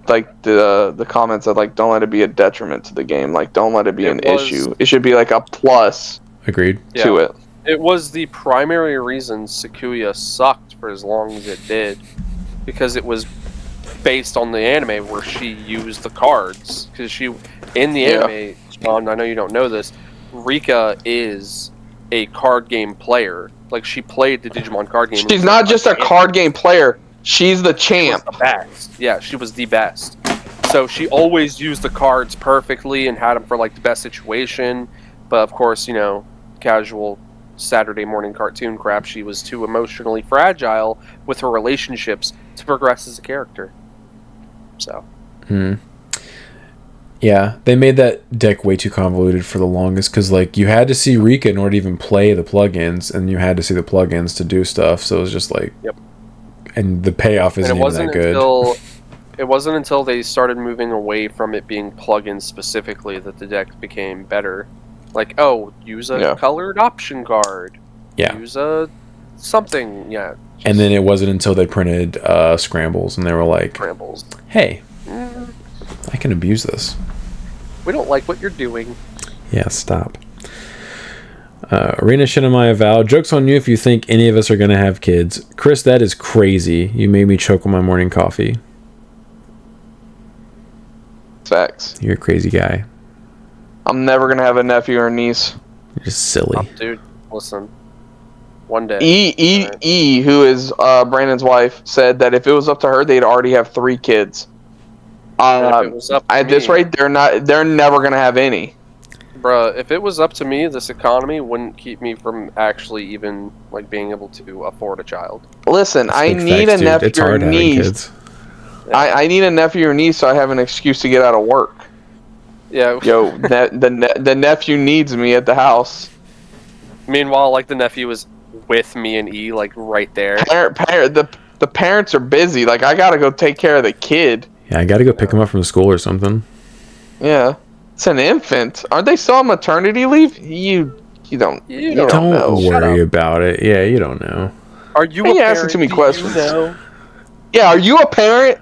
like the comments that like don't let it be a detriment to the game. Like don't let it be an issue. It should be like a plus. Agreed. To it. It was the primary reason Sakuya sucked for as long as it did, because it was based on the anime where she used the cards. Because she, in the anime, Sean, I know you don't know this, Rika is a card game player. Like, she played the Digimon card game. She's not just a card game player. She's the champ. She was the best. Yeah, she was the best. So she always used the cards perfectly and had them for, like, the best situation. But, of course, you know, casual Saturday morning cartoon crap, she was too emotionally fragile with her relationships to progress as a character. So. Yeah, they made that deck way too convoluted for the longest because, like, you had to see Rika in order to even play the plugins, and you had to see the plugins to do stuff. So it was just like, and the payoff isn't even that good. It wasn't until they started moving away from it being plugins specifically that the deck became better. Like, oh, use a colored option card. Yeah. Use a something. Yeah. And then it wasn't until they printed scrambles, and they were like, scrambles. Hey, I can abuse this. We don't like what you're doing. Yeah, stop. Arena Shinamaya Val, joke's on you if you think any of us are going to have kids. Chris, that is crazy. You made me choke on my morning coffee. Facts. You're a crazy guy. I'm never going to have a nephew or niece. You're just silly. Oh, dude, listen. One day. E, who is Brandon's wife, said that if it was up to her, they'd already have 3 kids. At this rate, they're never going to have any. Bruh, if it was up to me, this economy wouldn't keep me from actually even like being able to afford a child. Listen, I need a nephew or niece. I need a nephew or niece so I have an excuse to get out of work. Yeah. Yo, the nephew needs me at the house. Meanwhile, like the nephew is with me and E, like right there. The parents are busy. Like I gotta go take care of the kid. Yeah, I gotta go pick him up from school or something. Yeah. It's an infant. Aren't they still on maternity leave? You don't know. Worry about it. Yeah, you don't know. Are you a parent? Asking too many questions. You know? Yeah, are you a parent?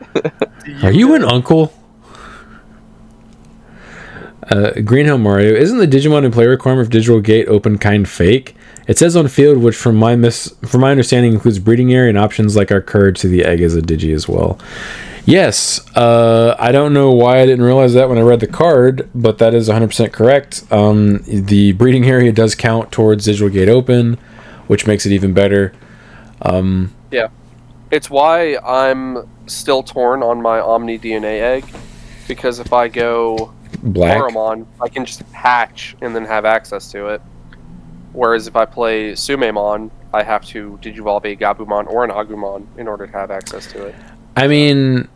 Are you an uncle? Green Hill Mario, isn't the Digimon and play requirement of Digital Gate open kind fake? It says on field, which from my understanding includes breeding area and options like our courage to the egg as a Digi as well. Yes, I don't know why I didn't realize that when I read the card, but that is 100% correct. The breeding area does count towards Digital Gate Open, which makes it even better. Yeah. It's why I'm still torn on my Omni DNA egg, because if I go Black Coromon, I can just hatch and then have access to it. Whereas if I play Sumemon, I have to Digivolve a Gabumon or an Agumon in order to have access to it. I mean,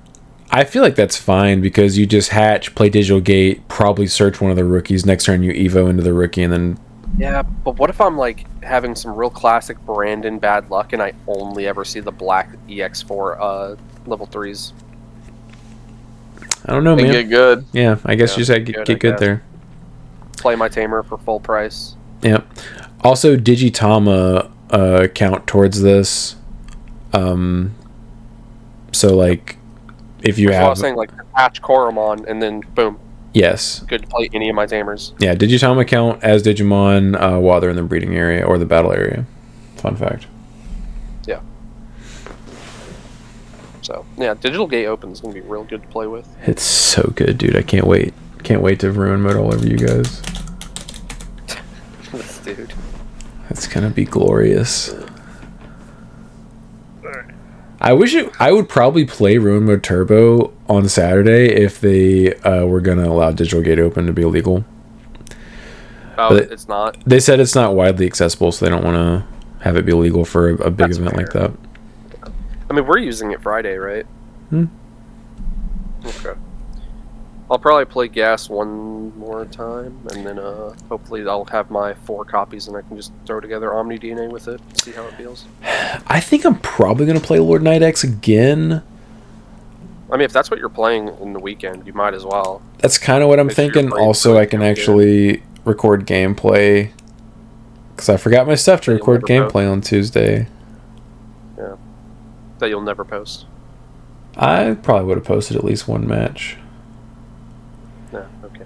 I feel like that's fine because you just hatch, play Digital Gate, probably search one of the rookies. Next turn you Evo into the rookie and then... Yeah, but what if I'm like having some real classic Brandon bad luck and I only ever see the black EX4 level 3s? I don't know, man. Get good. Yeah, I guess you just get good there. Play my tamer for full price. Yep. Also, Digitama count towards this. So, like, if you have... I was saying, like, hatch Coromon, and then, boom. Yes. Good to play any of my tamers. Yeah, Digitama count as Digimon while they're in the breeding area or the battle area. Fun fact. Yeah. So, yeah, Digital Gate Open is going to be real good to play with. It's so good, dude. I can't wait. Can't wait to ruin mode all over you guys. This dude. It's going to be glorious. I would probably play Ruin Mode Turbo on Saturday if they were going to allow Digital Gate Open to be illegal. Oh, but it's not? They said it's not widely accessible, so they don't want to have it be illegal for a big event like that. I mean, we're using it Friday, right? Okay. I'll probably play Gas one more time, and then hopefully I'll have my 4 copies and I can just throw together Omni DNA with it, see how it feels. I think I'm probably going to play Lord Knight X again, I mean, if that's what you're playing in the weekend, you might as well. That's kind of what I'm Make sure you're thinking. playing Also, really I can good. actually record gameplay because I forgot my stuff to You'll record never gameplay on Tuesday. Yeah. That you'll never post. I probably would have posted at least one match. Yeah, okay.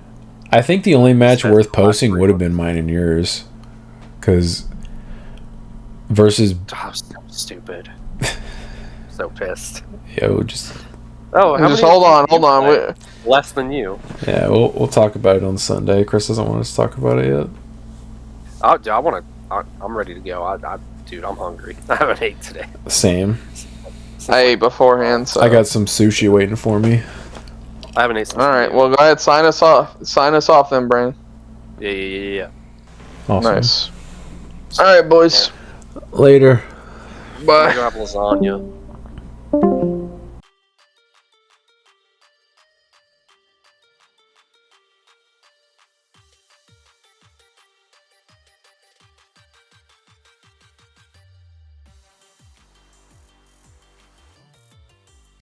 I think the only match That's worth the last posting three would have months. been mine and yours. Because versus Oh, so stupid. So pissed. just Oh, how Just many hold on, do you hold on. play? Less than you. yeah, we'll talk about it on Sunday. Chris doesn't want us to talk about it yet. Oh, dude, I'm ready to go. Dude, I'm hungry. I haven't ate today. Same. I ate beforehand, so. I got some sushi waiting for me. I haven't ate since. All right, well, go ahead, sign us off. Sign us off then, Brain. Yeah. Awesome. Nice. All right, boys. Later. I'm Bye. gonna have lasagna.